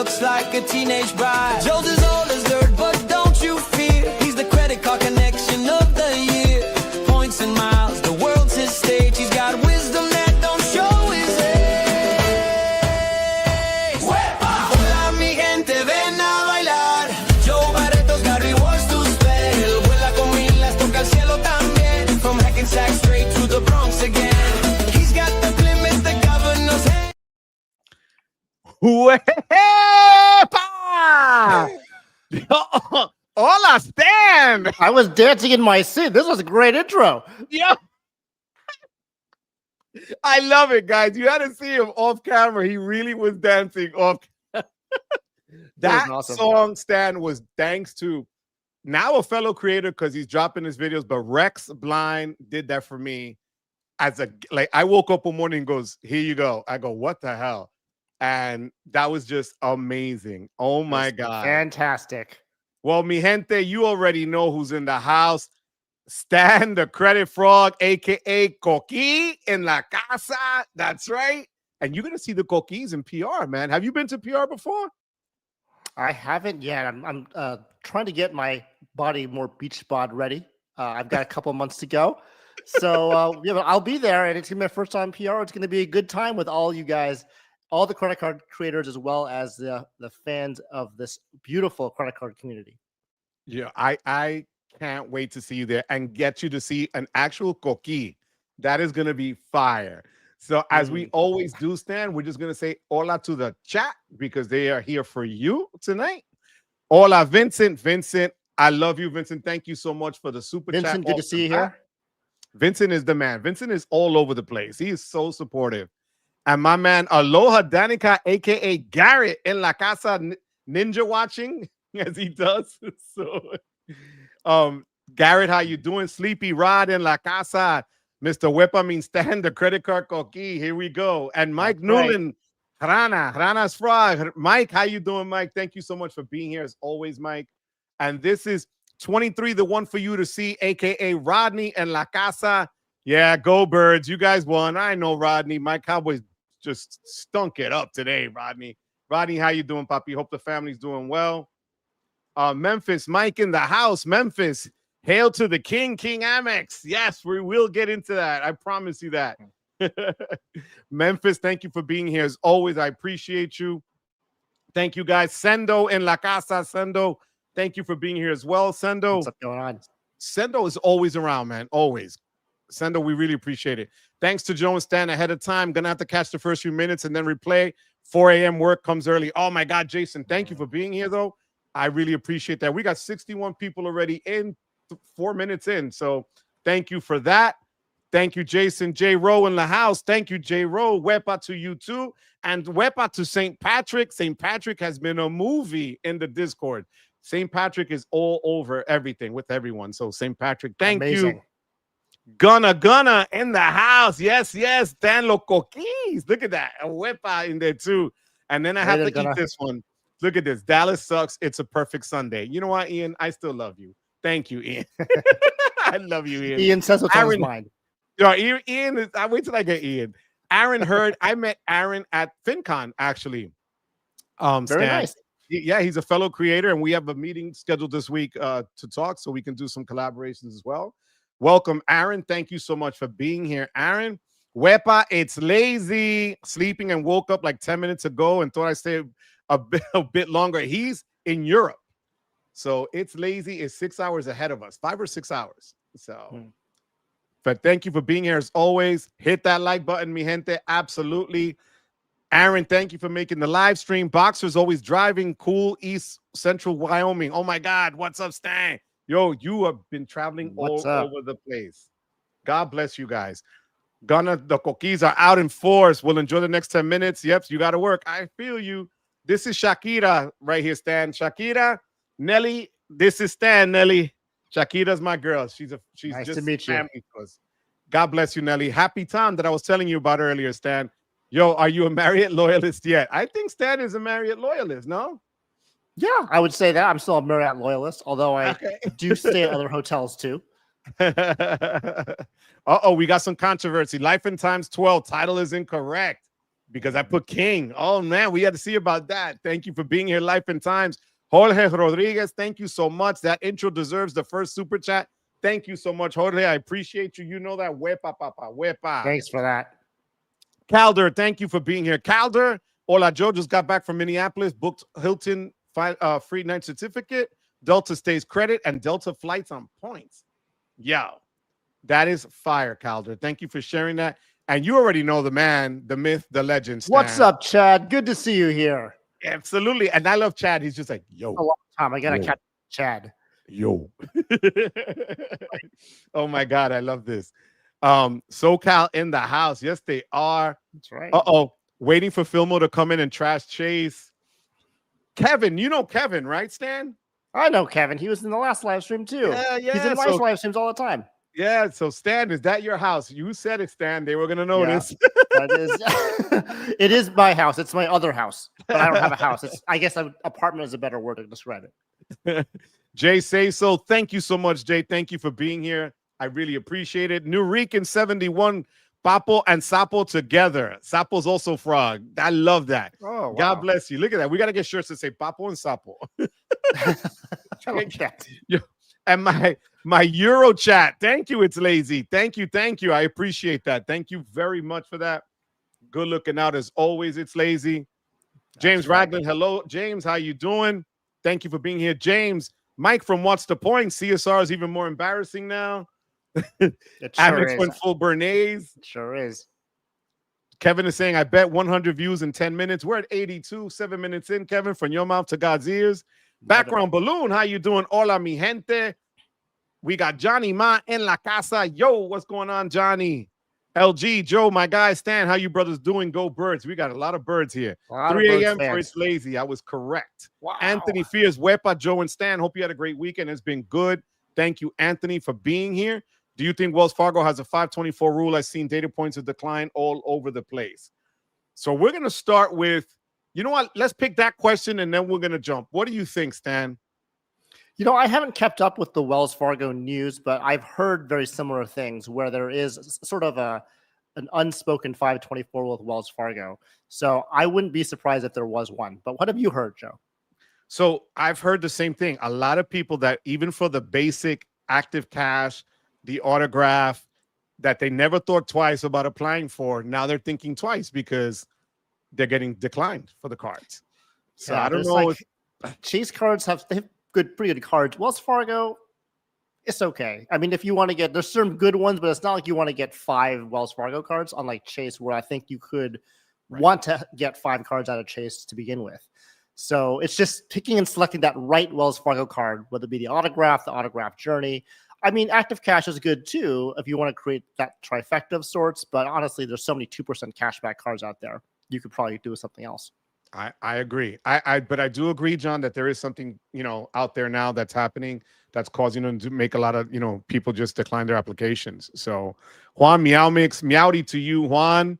looks like a teenage bride. Joe's as old as dirt, but don't you fear. He's the credit card connection of the year. Points and miles, the world's his stage. He's got wisdom that don't show his age. Hola mi gente, ven a bailar. Joe Barreto's got rewards to spend. Vuela con milas, toca el cielo también. From Hackensack straight to the Bronx again. He's got the Plymouth, the governor's head. Hola, Stan. I was dancing in my seat. This was a great intro. Yeah. I love it, guys. You had to see him off camera. He really was dancing off. That awesome. song, Stan, was thanks to now a fellow creator because he's dropping his videos, but Rex Blind did that for me. I woke up one morning and goes, here you go. I go, what the hell? And that was just amazing. Oh my God. Fantastic. Well, mi gente, you already know who's in the house. Stan, the credit frog, aka Coqui in la casa. That's right. And you're gonna see the Coquis in PR, man. Have you been to PR before? I haven't yet. I'm trying to get my body more beach bod ready. I've got a couple months to go. So I'll be there, and it's gonna be my first time PR. It's gonna be a good time with all you guys, all the credit card creators, as well as the fans of this beautiful credit card community. Yeah, I can't wait to see you there and get you to see an actual Coqui. That is gonna be fire. So as we always do, Stan, we're just gonna say hola to the chat because they are here for you tonight. Hola, Vincent. Vincent, I love you, Vincent. Thank you so much for the super chat. Vincent, good to see you here. Vincent is the man. Vincent is all over the place. He is so supportive. And my man, Aloha Danica, aka Garrett in La Casa Ninja watching, as he does. So Garrett, how you doing? Sleepy Rod in La Casa. Mr. Wepa means Stan, the credit card Coqui. Here we go. And Mike Newland, Rana's Frog. Mike, how you doing, Mike? Thank you so much for being here as always, Mike. And this is 23, the one for you to see, aka Rodney and La Casa. Yeah, go Birds. You guys won. I know, Rodney. My Cowboys just stunk it up today, Rodney. Rodney, how you doing, Papi? Hope the family's doing well. Memphis, Mike in the house. Memphis, hail to the King Amex. Yes, we will get into that. I promise you that. Memphis, thank you for being here. As always, I appreciate you. Thank you, guys. Sendo in La Casa. Sendo, thank you for being here as well. Sendo. What's going on? Sendo is always around, man. Always. Sendo, we really appreciate it. Thanks to Joe and Stan ahead of time. Gonna have to catch the first few minutes and then replay. 4 a.m. work comes early. Oh, my God, Jason, thank you for being here, though. I really appreciate that. We got 61 people already in 4 minutes in. So thank you for that. Thank you, Jason. J. Rowe in the house. Thank you, J. Rowe. Wepa to you too. And Wepa to St. Patrick. St. Patrick has been a movie in the Discord. St. Patrick is all over everything with everyone. So St. Patrick, thank you. Gunna in the house. Yes. Dan Lo Coquis. Look at that. A Wepa in there too. And then I have to eat this one. Look at this. Dallas sucks. It's a perfect Sunday. You know what, Ian? I still love you. Thank you, Ian. I love you, Ian. Ian says what's on his mind. Ian is, I wait till I get Ian. Aaron Heard. I met Aaron at FinCon, actually. Very nice. Yeah, he's a fellow creator, and we have a meeting scheduled this week to talk so we can do some collaborations as well. Welcome, Aaron. Thank you so much for being here, Aaron. Wepa, it's lazy. Sleeping and woke up like 10 minutes ago and thought I'd stay a bit longer. He's in Europe. So it's lazy. It's 6 hours ahead of us, 5 or 6 hours. So, but thank you for being here as always. Hit that like button, mi gente. Absolutely. Aaron, thank you for making the live stream. Boxer's always driving. Cool East Central Wyoming. Oh my God. What's up, Stan? Yo, you have been traveling all over the place. God bless you guys. The Coquis are out in force. We'll enjoy the next 10 minutes. Yep, you got to work. I feel you. This is Shakira right here, Stan. Shakira, Nelly, this is Stan, Nelly. Shakira's my girl. She's nice just to meet you. Family to us. God bless you, Nelly. Happy time that I was telling you about earlier, Stan. Yo, are you a Marriott loyalist yet? I think Stan is a Marriott loyalist, no? Yeah, I would say that. I'm still a Marriott loyalist, although I do stay at other hotels too. Uh-oh, we got some controversy. Life and Times 12 title is incorrect. because I put King. Oh, man, we had to see about that. Thank you for being here, Life and Times. Jorge Rodriguez, thank you so much. That intro deserves the first super chat. Thank you so much, Jorge. I appreciate you. You know that. Wepa, papa, wepa. Thanks for that. Calder, thank you for being here. Calder, hola, Joe just got back from Minneapolis, booked Hilton free night certificate, Delta stays credit, and Delta flights on points. Yo, that is fire, Calder. Thank you for sharing that. And you already know the man, the myth, the legend. Stan. What's up, Chad? Good to see you here. Absolutely. And I love Chad. He's just like, yo. A long time. I gotta catch Chad. Yo. Oh my God, I love this. SoCal in the house. Yes, they are. That's right. Waiting for Filmo to come in and trash Chase. Kevin, you know Kevin, right, Stan? I know Kevin. He was in the last live stream too. Yeah. He's in my live streams all the time. Yeah, so Stan, is that your house? You said it, Stan. They were gonna notice. Yeah, that is, it is my house. It's my other house, but I don't have a house. I guess an apartment is a better word to describe it. Jay say so. Thank you so much, Jay. Thank you for being here. I really appreciate it. New Rican 71, Papo and Sapo together. Sapo's also frog. I love that. Oh, wow. God bless you. Look at that. We got to get shirts that say Papo and Sapo. I like that. And my Euro chat. Thank you. It's lazy. Thank you. I appreciate that. Thank you very much for that. Good looking out as always. It's lazy. James Ragland. Hello, James. How you doing? Thank you for being here, James. Mike from What's the Point? CSR is even more embarrassing now. It sure Amex went is. full Bernays. It sure is. Kevin is saying, I bet 100 views in 10 minutes. We're at 82, 7 minutes in, Kevin, from your mouth to God's ears. Background Balloon, how you doing? Hola, mi gente. We got Johnny Ma en la casa. Yo, what's going on, Johnny? LG, Joe, my guy, Stan, how you brothers doing? Go Birds. We got a lot of birds here. 3 a.m. for It's Lazy. I was correct. Wow. Anthony Fears, Wepa, Joe, and Stan. Hope you had a great weekend. It's been good. Thank you, Anthony, for being here. Do you think Wells Fargo has a 524 rule? I've seen data points of decline all over the place. So we're going to start with, you know what? Let's pick that question, and then we're going to jump. What do you think, Stan? You know, I haven't kept up with the Wells Fargo news, but I've heard very similar things where there is sort of an unspoken 524 with Wells Fargo. So I wouldn't be surprised if there was one. But what have you heard, Joe? So I've heard the same thing. A lot of people that even for the basic active cash, the autograph, that they never thought twice about applying for, now they're thinking twice because they're getting declined for the cards. So yeah, I don't know. Chase cards they have pretty good cards. Wells Fargo, it's okay. I mean, if you want to get, there's some good ones, but it's not like you want to get 5 Wells Fargo cards, unlike Chase, where I think you could want to get 5 cards out of Chase to begin with. So it's just picking and selecting that right Wells Fargo card, whether it be the autograph journey. I mean, active cash is good too if you want to create that trifecta of sorts. But honestly, there's so many 2% cashback cards out there. You could probably do something else. I agree. But I do agree, John, that there is something, out there now that's happening that's causing them to make a lot of, people just decline their applications. So Juan Meowmix, meowdy to you, Juan.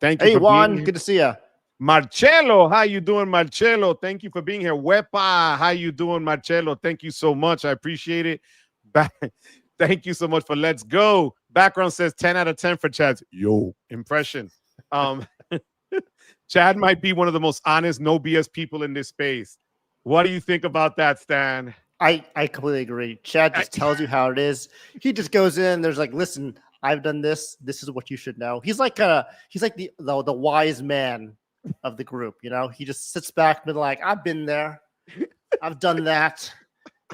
Thank you. Hey, for Juan, being here. good to see you. Marcelo, how you doing, Marcelo? Thank you for being here. Wepa, how you doing, Marcelo? Thank you so much. I appreciate it. Thank you so much for Let's Go. Background says 10 out of 10 for Chad's impression. Chad might be one of the most honest, no BS people in this space. What do you think about that, Stan? I completely agree. Chad just tells you how it is. He just goes in. There's like, listen, I've done this. This is what you should know. He's like the wise man of the group. He just sits back and be like, I've been there. I've done that.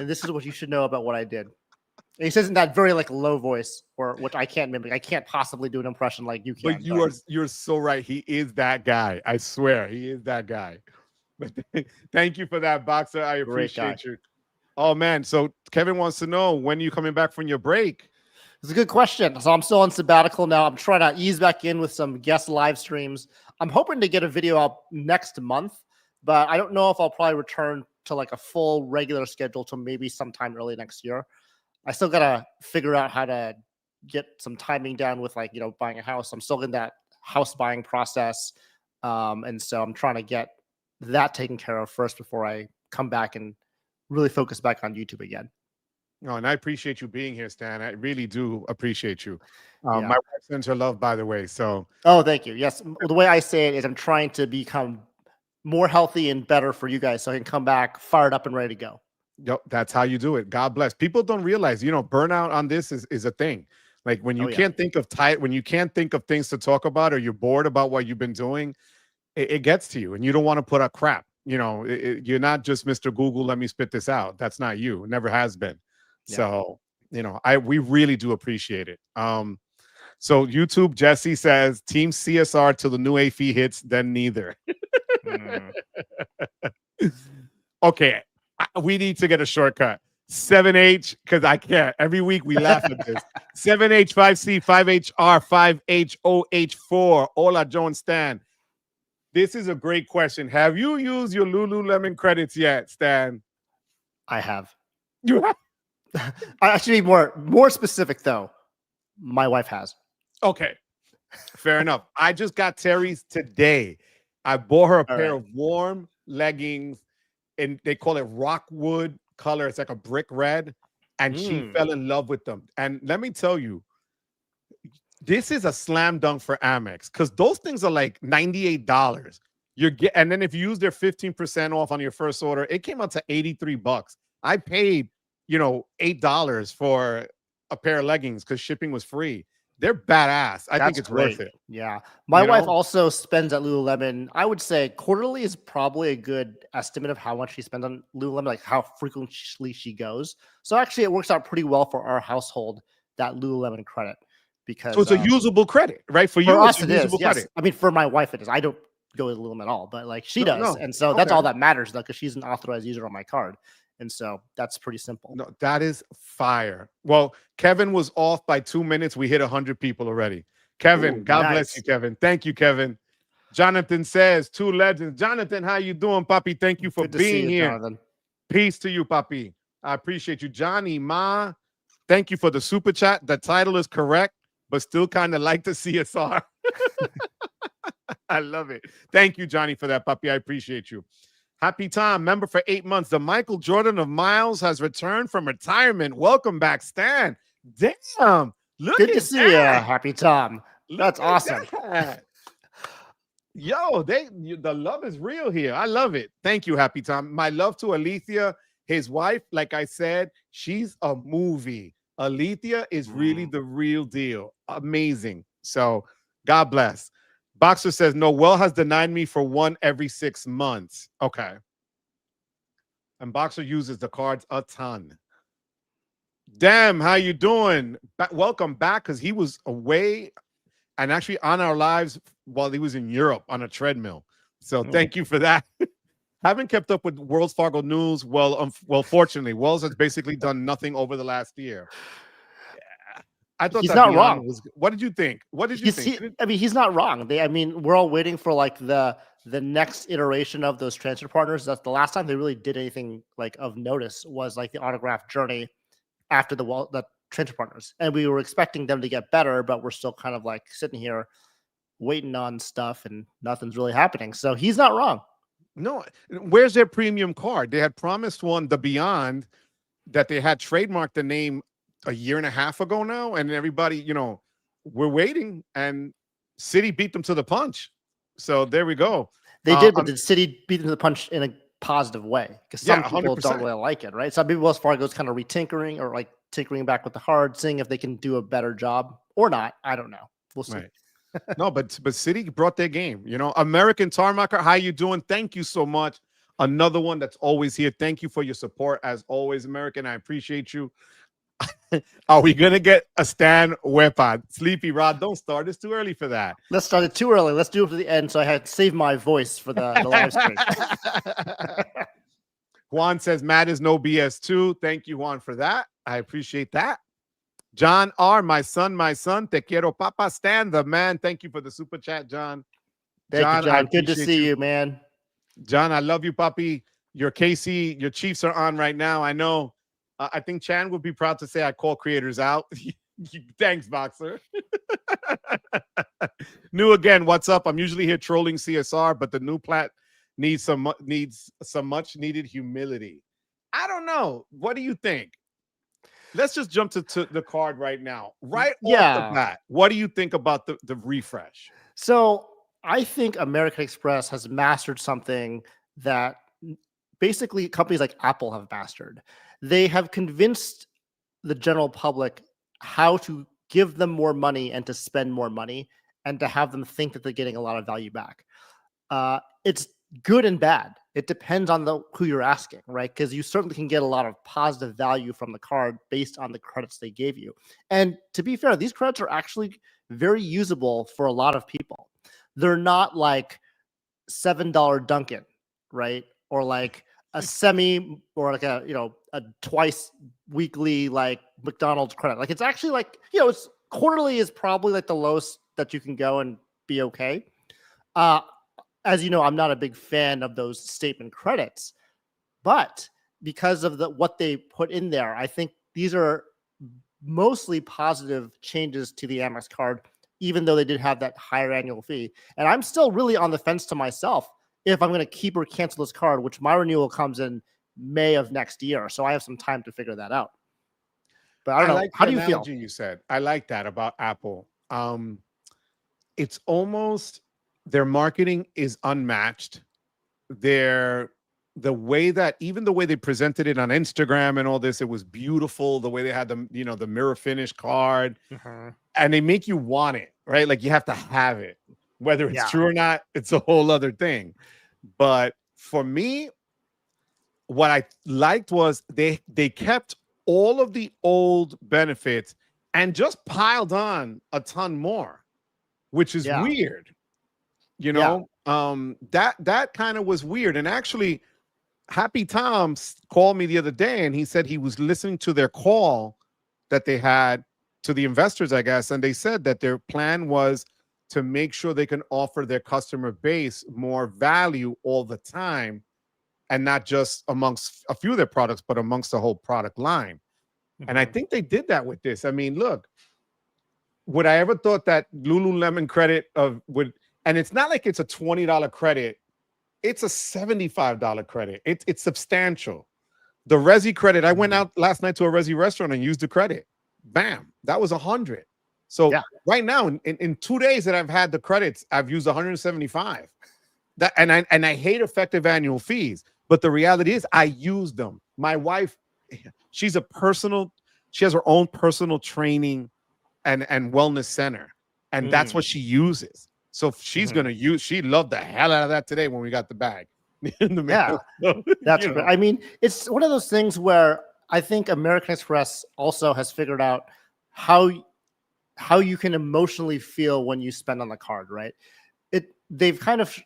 And this is what you should know about what I did. And he says in that very low voice, which I can't mimic. I can't possibly do an impression like you can. But you're so right. He is that guy. I swear, he is that guy. But thank you for that, Boxer. I appreciate you. Oh man, so Kevin wants to know, when are you coming back from your break? It's a good question. So I'm still on sabbatical now. I'm trying to ease back in with some guest live streams. I'm hoping to get a video out next month, but I don't know if I'll probably return to a full regular schedule till maybe sometime early next year. I still gotta figure out how to get some timing down with buying a house. I'm still in that house buying process. And so I'm trying to get that taken care of first before I come back and really focus back on YouTube again. No, and I appreciate you being here, Stan. I really do appreciate you. Yeah. My wife sends her love, by the way. So, Oh, thank you. Yes. The way I say it is I'm trying to become more healthy and better for you guys so I can come back fired up and ready to go. yep, that's how you do it. God bless. People don't realize, burnout on this is a thing. Like when you Oh, yeah. can't think of when you can't think of things to talk about, or you're bored about what you've been doing, it gets to you, and you don't want to put up crap. You're not just Mr. Google. Let me spit this out. That's not you. It never has been. Yeah. So, we really do appreciate it. So YouTube Jesse says Team CSR till the new A fee hits, then neither. Okay, we need to get a shortcut. 7H, because I can't. Every week we laugh at this. 7H, 5C, 5HR, 5HOH4. Hola, Joan Stan. This is a great question. Have you used your Lululemon credits yet, Stan? I have. You have? I should be more specific though. My wife has. Okay, fair enough. I just got Terry's today. I bought her a pair of warm leggings, and they call it Rockwood color. It's like a brick red, and she fell in love with them. And let me tell you, this is a slam dunk for Amex, because those things are like $98. And then if you use their 15% off on your first order, it came out to $83. I paid, $8 for a pair of leggings because shipping was free. They're badass. I think it's worth it. Yeah. My wife also spends at Lululemon. I would say quarterly is probably a good estimate of how much she spends on Lululemon, like how frequently she goes. So actually it works out pretty well for our household, that Lululemon credit. Because so it's a usable credit, right? For you, for us it's it is. usable Yes. credit. I mean, for my wife it is. I don't go to Lululemon at all, but like she does. No. And so that's all that matters though, because she's an authorized user on my card. And so that's pretty simple. No, that is fire. Well, Kevin was off by 2 minutes. We hit 100 people already. Kevin, God bless you, Kevin. Thank you, Kevin. Jonathan says, two legends. Jonathan, how you doing, Papi? Thank you for being here. Jonathan. Peace to you, Papi. I appreciate you. Johnny Ma, thank you for the super chat. The title is correct, but still kind of like the CSR. I love it. Thank you, Johnny, for that, Papi. I appreciate you. Happy Tom, member for 8 months. The Michael Jordan of Miles has returned from retirement. Welcome back, Stan. Damn. Good to see you, Happy Tom. That's awesome. That. Yo, the love is real here. I love it. Thank you, Happy Tom. My love to Alethea, his wife. Like I said, she's a movie. Alethea is really the real deal. Amazing. So God bless. Boxer says, Noel has denied me for one every 6 months. Okay. And Boxer uses the cards a ton. Damn, how you doing? Welcome back, because he was away and actually on our lives while he was in Europe on a treadmill. So thank you for that. Haven't kept up with Wells Fargo news. Well, fortunately, Wells has basically done nothing over the last year. I thought he's not wrong. What did you think? What did you think? I mean, he's not wrong. We're all waiting for like the next iteration of those transfer partners. That's the last time they really did anything like of notice was like the autograph journey after the transfer partners, and we were expecting them to get better, but we're still kind of like sitting here waiting on stuff, and nothing's really happening. So he's not wrong. No, where's their premium card? They had promised one, the Beyond, that they had trademarked the name a year and a half ago now, and everybody, we're waiting, and Citi beat them to the punch. So there we go. They did, but did Citi beat them to the punch in a positive way? Because some people 100%. don't really like it, right? So maybe Wells Fargo is kind of retinkering or like tinkering back with the card, seeing if they can do a better job or not. I don't know. We'll see. Right. No, but Citi brought their game. American Tarmaker, how you doing? Thank you so much. Another one that's always here. Thank you for your support as always, American. I appreciate you. Are we gonna get a Stan Wepa? Sleepy Rod, don't start. It's too early for that. Let's start it too early. Let's do it for the end, so I had to save my voice for the live stream. Juan says Matt is no BS too. Thank you, Juan, for that. I appreciate that. John R, my son, te quiero, Papa Stan, the man. Thank you for the super chat, John. Thank you, John. Good to see you, man. John, I love you, puppy. Your KC, your Chiefs are on right now. I know. I think Chan would be proud to say I call creators out. Thanks, Boxer. New again, what's up? I'm usually here trolling CSR, but the new plat needs some much needed humility. I don't know. What do you think? let's just jump to the card right now. Right off Yeah. the bat, what do you think about the refresh? So I think American Express has mastered something that basically companies like Apple have mastered. They have convinced the general public how to give them more money and to spend more money and to have them think that they're getting a lot of value back. It's good and bad. It depends on who you're asking, right? Because you certainly can get a lot of positive value from the card based on the credits they gave you. And to be fair, these credits are actually very usable for a lot of people. They're not like $7 Dunkin', right? Or like a semi or like a twice weekly like McDonald's credit. Like it's actually like, it's quarterly is probably like the lowest that you can go and be okay. As you know, I'm not a big fan of those statement credits, but because of what they put in there, I think these are mostly positive changes to the Amex card, even though they did have that higher annual fee. And I'm still really on the fence to myself if I'm going to keep or cancel this card, which my renewal comes in May of next year. So I have some time to figure that out. But I don't know. Like How do you feel? You said, I like that about Apple. It's almost their marketing is unmatched. The way they presented it on Instagram and all this, it was beautiful. The way they had the mirror finish card, and they make you want it, right? Like you have to have it, whether it's true or not. It's a whole other thing. But for me, what I liked was they kept all of the old benefits and just piled on a ton more, which is weird. That kind of was weird. And actually, Happy Tom called me the other day and he said he was listening to their call that they had to the investors, I guess. And they said that their plan was to make sure they can offer their customer base more value all the time, and not just amongst a few of their products, but amongst the whole product line. And I think they did that with this. I mean, look, would I ever thought that Lululemon credit would, and it's not like it's a $20 credit. It's a $75 credit. It's substantial. The Resi credit, I went out last night to a Resi restaurant and used the credit. Bam, that was $100. So right now, in 2 days that I've had the credits, I've used $175. And I hate effective annual fees, but the reality is I use them. My wife, she has her own personal training and wellness center, and that's what she uses. So she's gonna use. She loved the hell out of that today when we got the bag. That's great. I mean, it's one of those things where I think American Express also has figured out how you can emotionally feel when you spend on the card, right? They've kind of,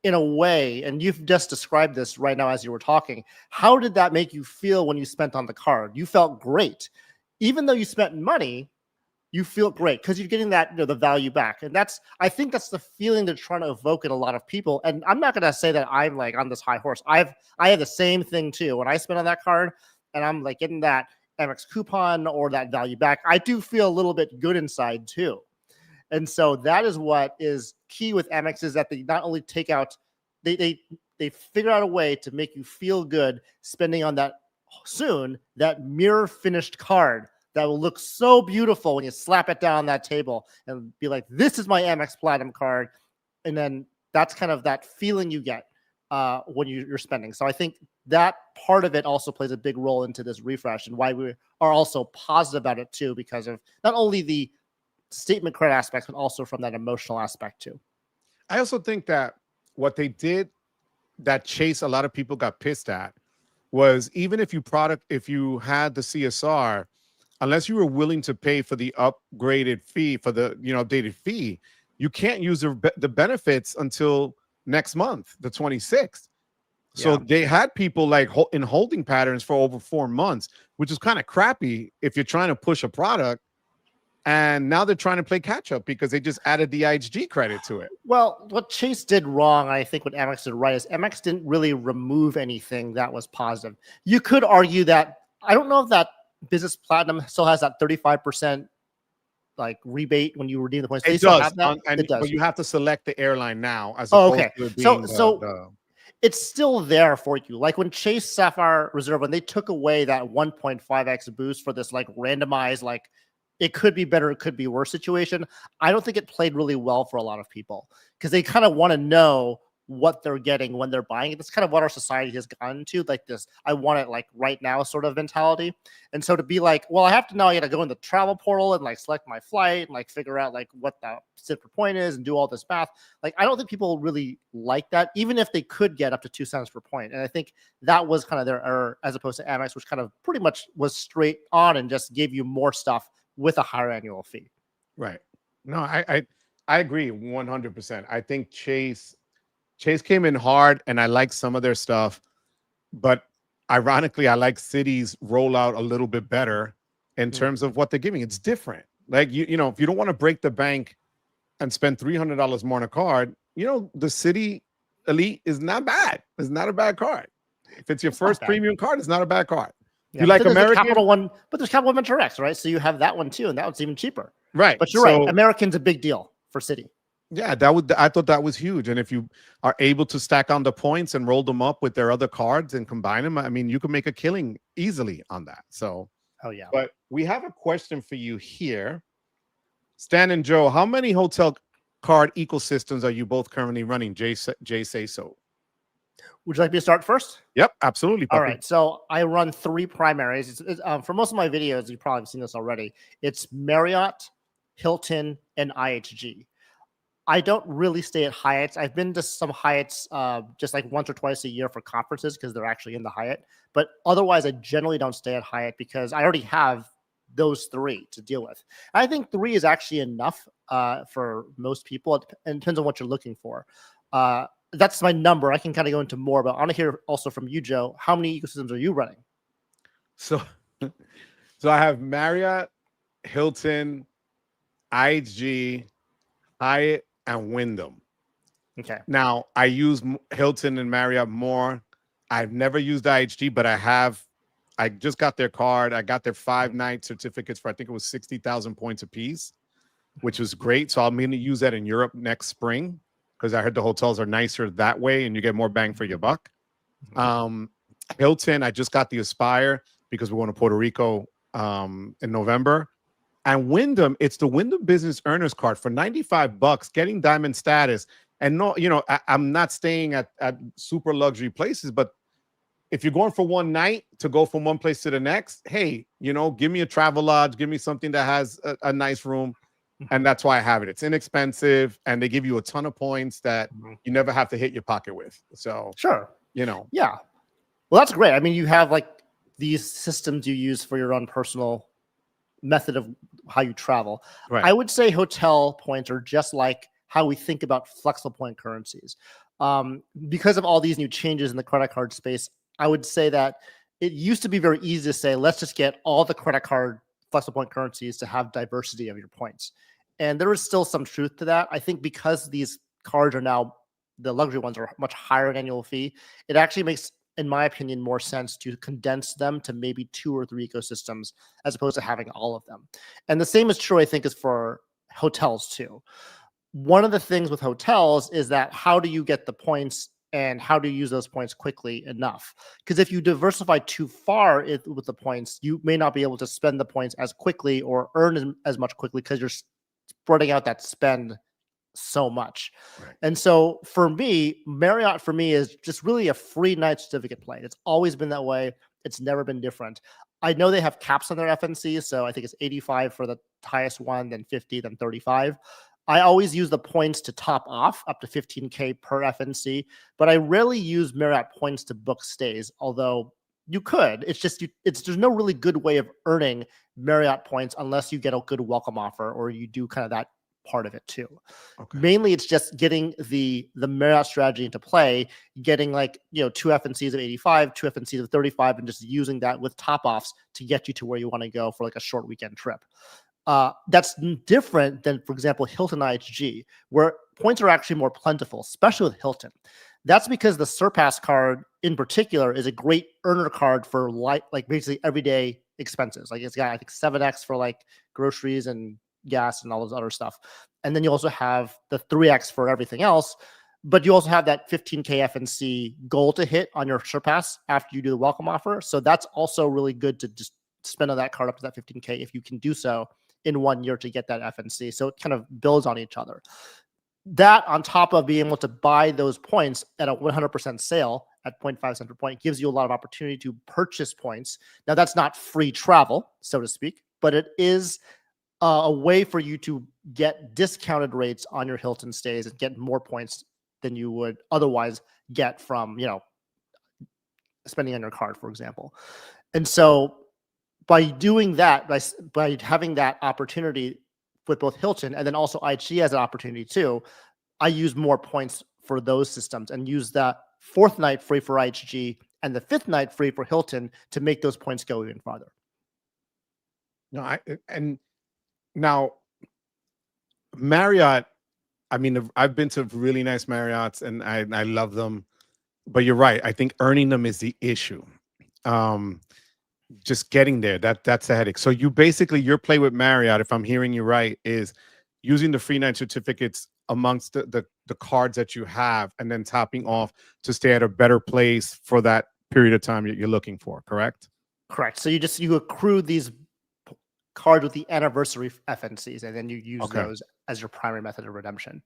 in a way, and you've just described this right now as you were talking. How did that make you feel when you spent on the card? You felt great, even though you spent money. You feel great because you're getting that, the value back. And I think that's the feeling they're trying to evoke in a lot of people. And I'm not going to say that I'm like on this high horse. I have the same thing too. When I spend on that card and I'm like getting that Amex coupon or that value back, I do feel a little bit good inside too. And so that is what is key with Amex, is that they not only take out, they figure out a way to make you feel good spending on that mirror finished card that will look so beautiful when you slap it down on that table and be like, this is my Amex Platinum card. And then that's kind of that feeling you get when you're spending. So I think that part of it also plays a big role into this refresh and why we are also positive about it too, because of not only the statement credit aspects, but also from that emotional aspect too. I also think that what they did that Chase, a lot of people got pissed at, was even if you had the CSR, unless you were willing to pay for the upgraded fee, for the updated fee, you can't use the benefits until next month, the 26th. So they had people like in holding patterns for over 4 months, which is kind of crappy if you're trying to push a product. And now they're trying to play catch up because they just added the IHG credit to it. Well, what Chase did wrong, I think what Amex did right, is Amex didn't really remove anything that was positive. You could argue that, I don't know if that Business Platinum still has that 35% like rebate when you redeem the points. It does. It does. But you have to select the airline now as opposed to it being it's still there for you. Like when Chase Sapphire Reserve, when they took away that 1.5x boost for this like randomized, like it could be better, it could be worse situation. I don't think it played really well for a lot of people because they kind of want to know what they're getting when they're buying it. That's kind of what our society has gotten to, like this I want it like right now sort of mentality. And so to be like, well, I have to now, I got to go in the travel portal and like select my flight and like figure out like what the sit per point is and do all this math. Like, I don't think people really like that, even if they could get up to 2 cents per point. And I think that was kind of their error as opposed to Amex, which kind of pretty much was straight on and just gave you more stuff with a higher annual fee. Right. No, I agree 100%. I think Chase came in hard, and I like some of their stuff, but ironically, I like Citi's rollout a little bit better in terms of what they're giving. It's different. Like you know, if you don't want to break the bank and spend $300 more on a card, you know, the Citi Elite is not bad. It's not a bad card. If it's your first premium card, it's not a bad card. Yeah, you like American? Capital One, but there's Capital One Venture X, right? So you have that one too, and that one's even cheaper. Right. But you're right. American's a big deal for Citi. Yeah, I thought that was huge. And if you are able to stack on the points and roll them up with their other cards and combine them, I mean, you can make a killing easily on that. So, oh yeah. But we have a question for you here. Stan and Joe, how many hotel card ecosystems are you both currently running? Jay say so. Would you like me to start first? Yep, absolutely. All right. So I run 3 primaries. For most of my videos, you've probably seen this already. It's Marriott, Hilton, and IHG. I don't really stay at Hyatts. I've been to some Hyatts just like once or twice a year for conferences because they're actually in the Hyatt. But otherwise, I generally don't stay at Hyatt because I already have those 3 to deal with. I think 3 is actually enough for most people. It depends on what you're looking for. That's my number. I can kind of go into more, but I want to hear also from you, Joe. How many ecosystems are you running? So I have Marriott, Hilton, IHG, Hyatt, and Wyndham. Okay. Now I use Hilton and Marriott more. I've never used IHG, but I just got their card. I got their 5-night certificates for, I think it was 60,000 points a piece, which was great. So I'm going to use that in Europe next spring because I heard the hotels are nicer that way and you get more bang for your buck. Hilton, I just got the Aspire because we're going to Puerto Rico in November. And Wyndham, it's the Wyndham Business Earners Card for $95, getting diamond status. And no, you know, I'm not staying at super luxury places, but if you're going for one night to go from one place to the next, hey, you know, give me a travel lodge, give me something that has a nice room. And that's why I have it. It's inexpensive and they give you a ton of points that you never have to hit your pocket with. So sure. You know. Yeah. Well, that's great. I mean, you have like these systems you use for your own personal method of how you travel. Right. I would say hotel points are just like how we think about flexible point currencies. Because of all these new changes in the credit card space, I would say that it used to be very easy to say, let's just get all the credit card flexible point currencies to have diversity of your points. And there is still some truth to that. I think because these cards are now, the luxury ones are much higher in annual fee, it actually makes, in my opinion, more sense to condense them to maybe 2 or 3 ecosystems as opposed to having all of them. And the same is true, I think, is for hotels too. One of the things with hotels is that how do you get the points and how do you use those points quickly enough? Because if you diversify too far with the points, you may not be able to spend the points as quickly or earn as much quickly because you're spreading out that spend so much. Right. And so for me, Marriott for me is just really a free night certificate play. It's always been that way. It's never been different. I know they have caps on their FNC, so I think it's 85 for the highest one, then 50, then 35. I always use the points to top off up to 15K per FNC, but I rarely use Marriott points to book stays, although you could. It's just there's no really good way of earning Marriott points unless you get a good welcome offer or you do kind of that part of it too. Okay. Mainly it's just getting the Marriott strategy into play, getting like, you know, 2 FNCs of 85, 2 FNCs of 35, and just using that with top offs to get you to where you want to go for like a short weekend trip. That's different than, for example, Hilton IHG, where points are actually more plentiful, especially with Hilton. That's because the Surpass card in particular is a great earner card for like basically everyday expenses. Like it's got, I think, 7X for like groceries and gas and all this other stuff. And then you also have the 3X for everything else. but you also have that 15K FNC goal to hit on your surpass after you do the welcome offer. So that's also really good to just spend on that card up to that 15K if you can do so in 1 year to get that FNC. So it kind of builds on each other. That on top of being able to buy those points at a 100% sale at 0.5 cents per point gives you a lot of opportunity to purchase points. Now that's not free travel, so to speak, but it is a way for you to get discounted rates on your Hilton stays and get more points than you would otherwise get from, spending on your card, for example. And so by doing that, by having that opportunity with both Hilton and then also IHG as an opportunity too, I use more points for those systems and use that 4th night free for IHG and the 5th night free for Hilton to make those points go even farther. No, and now Marriott, I mean, I've been to really nice Marriotts and I love them, but you're right. I think earning them is the issue. Just getting there, that's a headache. So your play with Marriott, if I'm hearing you right, is using the free night certificates amongst the cards that you have and then topping off to stay at a better place for that period of time that you're looking for, correct? Correct. So you accrue these cards with the anniversary FNCs and then you use those as your primary method of redemption.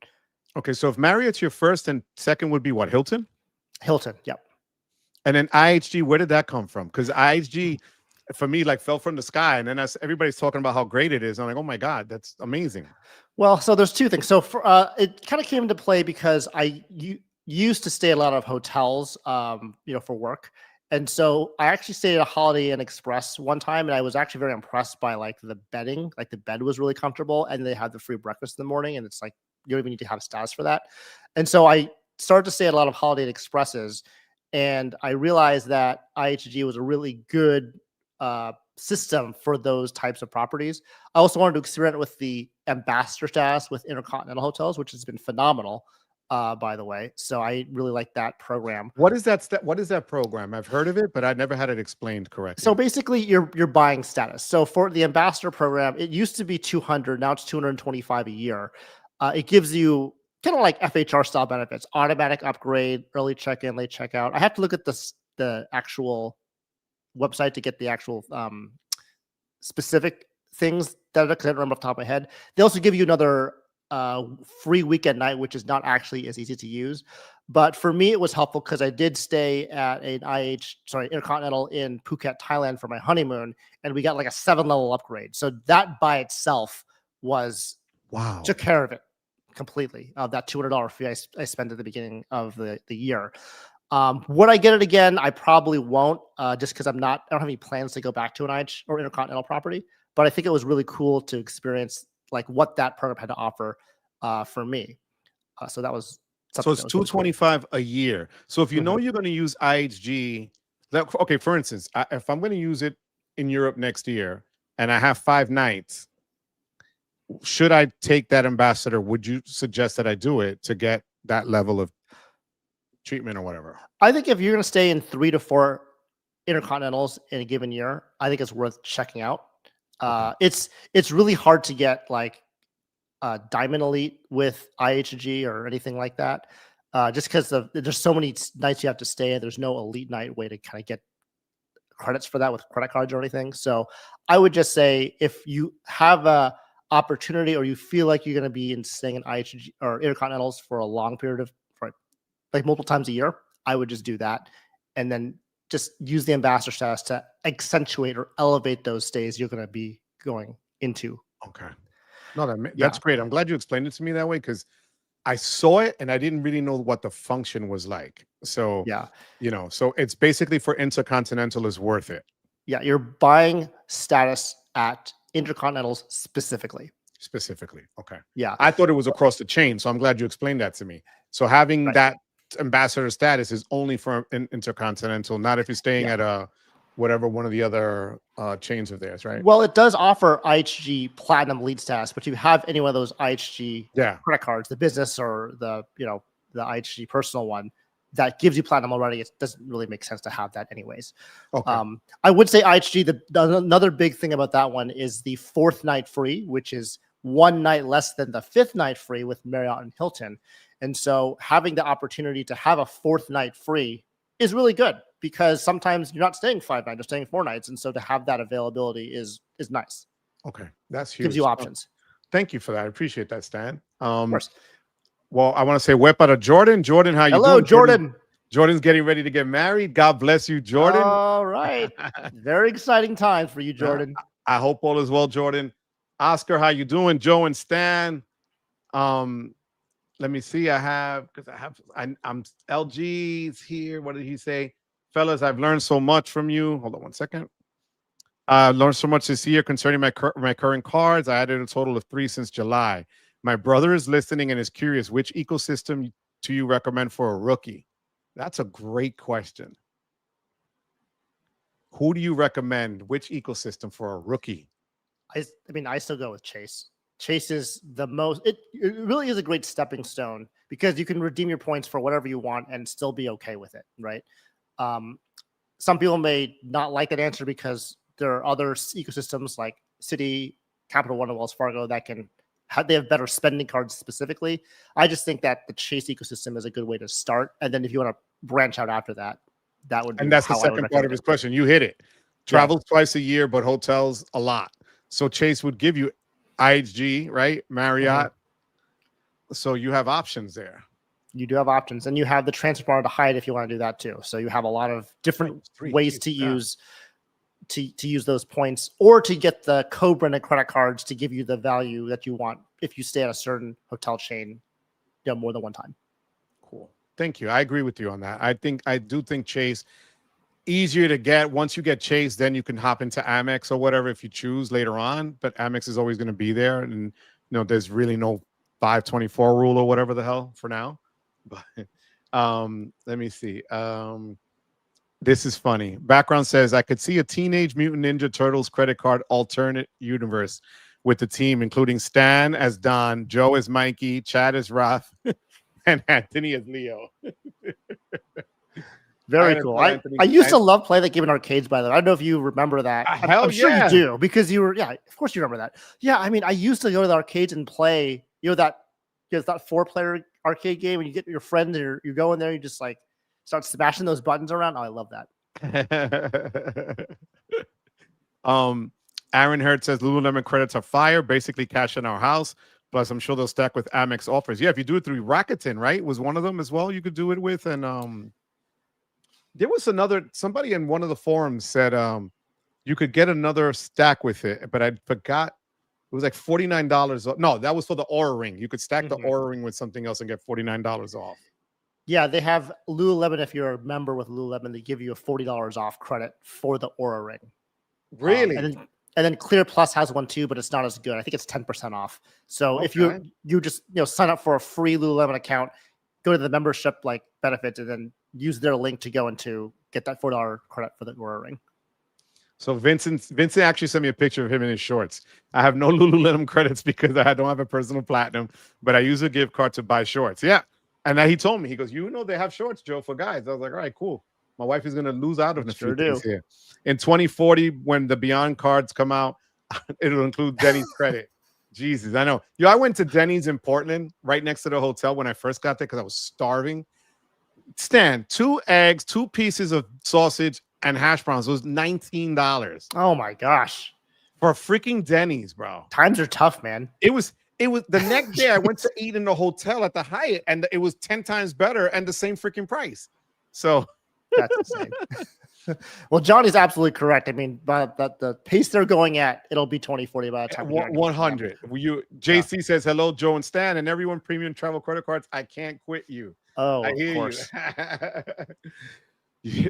Okay, so if Marriott's your first and second would be what, Hilton? Hilton, yep. And then IHG, where did that come from? Because IHG, for me, like fell from the sky. And then as everybody's talking about how great it is, I'm like, oh my God, that's amazing. Well, so there's two things. So it kind of came into play because I used to stay at a lot of hotels, for work. And so I actually stayed at a Holiday Inn Express one time, and I was actually very impressed by like the bedding. Like the bed was really comfortable, and they had the free breakfast in the morning, and it's like you don't even need to have status for that. And so I started to stay at a lot of Holiday Inn Expresses. And I realized that IHG was a really good system for those types of properties. I also wanted to experiment with the ambassador status with Intercontinental Hotels, which has been phenomenal, by the way. So I really like that program. What is that program? I've heard of it, but I never had it explained correctly. So basically, you're buying status. So for the ambassador program, it used to be $200, now it's $225 a year. It gives you kind of like FHR style benefits, automatic upgrade, early check-in, late checkout. I have to look at the actual website to get the actual specific things that I don't remember off the top of my head. They also give you another free weekend night, which is not actually as easy to use. But for me, it was helpful because I did stay at an Intercontinental in Phuket, Thailand for my honeymoon, and we got like a 7-level upgrade. So that by itself took care of it completely, of that $200 fee I spent at the beginning of the year. Would I get it again? I probably won't, just because I don't have any plans to go back to an IHG or Intercontinental property. But I think it was really cool to experience like what that program had to offer for me. So that was so it's $225 a year. So if you know you're going to use IHG, for instance, if I'm going to use it in Europe next year and I have 5 nights, should I take that ambassador? Would you suggest that I do it to get that level of treatment or whatever? I think if you're going to stay in 3 to 4 Intercontinentals in a given year, I think it's worth checking out. It's really hard to get like Diamond Elite with IHG or anything like that, just because there's so many nights you have to stay. There's no elite night way to kind of get credits for that with credit cards or anything. So I would just say if you have a opportunity or you feel like you're going to be staying in IHG or Intercontinentals for a long period of like multiple times a year, I would just do that and then just use the ambassador status to accentuate or elevate those stays you're going to be going into. Okay. No, that's great. I'm glad you explained it to me that way because I saw it and I didn't really know what the function was like. So, so it's basically for Intercontinental is worth it. Yeah. You're buying status at Intercontinentals specifically. Okay. Yeah. I thought it was across the chain. So I'm glad you explained that to me. So having that ambassador status is only for Intercontinental, not if you're staying at whatever one of the other chains of theirs, right? Well, it does offer IHG Platinum lead status, but if you have any one of those IHG credit cards, the business or the IHG personal one, that gives you Platinum already. It doesn't really make sense to have that anyways. Okay. I would say IHG, another big thing about that one is the 4th night free, which is one night less than the 5th night free with Marriott and Hilton. And so having the opportunity to have a 4th night free is really good because sometimes you're not staying 5 nights, you're staying 4 nights. And so to have that availability is nice. Okay. That's huge. Gives you options. Thank you for that. I appreciate that, Stan. Of course. Well, I want to say wepa to Jordan. Jordan, how you doing? Hello, Jordan. Jordan's getting ready to get married. God bless you, Jordan. All right. Very exciting times for you, Jordan. I hope all is well, Jordan. Oscar, how you doing? Joe and Stan. Let me see. I'm LG's here. What did he say? Fellas, I've learned so much from you. Hold on one second. I learned so much this year concerning my current cards. I added a total of 3 since July. My brother is listening and is curious, which ecosystem do you recommend for a rookie? That's a great question. Who do you recommend? Which ecosystem for a rookie? I mean, I still go with Chase. Chase is the most, it really is a great stepping stone because you can redeem your points for whatever you want and still be okay with it, right? Some people may not like that answer because there are other ecosystems like Citi, Capital One, and Wells Fargo that they have better spending cards specifically. I just think that the Chase ecosystem is a good way to start. And then if you want to branch out after that, that would be. And that's the second part of his question. You hit it. Travels twice a year, but hotels a lot. So Chase would give you IHG, right? Marriott. So you have options there. You do have options, and you have the transfer bar to hide if you want to do that too. So you have a lot of different ways to use those points, or to get the co-branded credit cards to give you the value that you want if you stay at a certain hotel chain, more than one time. Cool. Thank you. I agree with you on that. I do think Chase easier to get. Once you get Chase, then you can hop into Amex or whatever if you choose later on. But Amex is always going to be there, and there's really no 524 rule or whatever the hell for now. But let me see. This is funny. Background says I could see a Teenage Mutant Ninja Turtles credit card alternate universe with the team, including Stan as Don, Joe as Mikey, Chad as Raph, and Anthony as Leo. Very cool. I used to love playing that game in arcades, by the way. I don't know if you remember that. I'm sure you do, because you were, of course you remember that. Yeah, I mean, I used to go to the arcades and play, that 4-player arcade game, and you get your friend and you go in there, you just like start smashing those buttons around. Oh, I love that. Aaron Hurd says Lululemon credits are fire, basically cash in our house. Plus, I'm sure they'll stack with Amex offers. Yeah, if you do it through Rakuten, right? Was one of them as well you could do it with. And there was somebody in one of the forums said you could get another stack with it, but I forgot. It was like $49. No, that was for the Aura Ring. You could stack the Aura Ring with something else and get $49 off. Yeah, they have Lululemon. If you're a member with Lululemon, they give you a $40 off credit for the Aura Ring. Really? And then Clear Plus has one too, but it's not as good. I think it's 10% off. So if you just sign up for a free Lululemon account, go to the membership benefits, and then use their link to go into get that $4 credit for the Aura Ring. So Vincent actually sent me a picture of him in his shorts. I have no Lululemon credits because I don't have a personal platinum, but I use a gift card to buy shorts. Yeah. And then he told me, he goes, they have shorts, Joe, for guys. I was like, all right, cool. My wife is going to lose out on a few things here. In 2040, when the Beyond cards come out, it'll include Denny's credit. Jesus, I know. I went to Denny's in Portland, right next to the hotel when I first got there because I was starving. Stan, 2 eggs, 2 pieces of sausage, and hash browns was $19. Oh my gosh. For freaking Denny's, bro. Times are tough, man. It was the next day I went to eat in the hotel at the Hyatt, and it was 10 times better and the same freaking price. So that's insane. Well, Johnny's absolutely correct. I mean, but the pace they're going at, it'll be 2040 by the time 100. JC says hello, Joe and Stan, and everyone. Premium travel credit cards. I can't quit you. Oh, I hear of course.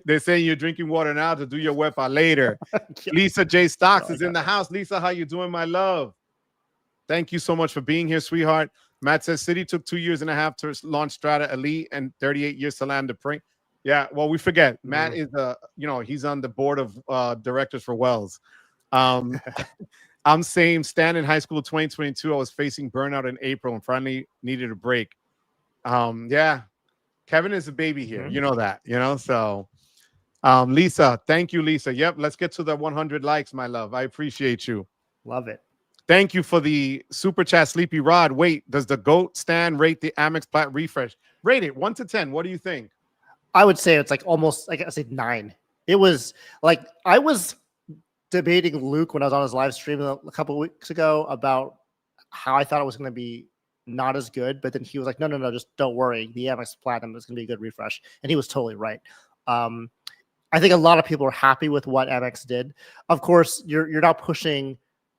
They're saying you're drinking water now to do your wepa later. Lisa J. Stocks is in the house. Lisa, how you doing, my love? Thank you so much for being here, sweetheart. Matt says Citi took 2.5 years to launch Strata Elite and 38 years to land the Pring. Yeah, well, we forget. Matt is he's on the board of directors for Wells. I'm saying, Stan, in high school 2022, I was facing burnout in April and finally needed a break. Yeah. Kevin is a baby here. You know that, so Lisa, thank you, Lisa. Yep. Let's get to the 100 likes, my love. I appreciate you. Love it. Thank you for the super chat, Sleepy Rod. Wait, does the GOAT stand rate the Amex Plat refresh? Rate it 1 to 10. What do you think? I would say it's like almost like I say 9. It was like I was debating Luke when I was on his live stream a couple of weeks ago about how I thought it was going to be not as good, but then he was like, no, just don't worry. The Amex Platinum is going to be a good refresh. And he was totally right. I think a lot of people are happy with what Amex did. Of course, you're not pushing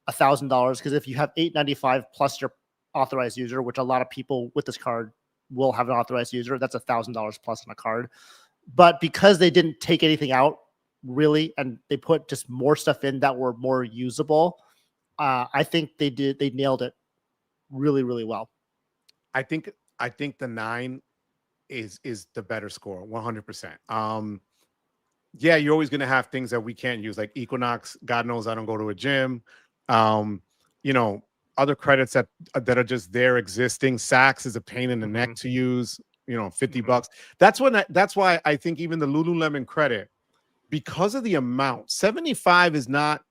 $1,000 because if you have $895 plus your authorized user, which a lot of people with this card will have an authorized user, that's $1,000 plus on a card. But because they didn't take anything out really, and they put just more stuff in that were more usable, I think they nailed it really, really well. I think the 9 is the better score, 100%. Yeah, you're always going to have things that we can't use, like Equinox. God knows I don't go to a gym. Other credits that are just there existing. Saks is a pain in the neck to use. $50. That's why I think even the Lululemon credit, because of the amount, 75 is not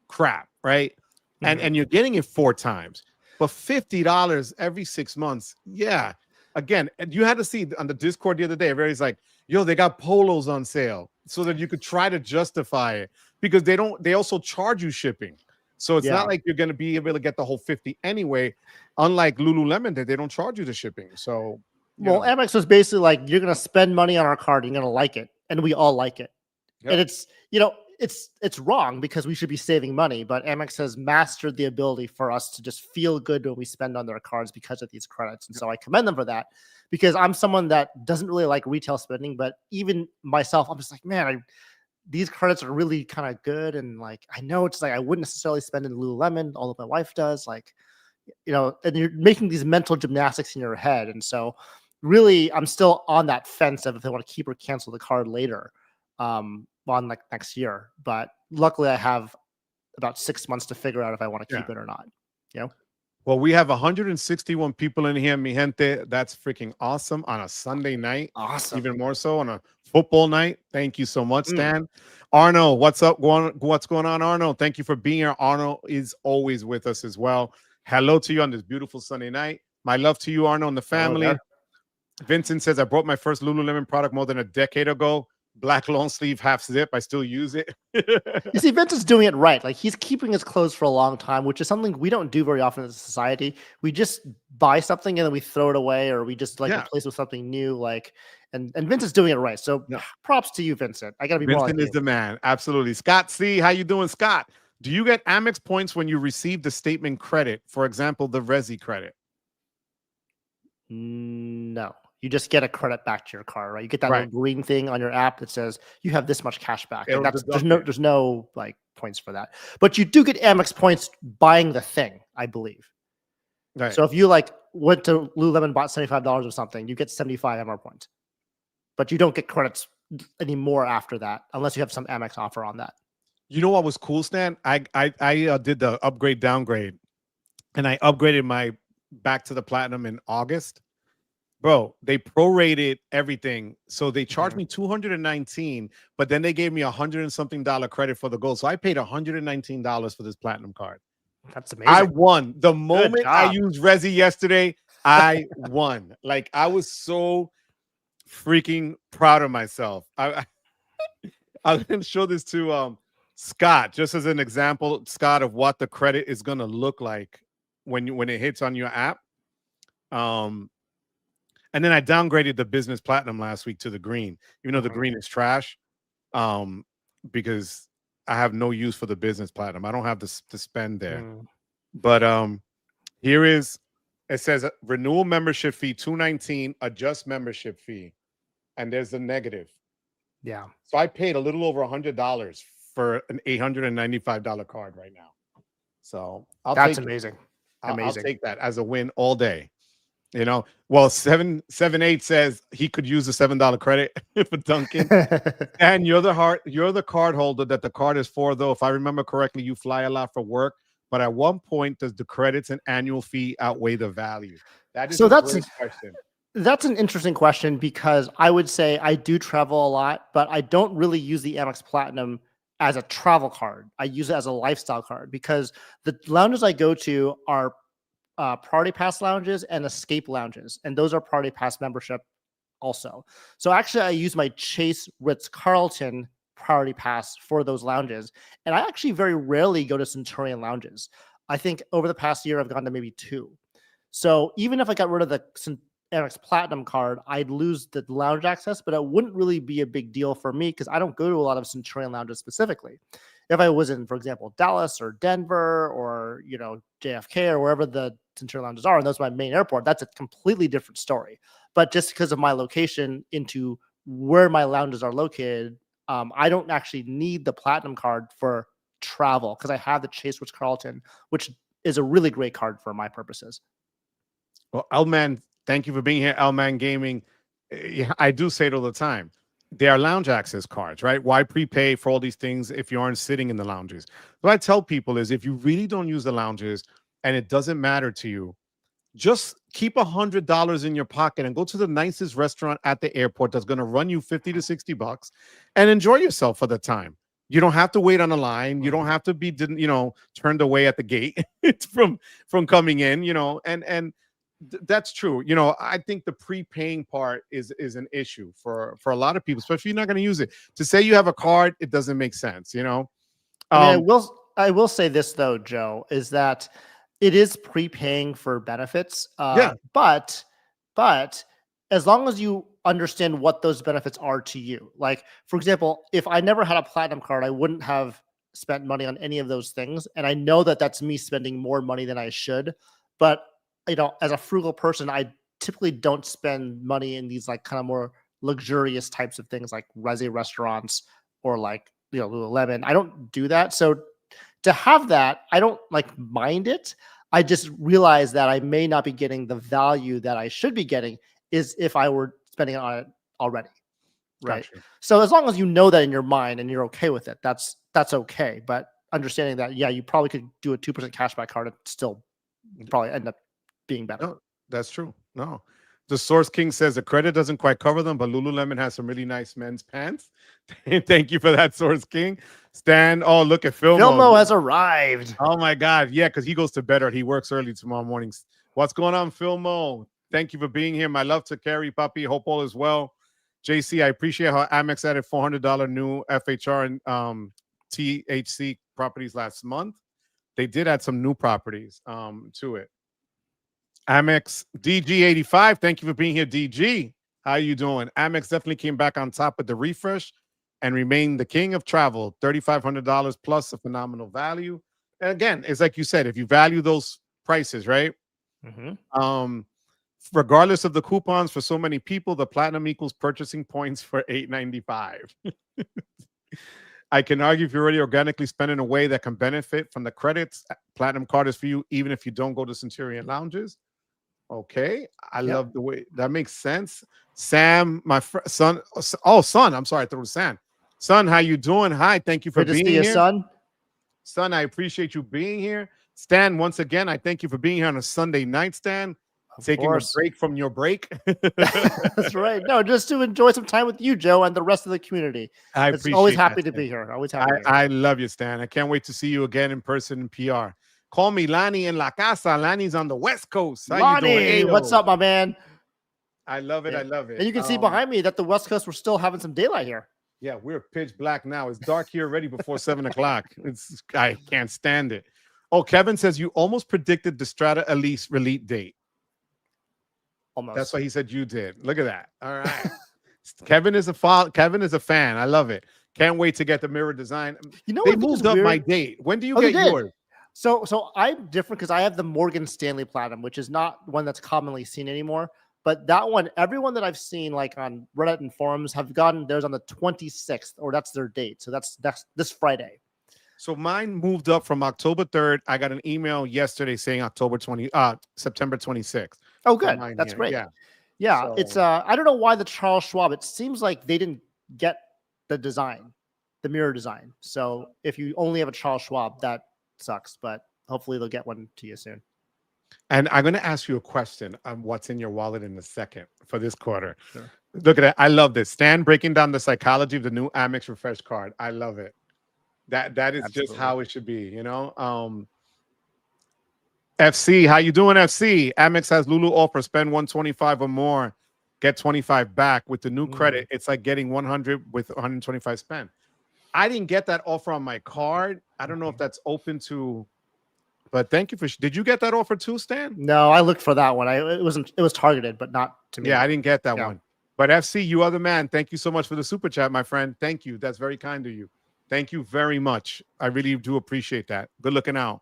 crap, right? And you're getting it 4 times, but $50 every 6 months. Yeah. Again, and you had to see on the Discord the other day, everybody's like, yo, they got polos on sale so that you could try to justify it, because they also charge you shipping. So it's not like you're going to be able to get the whole 50 anyway, unlike Lululemon that they don't charge you the shipping. So, Amex was basically like, you're going to spend money on our card, and you're going to like it. And we all like it. Yep. And it's wrong because we should be saving money, but Amex has mastered the ability for us to just feel good when we spend on their cards because of these credits. And so I commend them for that, because I'm someone that doesn't really like retail spending, but even myself, I'm just like, man, these credits are really kind of good. And like, I know it's like, I wouldn't necessarily spend in Lululemon, although my wife does, like, and you're making these mental gymnastics in your head. And so really, I'm still on that fence of if I want to keep or cancel the card later. On like next year, but luckily I have about 6 months to figure out if I want to keep it or not. Well, we have 161 people in here, mi gente. That's freaking awesome on a Sunday night. Awesome. Even more so on a football night. Thank you so much, Stan. Arno, what's up? What's going on, Arno? Thank you for being here. Arno is always with us as well. Hello to you on this beautiful Sunday night. My love to you, Arno, and the family. Vincent says, I brought my first Lululemon product more than a decade ago. Black long sleeve half zip. I still use it. You see, Vince is doing it right. Like, he's keeping his clothes for a long time, which is something we don't do very often as a society. We just buy something and then we throw it away, or we just replace it with something new. Like, and Vince is doing it right. So props to you, Vincent. I gotta be Vincent more like is the man. Absolutely. Scott C, how you doing, Scott? Do you get Amex points when you receive the statement credit? For example, the Resi credit. No. You just get a credit back to your card, right? You get that little green thing on your app that says you have this much cash back. And there's no like points for that. But you do get Amex points buying the thing, I believe. Right. So if you like went to Lululemon, bought $75 or something, you get 75 MR points. But you don't get credits anymore after that, unless you have some Amex offer on that. You know what was cool, Stan? I did the upgrade downgrade, and I upgraded my back to the platinum in August. Bro, they prorated everything. So they charged me $219, but then they gave me $100 and something credit for the gold. So I paid $119 for this platinum card. That's amazing. I won. The moment I used Resi yesterday, I won. Like, I was so freaking proud of myself. I'm going to show this to Scott, just as an example, Scott, of what the credit is going to look like when it hits on your app. And then I downgraded the business platinum last week to the green, even though the green is trash, because I have no use for the business platinum. I don't have to spend there. But it says renewal membership fee $219, adjust membership fee, and there's a negative. Yeah. So I paid a little over $100 for an $895 card right now. So that's amazing. I'll take that as a win all day. Well, 778 says he could use the $7 credit for Duncan. And you're the card holder that the card is for, though. If I remember correctly, you fly a lot for work. But at one point, does the credits and annual fee outweigh the value? That is a great question. That's an interesting question, because I would say I do travel a lot, but I don't really use the Amex Platinum as a travel card. I use it as a lifestyle card because the lounges I go to are Priority Pass lounges and Escape lounges, and those are Priority Pass membership also. So actually, I use my Chase Ritz-Carlton Priority Pass for those lounges, and I actually very rarely go to Centurion lounges. I think over the past year, I've gone to maybe 2. So even if I got rid of the Amex Platinum card, I'd lose the lounge access, but it wouldn't really be a big deal for me because I don't go to a lot of Centurion lounges specifically. If I was in, for example, Dallas or Denver or, JFK or wherever the Centurion lounges are, and those are my main airport, that's a completely different story. But just because of my location into where my lounges are located, I don't actually need the Platinum card for travel because I have the Chase Ritz-Carlton, which is a really great card for my purposes. Well, Elman, thank you for being here, Elman Gaming. I do say it all the time. They are lounge access cards, right? Why prepay for all these things if you aren't sitting in the lounges? What I tell people is if you really don't use the lounges and it doesn't matter to you, just keep $100 in your pocket and go to the nicest restaurant at the airport that's going to run you $50 to $60 and enjoy yourself for the time. You don't have to wait on a line. You don't have to be, turned away at the gate from coming in, and that's true. I think the prepaying part is an issue for a lot of people, especially if you're not going to use it. To say you have a card, it doesn't make sense, I will say this though, Joe, is that it is prepaying for benefits. But as long as you understand what those benefits are to you, like for example, if I never had a Platinum card, I wouldn't have spent money on any of those things, and I know that that's me spending more money than I should. But as a frugal person, I typically don't spend money in these like kind of more luxurious types of things like restaurants or like Lululemon. I don't do that. So to have that, I don't mind it. I just realize that I may not be getting the value that I should be getting is if I were spending on it already. Right. Gotcha. So as long as you know that in your mind and you're okay with it, that's okay. But understanding that, you probably could do a 2% cashback card and still probably end up being better. No, that's true. No. The Source King says the credit doesn't quite cover them, but Lululemon has some really nice men's pants. Thank you for that, Source King. Stan, oh, look at Philmo. Philmo has arrived. Oh, my God. Yeah, because he goes to bed early. He works early tomorrow mornings. What's going on, Philmo? Thank you for being here. My love to Carrie, Puppy. Hope all is well. JC, I appreciate how Amex added $400 new FHR and THC properties last month. They did add some new properties to it. Amex DG85, thank you for being here, DG. How you doing? Amex definitely came back on top of the refresh and remained the king of travel. $3,500 plus a phenomenal value. And again, it's like you said, if you value those prices, right? Mm-hmm. Regardless of the coupons, for so many people, the Platinum equals purchasing points for $8.95. I can argue if you're already organically spending a way that can benefit from the credits, Platinum card is for you, even if you don't go to Centurion lounges. Okay, I love the way that makes sense. Sam, my son. Oh, son. I'm sorry, I thought it was Sam. Son, how you doing? Hi, thank you for being here. Son. Son, I appreciate you being here. Stan, once again, I thank you for being here on a Sunday night, Stan. Taking a break from your break. That's right. No, just to enjoy some time with you, Joe, and the rest of the community. I appreciate always happy that, to be here. Always happy. I love you, Stan. I can't wait to see you again in person in PR. Call me Lani in La Casa. Lani's on the West Coast. How Lani, you doing? what's up, my man? I love it. I love it. And you can see behind me that the West Coast, we're still having some daylight here. Yeah, we're pitch black now. It's dark here already before 7 o'clock. I can't stand it. Oh, Kevin says you almost predicted the Strata Elise release date. Almost. That's what he said you did. Look at that. All right. Kevin is a fan. I love it. Can't wait to get the mirror design. They moved up my date. When do you get yours? So I'm different because I have the Morgan Stanley Platinum, which is not one that's commonly seen anymore. But that one, everyone that I've seen like on Reddit and forums have gotten theirs on the 26th, or that's their date. So that's this Friday. So mine moved up from October 3rd. I got an email yesterday saying September 26th. Oh, good. That's great. Yeah. So, it's I don't know why the Charles Schwab. It seems like they didn't get the design, the mirror design. So if you only have a Charles Schwab, that sucks. But hopefully they'll get one to you soon. And I'm going to ask you a question on what's in your wallet in a second for this quarter. Sure. Look at that. I love this. Stan breaking down the psychology of the new Amex Refresh card. I love it. That is just Absolutely. how it should be, FC, how you doing, FC? Amex has Lulu offer, spend 125 or more, get 25 back. With the new credit, it's like getting 100 with 125 spent. I didn't get that offer on my card. I don't know if that's open to, but thank you for. Did you get that offer too, Stan? No, I looked for that one. It was targeted, but not to me. Yeah, I didn't get that Yeah. one. But FC, you are the man. Thank you so much for the super chat, my friend. Thank you. That's very kind of you. Thank you very much. I really do appreciate that. Good looking out.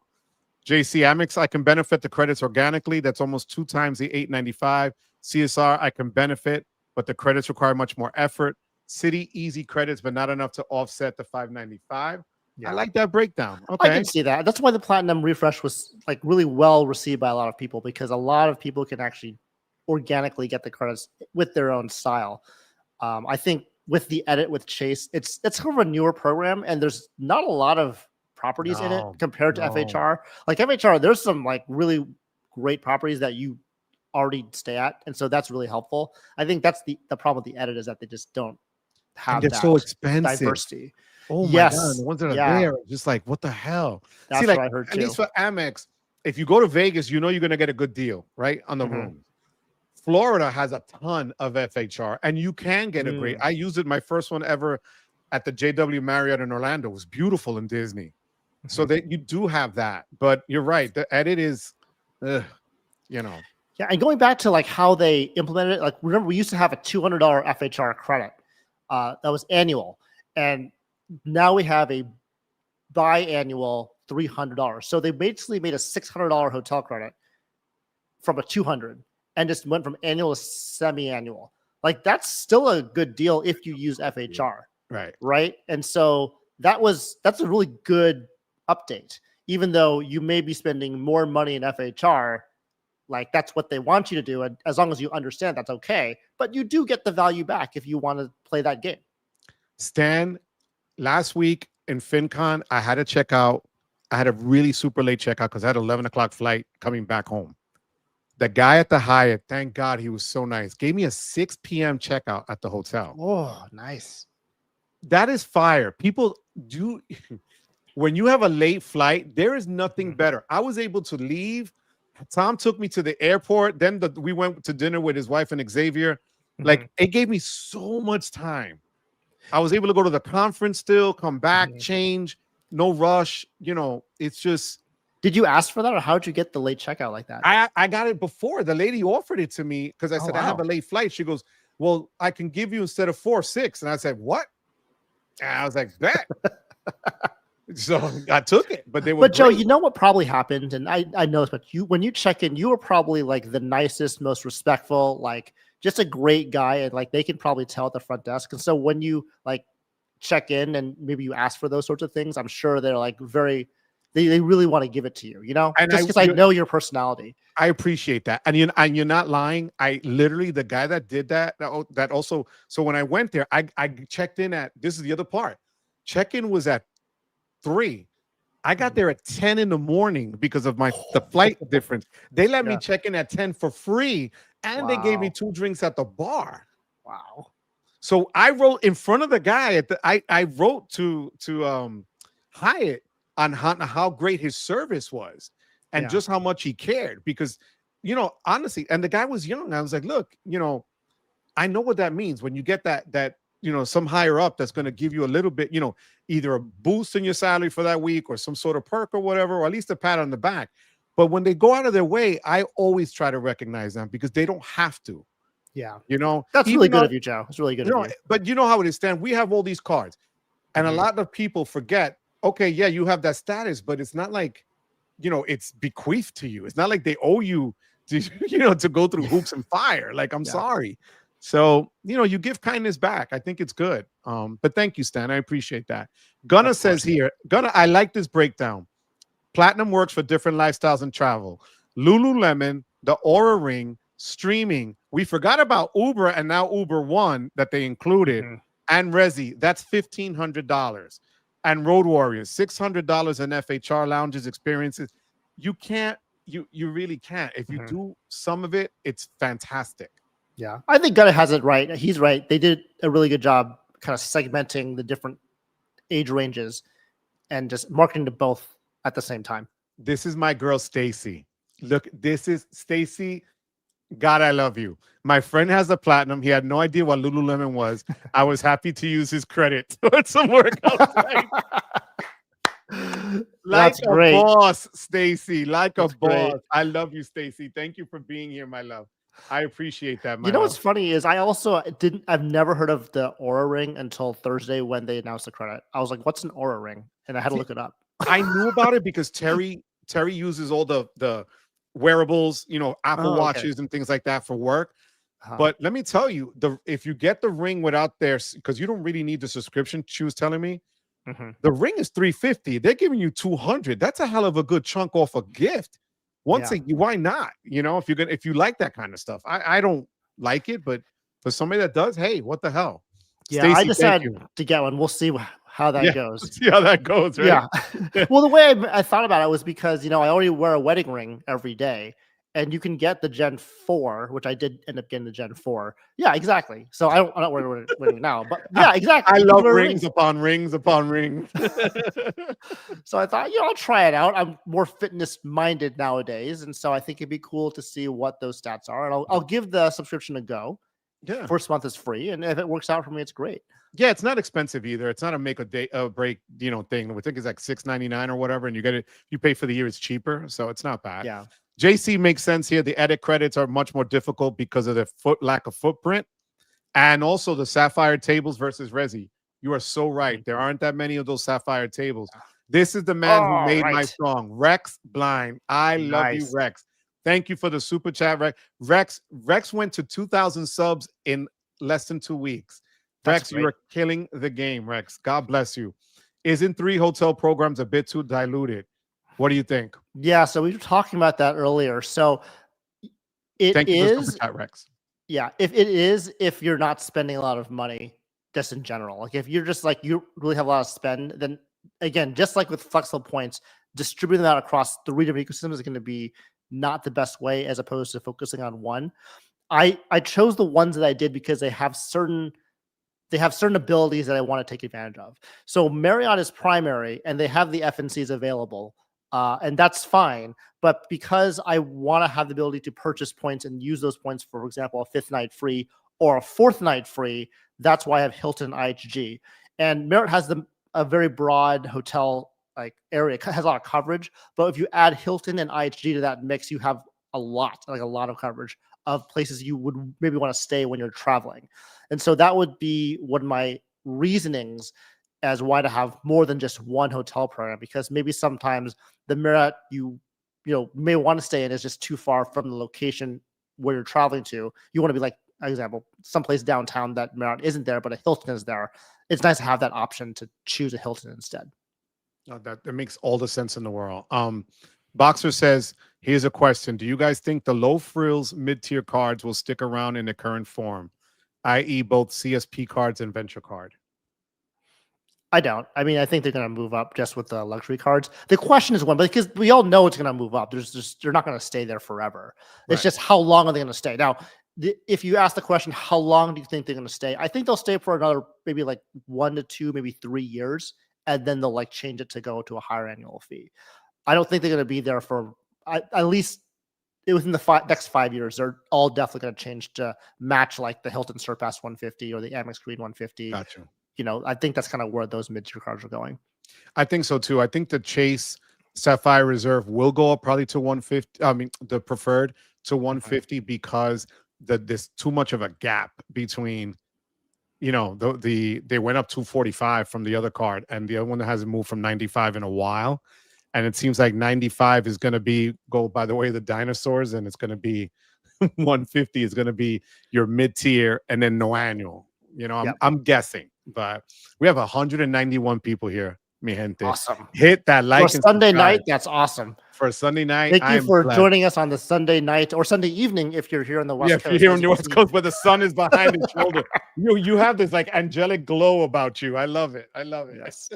JC Amex, I can benefit the credits organically. That's almost 2 times the $8.95. CSR, I can benefit, but the credits require much more effort. Citi, easy credits, but not enough to offset the $5.95. Yeah. I like that breakdown. Okay. I can see that. That's why the Platinum refresh was like really well received by a lot of people, because a lot of people can actually organically get the credits with their own style. I think with the edit with Chase, it's kind of a newer program, and there's not a lot of properties in it compared to FHR. Like FHR, there's some like really great properties that you already stay at, and so that's really helpful. I think that's the problem with the edit is that they just don't have they're that so expensive. diversity. Oh my Yes. God, the ones that are there, just like, what the hell? That's See, like, what I heard at too. least for Amex, if you go to Vegas, you're going to get a good deal, right, on the room. Florida has a ton of FHR, and you can get a great. I used it my first one ever at the JW Marriott in Orlando. It was beautiful in Disney. So that you do have that, but you're right. The edit is, Yeah, and going back to like how they implemented it, like remember we used to have a $200 FHR credit that was annual, and now we have a biannual $300. So they basically made a $600 hotel credit from a $200 and just went from annual to semi-annual. Like that's still a good deal if you use FHR, right? And so that's a really good update, even though you may be spending more money in FHR. Like that's what they want you to do, and as long as you understand, that's okay. But you do get the value back if you want to play that game. Stan, last week in FinCon, I had to check out. I had a really super late checkout because I had an 11 o'clock flight coming back home. The guy at the Hyatt, thank God he was so nice, gave me a 6 p.m. checkout at the hotel. Oh, nice. That is fire. People do. When you have a late flight, there is nothing better. I was able to leave. Tom took me to the airport. Then we went to dinner with his wife and Xavier. Like, it gave me so much time. I was able to go to the conference still, come back, change, no rush. It's just. Did you ask for that, or how did you get the late checkout like that? I got it before. The lady offered it to me because I said, I have a late flight. She goes, well, I can give you instead of 4, 6. And I said, what? And I was like, bet. So I took it, but they were. But Joe, you know what probably happened, and I know this, but when you check in, you were probably like the nicest, most respectful, like just a great guy, and like they can probably tell at the front desk. And so when you like check in and maybe you ask for those sorts of things, I'm sure they're like they really want to give it to you, and just because I know your personality. I appreciate that, and you're not lying. I literally, the guy that did that also. So when I went there, I checked in at. This is the other part. Check-in was at 3. I got there at 10 in the morning because of the flight difference. They let me check in at 10 for free, and they gave me 2 drinks at the bar. Wow. So I wrote in front of the guy I wrote to Hyatt on how great his service was and just how much he cared, because honestly, and the guy was young. I was like, look, I know what that means when you get that some higher up that's going to give you a little bit, either a boost in your salary for that week or some sort of perk or whatever, or at least a pat on the back. But when they go out of their way, I always try to recognize them because they don't have to. Yeah. That's really good of you, Joe. It's really good of you. But you know how it is, Stan. We have all these cards, and a lot of people forget, okay, yeah, you have that status, but it's not like, it's bequeathed to you. It's not like they owe you to, to go through hoops and fire. Like, I'm sorry. So, you give kindness back. I think it's good. But thank you, Stan. I appreciate that. Gunnar says here, I like this breakdown. Platinum works for different lifestyles and travel. Lululemon, the Aura Ring, streaming. We forgot about Uber and now Uber One that they included. And Resi, that's $1,500. And Road Warriors, $600 in FHR lounges, experiences. You can't, you really can't. If you do some of it, it's fantastic. Yeah, I think Gunnar has it right. He's right. They did a really good job kind of segmenting the different age ranges and just marketing to both at the same time. This is my girl, Stacy. Look, this is Stacy. God, I love you. My friend has a platinum. He had no idea what Lululemon was. I was happy to use his credit towards some workout. Like That's a great. boss, Stacy. Like That's a boss. great. I love you, Stacy. Thank you for being here, my love. I appreciate that, my You know love. what's funny is I've never heard of the Aura Ring until Thursday when they announced the credit. I was like, what's an Aura Ring? And I had to look it up. I knew about it because Terry uses all the wearables, Apple Watches and things like that for work. But let me tell you, if you get the ring without because you don't really need the subscription, she was telling me, the ring is $350. They're giving you $200. That's a hell of a good chunk off a gift. Why not? If you like that kind of stuff. I don't like it, but for somebody that does, hey, what the hell? Yeah, Stacey, I decided to get one. We'll see how that goes. See how that goes, right? Yeah. Well, the way I thought about it was because, I already wear a wedding ring every day, and you can get the Gen 4, which I did end up getting the Gen 4. Yeah, exactly. So I'm not wearing a wedding now, but yeah, exactly. I You love wear rings upon rings upon rings. So I thought, I'll try it out. I'm more fitness minded nowadays, and so I think it'd be cool to see what those stats are. And I'll give the subscription a go. Yeah, first month is free, and if it works out for me, it's great. Yeah, it's not expensive either. It's not a make a break, thing. I think it's like $6.99 or whatever, and you get it. You pay for the year, it's cheaper, so it's not bad. Yeah. JC makes sense here. The edit credits are much more difficult because of the lack of footprint, and also the Sapphire tables versus Resi. You are so right. There aren't that many of those Sapphire tables. This is the man who made my song, Rex Blind. I love you, Rex. Thank you for the super chat, Rex. Rex went to 2,000 subs in less than 2 weeks. Rex, you are killing the game, Rex. God bless you. Isn't 3 hotel programs a bit too diluted? What do you think? Yeah, so we were talking about that earlier. So Thank you for the super chat, Rex. Yeah, if you're not spending a lot of money, just in general, like if you're just like you really have a lot of spend, then again, just like with flexible points, distributing that across 3 different ecosystems is going to be not the best way, as opposed to focusing on one. I chose the ones that I did because they have certain abilities that I want to take advantage of. So Marriott is primary, and they have the FNCs available, and that's fine. But because I want to have the ability to purchase points and use those points for example, a 5th night free or a 4th night free, that's why I have Hilton IHG. And Marriott has a very broad hotel area. It has a lot of coverage, but if you add Hilton and IHG to that mix, you have a lot of coverage of places you would maybe want to stay when you're traveling. And so that would be one of my reasonings as why to have more than just one hotel program, because maybe sometimes the Marriott you may want to stay in is just too far from the location where you're traveling to. You want to be like, for example, someplace downtown that Marriott isn't there, but a Hilton is there. It's nice to have that option to choose a Hilton instead. Oh, that makes all the sense in the world. Boxer says, here's a question. Do you guys think the low frills mid-tier cards will stick around in the current form, i.e. both CSP cards and venture card? I don't. I mean, I think they're going to move up just with the luxury cards. The question is when, because we all know it's going to move up. They're not going to stay there forever. It's just how long are they going to stay? Now, if you ask the question, how long do you think they're going to stay? I think they'll stay for another maybe like 1 to 2, maybe 3 years, and then they'll change it to go to a higher annual fee. I don't think they're going to be there for at least within the next 5 years. They're all definitely going to change to match like the Hilton Surpass 150 or the Amex Green 150. Gotcha. I think that's kind of where those mid-tier cards are going. I think so too. I think the Chase Sapphire Reserve will go up probably to 150. I mean, the preferred to 150 because there's too much of a gap between, they went up 245 from the other card, and the other one that hasn't moved from 95 in a while. And it seems like 95 is going to go by the way of the dinosaurs, and it's going to be 150 is going to be your mid-tier and then no annual. I'm guessing, but we have 191 people here, mi gente. Awesome. Hit that like for Sunday night. That's awesome. For a Sunday night. Thank you for joining us on the Sunday night or Sunday evening if you're here on the West Coast. If you're here on the West Coast where the sun is behind his shoulder. You have this angelic glow about you. I love it. Yes.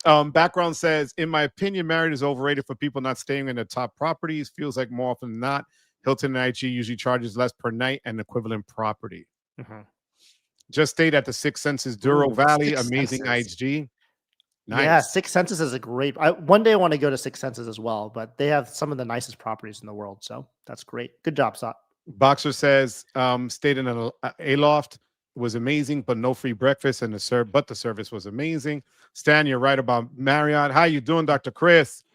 Background says, in my opinion, Marriott is overrated for people not staying in the top properties. Feels like more often than not, Hilton and IHG usually charges less per night and equivalent property. Just stayed at the Six Senses Duro Valley. Amazing IHG. Nice. Yeah, Six Senses is a great. One day I want to go to Six Senses as well, but they have some of the nicest properties in the world, so that's great. Good job, Sot. Boxer says, stayed in a loft, was amazing, but no free breakfast, and the service was amazing. Stan, you're right about Marriott. How you doing, Dr. Chris?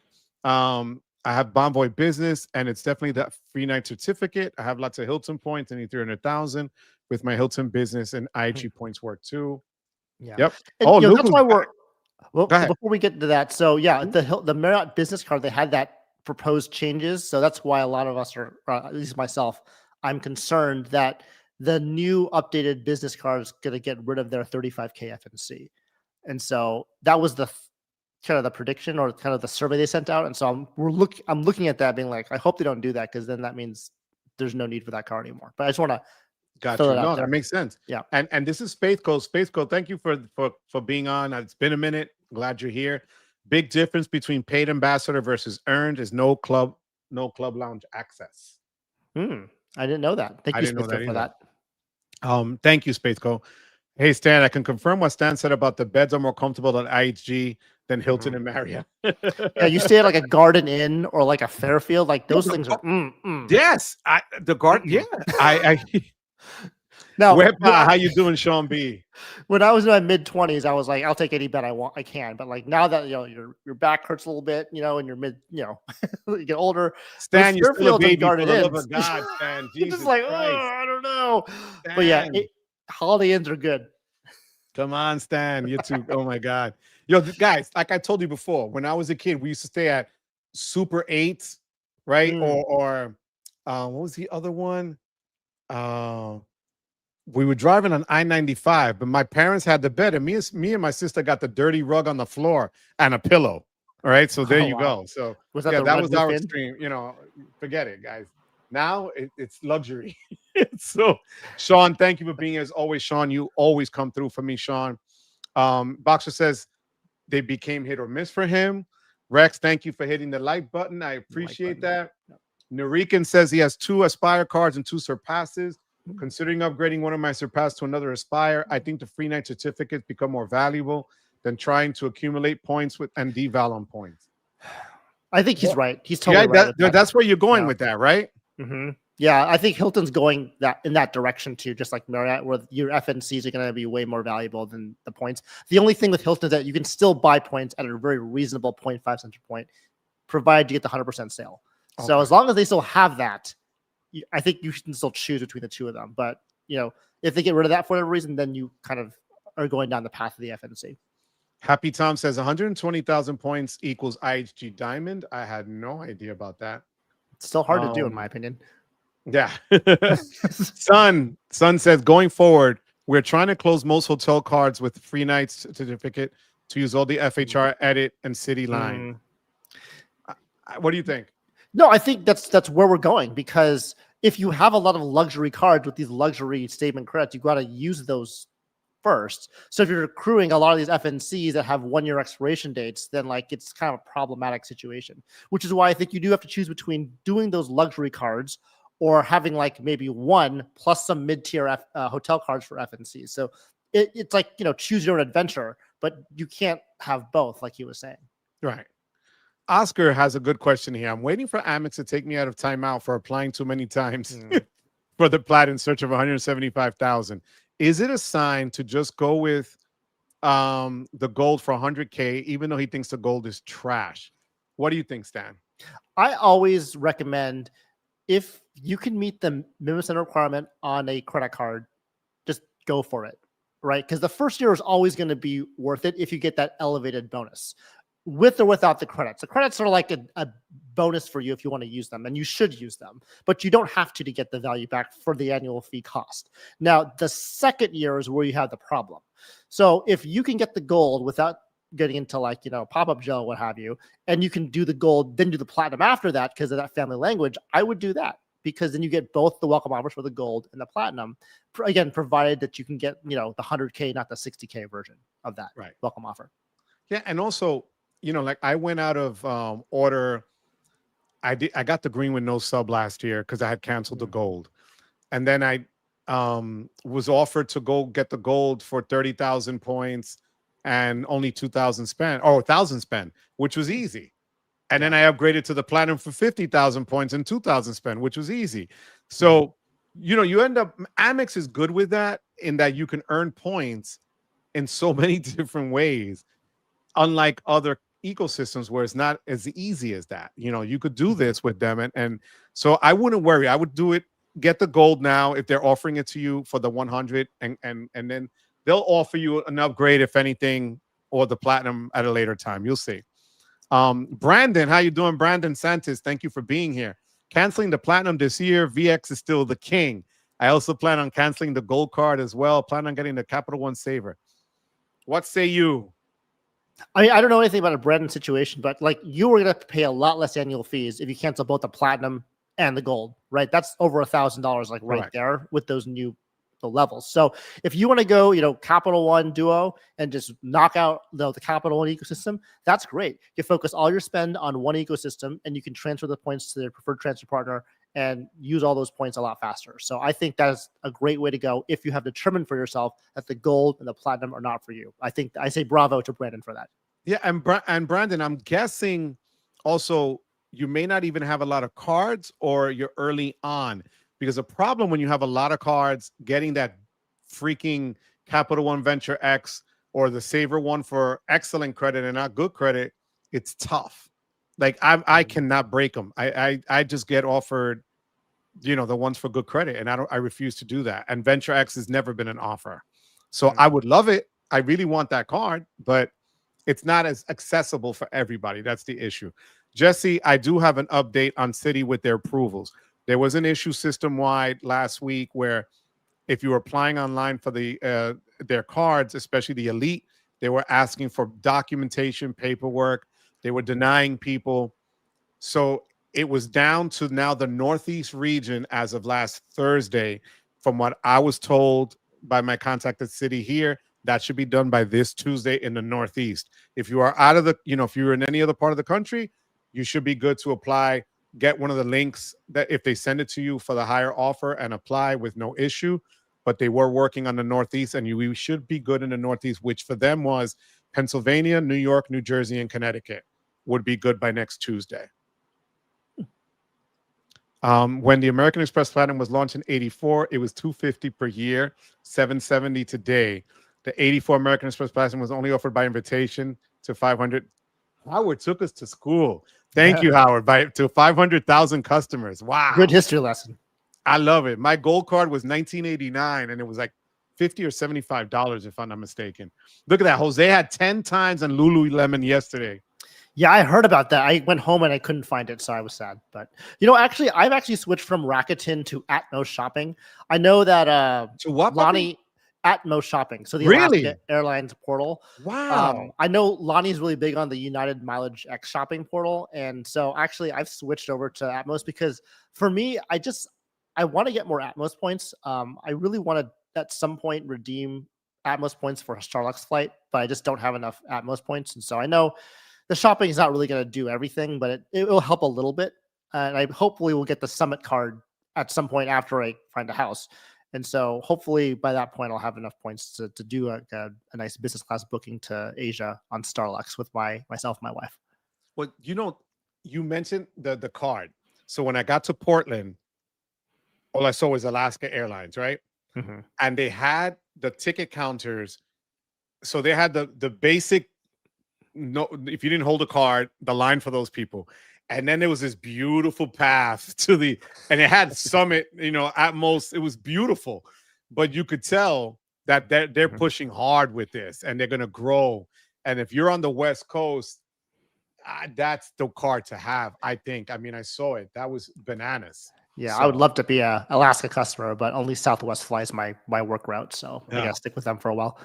I have Bonvoy Business, and it's definitely that free night certificate. I have lots of Hilton points, and 300,000 with my Hilton Business, and IHG points work too. Yeah. Yep. And, Oh, that's why we're. Well, Go ahead. before we get to that, so yeah, the Marriott Business Card, they had that proposed changes, so that's why a lot of us are, at least myself, I'm concerned that the new updated business card is going to get rid of their 35K FNC, and so that was the kind of the prediction or kind of the survey they sent out, and so I'm looking at that, being like, I hope they don't do that, because then that means there's no need for that card anymore. But I just want to. Got you. No, that makes sense. Yeah. And this is Space Coast. Space Coast, thank you for being on. It's been a minute. Glad you're here. Big difference between paid ambassador versus earned is no club lounge access. I didn't know that. Thank you, Space Coast, for that. Thank you, Space Coast. Hey, Stan, I can confirm what Stan said about the beds are more comfortable at IHG than Hilton and Marriott. Yeah, you stay at like a Garden Inn or like a Fairfield. Like those things are. Yes, the Garden. Yeah, I Now, how you doing, Sean B? When I was in my mid-20s, I was like, I'll take any bet I can. But like now that your back hurts a little bit, and you're you get older. Stan, you're still a baby, for the love Inns. of God, Stan. Jesus just like, Christ. I don't know. Stan. But yeah, Holiday Inns are good. Come on, Stan. You too. Oh my God. Yo, guys, like I told you before, when I was a kid, we used to stay at Super 8, right? Or what was the other one? We were driving on I-95, but my parents had the bed, and me and my sister got the dirty rug on the floor and a pillow. All right, so there you go. So was that that was our extreme. Forget it, guys. Now it's luxury. So, Sean, thank you for being here as always. Sean, you always come through for me, Sean. Boxer says they became hit or miss for him. Rex, thank you for hitting the like button. I appreciate that. Yep. Narikan says he has 2 Aspire cards and 2 Surpasses. Considering upgrading one of my Surpass to another Aspire, I think the free night certificates become more valuable than trying to accumulate points and deval on points. I think he's right. He's totally right. That's where you're going with that, right? Mm-hmm. Yeah, I think Hilton's going in that direction too, just like Marriott, where your FNCs are going to be way more valuable than the points. The only thing with Hilton is that you can still buy points at a very reasonable 0.5 cent point, provided you get the 100% sale. Okay. So as long as they still have that, I think you can still choose between the two of them. But if they get rid of that for whatever reason, then you kind of are going down the path of the FNC. Happy Tom says 120,000 points equals IHG Diamond. I had no idea about that. It's still hard to do, in my opinion. Yeah. Son says going forward, we're trying to close most hotel cards with free nights certificate to use all the FHR edit and Citi line. What do you think? No, I think that's where we're going, because if you have a lot of luxury cards with these luxury statement credits, you got to use those first. So if you're accruing a lot of these FNCs that have 1-year expiration dates, then like it's kind of a problematic situation, which is why I think you do have to choose between doing those luxury cards or having like maybe one plus some mid-tier hotel cards for FNCs. So it's like, choose your own adventure, but you can't have both, like he was saying. Right. Oscar has a good question here. I'm waiting for Amex to take me out of timeout for applying too many times for the plat in search of 175,000. Is it a sign to just go with the gold for 100K, even though he thinks the gold is trash? What do you think, Stan? I always recommend, if you can meet the minimum spend requirement on a credit card, just go for it, right? Because the first year is always going to be worth it if you get that elevated bonus, with or without the credits. The credits are like a bonus for you if you want to use them, and you should use them, but you don't have to get the value back for the annual fee cost. Now, the second year is where you have the problem. So if you can get the gold without getting into like, pop-up gel, what have you, and you can do the gold, then do the platinum after that because of that family language, I would do that, because then you get both the welcome offers for the gold and the platinum, again, provided that you can get, the 100K, not the 60K version of that welcome offer. Yeah, and also, like I went out of order. I got the green with no sub last year because I had canceled the gold. And then I was offered to go get the gold for 30,000 points. and only 2,000 spent or 1,000 spent, which was easy. And then I upgraded to the platinum for 50,000 points and 2,000 spent, which was easy. So, you end up, Amex is good with that in that you can earn points in so many different ways, unlike other ecosystems where it's not as easy as that. You could do this with them. And so I wouldn't worry. I would do it, get the gold now if they're offering it to you for the 100 and then they'll offer you an upgrade, if anything, or the platinum at a later time. You'll see. Brandon, how you doing? Brandon Santos, thank you for being here. Canceling the platinum this year. VX is still the king. I also plan on canceling the gold card as well. Plan on getting the Capital One Saver. What say you? I mean, I don't know anything about a Brandon situation, but like you were going to have to pay a lot less annual fees if you cancel both the platinum and the gold, right? That's over $1,000, like right there with those new levels. So if you want to go, Capital One Duo and just knock out the Capital One ecosystem, that's great. You focus all your spend on one ecosystem and you can transfer the points to their preferred transfer partner and use all those points a lot faster. So I think that is a great way to go if you have determined for yourself that the gold and the platinum are not for you. I think I say bravo to Brandon for that. Yeah, and Brandon, I'm guessing also you may not even have a lot of cards or you're early on. Because the problem when you have a lot of cards, getting that freaking Capital One Venture X or the Saver one for excellent credit and not good credit, it's tough. Like I cannot break them. I just get offered, the ones for good credit, and I refuse to do that. And Venture X has never been an offer, so I would love it. I really want that card, but it's not as accessible for everybody. That's the issue. Jesse, I do have an update on Citi with their approvals. There was an issue system-wide last week where if you were applying online for their cards, especially the Elite, they were asking for documentation, paperwork. They were denying people. So it was down to now the Northeast region as of last Thursday. From what I was told by my contact at Citi here, that should be done by this Tuesday in the Northeast. If you are out of if you're in any other part of the country, you should be good to apply. Get one of the links that if they send it to you for the higher offer and apply with no issue. But they were working on the Northeast, and we should be good in the Northeast, which for them was Pennsylvania, New York, New Jersey, and Connecticut would be good by next Tuesday. When the American Express Platinum was launched in 84, it was $250 per year, $770 today. The 84 American Express Platinum was only offered by invitation to 500. Howard took us to school. Thank you, Howard. To 500,000 customers. Wow. Good history lesson. I love it. My gold card was $19.89, and it was like $50 or $75, if I'm not mistaken. Look at that. Jose had 10 times on Lululemon yesterday. Yeah, I heard about that. I went home and I couldn't find it, so I was sad. But actually, I've actually switched from Rakuten to Atmos Shopping. I know that to what, Lonnie Atmos Shopping. So the Alaska Airlines portal. Wow. I know Lonnie's really big on the United Mileage X shopping portal, and so actually I've switched over to Atmos because for me, I want to get more Atmos points. I really want to at some point redeem Atmos points for a Starlux flight, but I just don't have enough Atmos points, and so I know the shopping is not really going to do everything, but it will help a little bit. And I hopefully will get the Summit card at some point after I find a house. And so hopefully by that point, I'll have enough points to do a nice business class booking to Asia on Starlux with myself and my wife. Well, you mentioned the card. So when I got to Portland, all I saw was Alaska Airlines, right? Mm-hmm. And they had the ticket counters. So they had the basic, no, if you didn't hold a card, the line for those people. And then there was this beautiful path and it had Summit, at most, it was beautiful. But you could tell that they're pushing hard with this and they're going to grow. And if you're on the West Coast, that's the card to have, I think. I mean, I saw it. That was bananas. Yeah, so I would love to be a Alaska customer, but only Southwest flies my work route. So I got to stick with them for a while.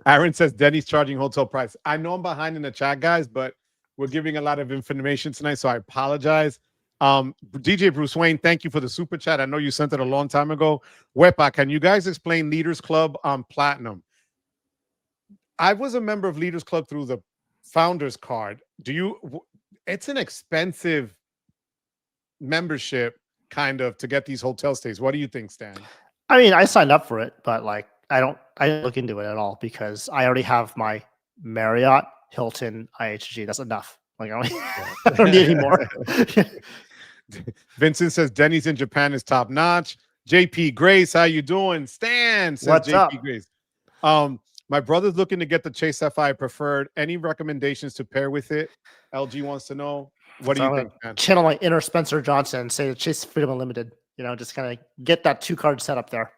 Aaron says Denny's charging hotel price. I know I'm behind in the chat, guys, but we're giving a lot of information tonight, so I apologize. DJ Bruce Wayne, thank you for the super chat. I know you sent it a long time ago. Wepa, can you guys explain Leaders Club on Platinum? I was a member of Leaders Club through the Founders Card. It's an expensive membership kind of to get these hotel stays. What do you think, Stan? I mean, I signed up for it, but I don't look into it at all because I already have my Marriott, Hilton, IHG. That's enough. Like I don't need any more. Vincent says Denny's in Japan is top notch. JP Grace, how you doing? Stan says What's JP up? Grace. My brother's looking to get the Chase Sapphire Preferred. Any recommendations to pair with it? LG wants to know. What do So you I'm think, gonna man? channel my inner Spencer Johnson and say Chase Freedom Unlimited. Just kind of get that 2-card setup there.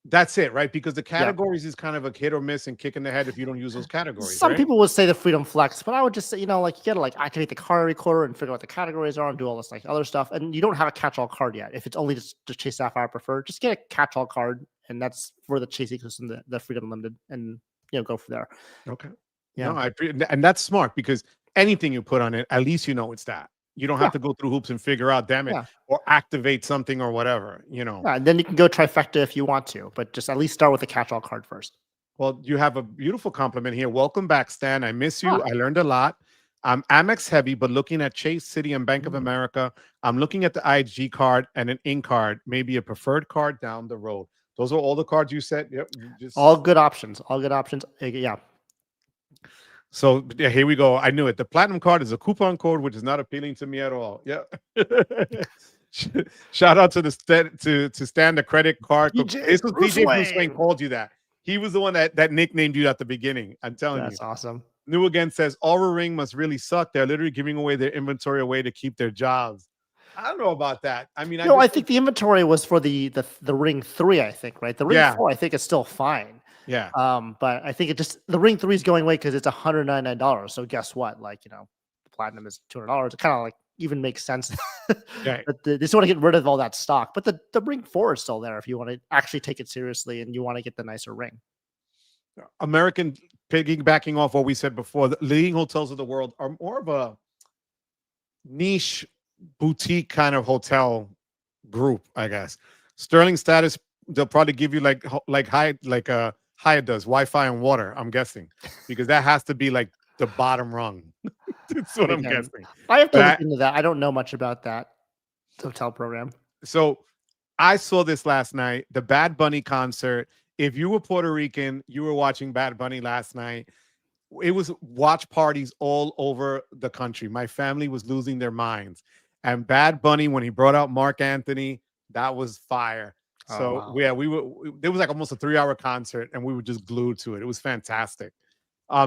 That's it, right? Because the Yeah. categories is kind of a hit or miss and kick in the head if you don't use those categories, Some right? people would say the Freedom Flex, but I would just say, you gotta activate the card recorder and figure out what the categories are and do all this other stuff. And you don't have a catch-all card yet. If it's only just Chase Sapphire Preferred, just get a catch-all card, and that's for the Chase ecosystem, the Freedom Unlimited, and go from there. Okay. Yeah. No, and that's smart because anything you put on it, at least you know it's that. You don't have to go through hoops and figure out, damn it, or activate something or whatever, Yeah, and then you can go trifecta if you want to, but just at least start with the catch-all card first. Well, you have a beautiful compliment here. Welcome back, Stan. I miss you. I learned a lot. I'm Amex heavy, but looking at Chase, Citi, and Bank of America, I'm looking at the IHG card and an in card, maybe a preferred card down the road. Those are all the cards you said. Yep. All good options. All good options. Yeah. So yeah, here we go. I knew it. The platinum card is a coupon code, which is not appealing to me at all. Yeah. Shout out to to Stan, the credit card. This was PJ Bruce Wayne called you that. He was the one that nicknamed you at the beginning. I'm telling you. That's awesome. New Again says Aura Ring must really suck. They're literally giving away their inventory away to keep their jobs. I don't know about that. I mean, I think the inventory was for the Ring 3, I think, right? The Ring 4, I think, is still fine. Yeah. But I think the Ring 3 is going away because it's $199. So guess what? The platinum is $200. It kind of even makes sense. Right. But they just want to get rid of all that stock. But the Ring 4 is still there if you want to actually take it seriously and you want to get the nicer ring. American, piggybacking off what we said before, the leading hotels of the world are more of a niche boutique kind of hotel group, I guess. Sterling status, they'll probably give you like Hyatt does, Wi-Fi and water, I'm guessing, because that has to be like the bottom rung. That's what I'm guessing. I have to look into that. I don't know much about that hotel program. So I saw this last night, the Bad Bunny concert. If you were Puerto Rican, you were watching Bad Bunny last night. It was watch parties all over the country. My family was losing their minds. And Bad Bunny, when he brought out Mark Anthony, that was fire. So yeah, it was like almost a 3-hour concert, and we were just glued to it. It was fantastic.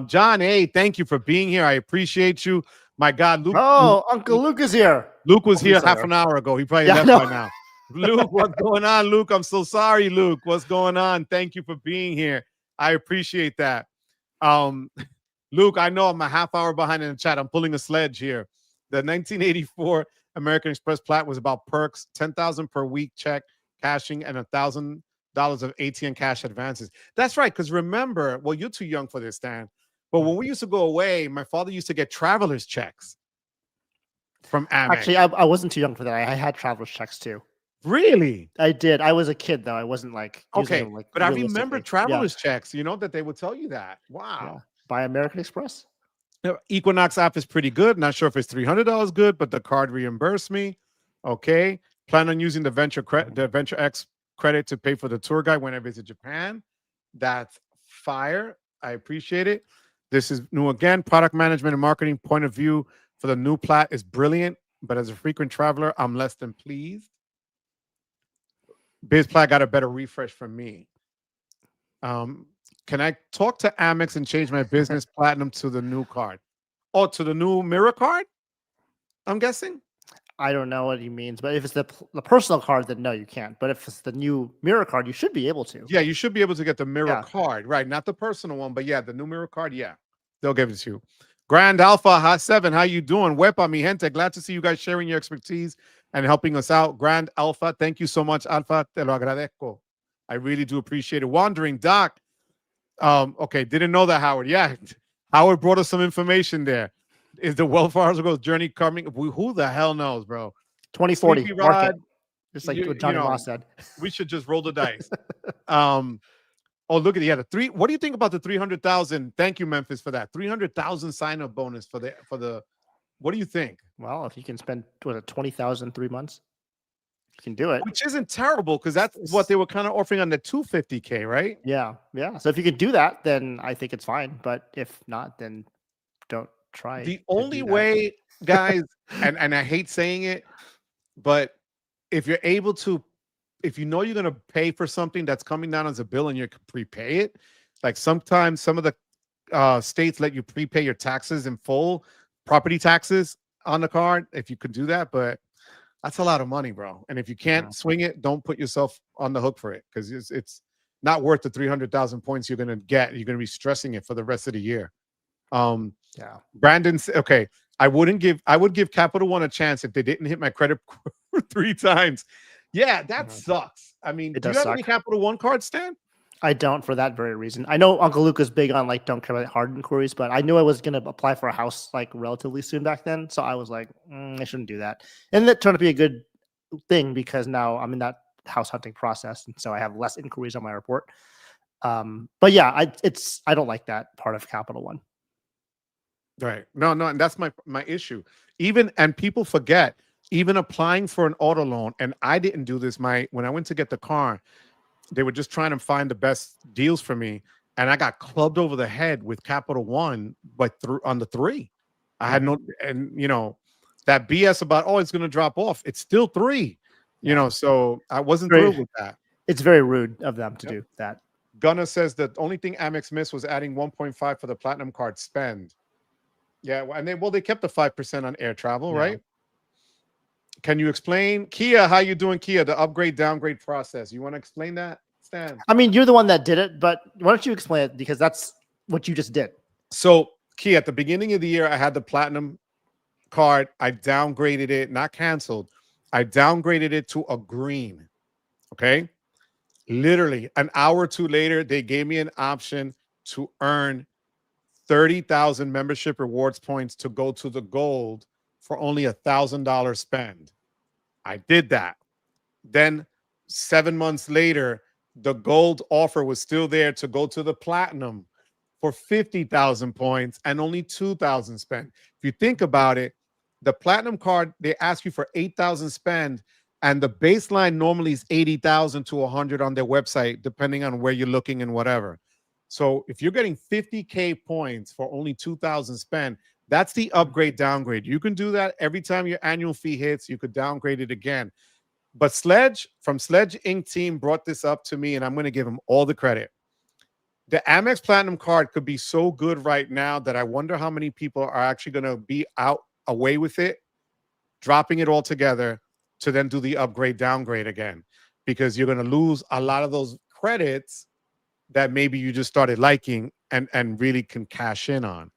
John A, thank you for being here. I appreciate you. My God, Luke. Uncle Luke is here. Luke was here half an hour ago. He probably left by now. Luke, what's going on, Luke? I'm so sorry, Luke. What's going on? Thank you for being here. I appreciate that. Luke, I know I'm a half hour behind in the chat. I'm pulling a sledge here. The 1984 American Express Plat was about perks, $10,000 per week check, cashing, and $1,000 of ATM cash advances. That's right, because remember, well, you're too young for this, Stan, but when we used to go away, my father used to get traveler's checks from Amex. Actually, I wasn't too young for that. I had traveler's checks too. Really? I did. I was a kid though. I wasn't okay, but I remember traveler's checks, that they would tell you that. Wow. Yeah. By American Express. Equinox app is pretty good. Not sure if it's $300 good, but the card reimbursed me. Okay. Plan on using the Venture X credit to pay for the tour guide when I visit Japan. That's fire. I appreciate it. This is New Again. Product management and marketing point of view for the new plat is brilliant, but as a frequent traveler, I'm less than pleased. BizPlat got a better refresh from me. Can I talk to Amex and change my business platinum to the new card? Oh, to the new mirror card? I'm guessing. I don't know what he means, but if it's the personal card, then no, you can't. But if it's the new mirror card, you should be able to. Yeah, you should be able to get the mirror card, right? Not the personal one, but yeah, the new mirror card. Yeah, they'll give it to you. Grand Alpha Hot 7, how you doing? Huepa mi gente, glad to see you guys sharing your expertise and helping us out. Grand Alpha, thank you so much, Alpha. Te lo agradezco. I really do appreciate it. Wandering Doc. Okay, didn't know that, Howard. Yeah, Howard brought us some information there. Is the Wells Fargo journey coming? Who the hell knows, bro? 2040. Rod, just like what Johnny Ross said. We should just roll the dice. Oh, look at the three. What do you think about the 300,000? Thank you, Memphis, for that 300,000 sign-up bonus for the. What do you think? Well, if you can spend 20,000 3 months. You can do it. Which isn't terrible because that's what they were kind of offering on the 250K, right? Yeah. So if you could do that, then I think it's fine. But if not, then don't try. The to only do that. way, guys, and I hate saying it, but if you're able to, if you know you're going to pay for something that's coming down as a bill and you can prepay it, like sometimes some of the states let you prepay your taxes in full, property taxes on the card, if you could do that, but that's a lot of money, bro. And if you can't swing it, don't put yourself on the hook for it because it's not worth the 300,000 points you're going to get. You're going to be stressing it for the rest of the year. Brandon, okay, I would give Capital One a chance if they didn't hit my credit 3 times. Yeah, that sucks. I mean, do you have any Capital One cards, Stan? I don't, for that very reason. I know Uncle Luke is big on like don't credit hard inquiries, but I knew I was going to apply for a house like relatively soon back then, so I was like, I shouldn't do that. And that turned out to be a good thing because now I'm in that house hunting process, and so I have less inquiries on my report. But yeah, I don't like that part of Capital One. Right. No, and that's my issue. And people forget, even applying for an auto loan, and I didn't do this. When I went to get the car, they were just trying to find the best deals for me, and I got clubbed over the head with Capital One, but on the 3. I had no, and that BS about it's going to drop off. It's still 3, so I wasn't thrilled with that. It's very rude of them to do that. Gunnar says the only thing Amex missed was adding 1.5 for the platinum card spend. Yeah, and they kept the 5% on air travel, right? Can you explain, Kia? How you doing, Kia? The upgrade downgrade process. You want to explain that, Stan? I mean, you're the one that did it, but why don't you explain it because that's what you just did. So, Kia, at the beginning of the year, I had the platinum card. I downgraded it, not canceled. I downgraded it to a green. Okay, literally an hour or two later, they gave me an option to earn 30,000 membership rewards points to go to the gold for only $1,000 spend. I did that. Then 7 months later, the gold offer was still there to go to the platinum for 50,000 points and only 2,000 spend. If you think about it, the platinum card, they ask you for 8,000 spend, and the baseline normally is 80,000 to 100 on their website, depending on where you're looking and whatever. So if you're getting 50K points for only 2,000 spend, that's the upgrade downgrade. You can do that every time your annual fee hits. You could downgrade it again. But Sledge from Sledge Inc. team brought this up to me, and I'm going to give him all the credit. The Amex Platinum card could be so good right now that I wonder how many people are actually going to be away with it, dropping it all together to then do the upgrade downgrade again, because you're going to lose a lot of those credits that maybe you just started liking and really can cash in on.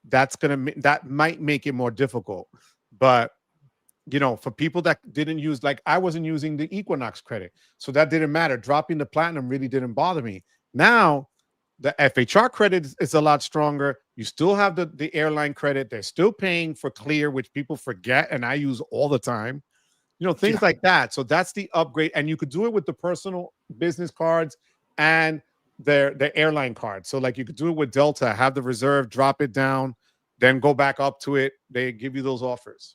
That might make it more difficult. But for people that didn't use, like I wasn't using the Equinox credit, so that didn't matter. Dropping the platinum really didn't bother me. Now the FHR credit is a lot stronger. You still have the airline credit. They're still paying for Clear, which people forget, and I use all the time. Things like that. So that's the upgrade, and you could do it with the personal business cards and the airline card. So like you could do it with Delta, have the reserve, drop it down, then go back up to it. They give you those offers.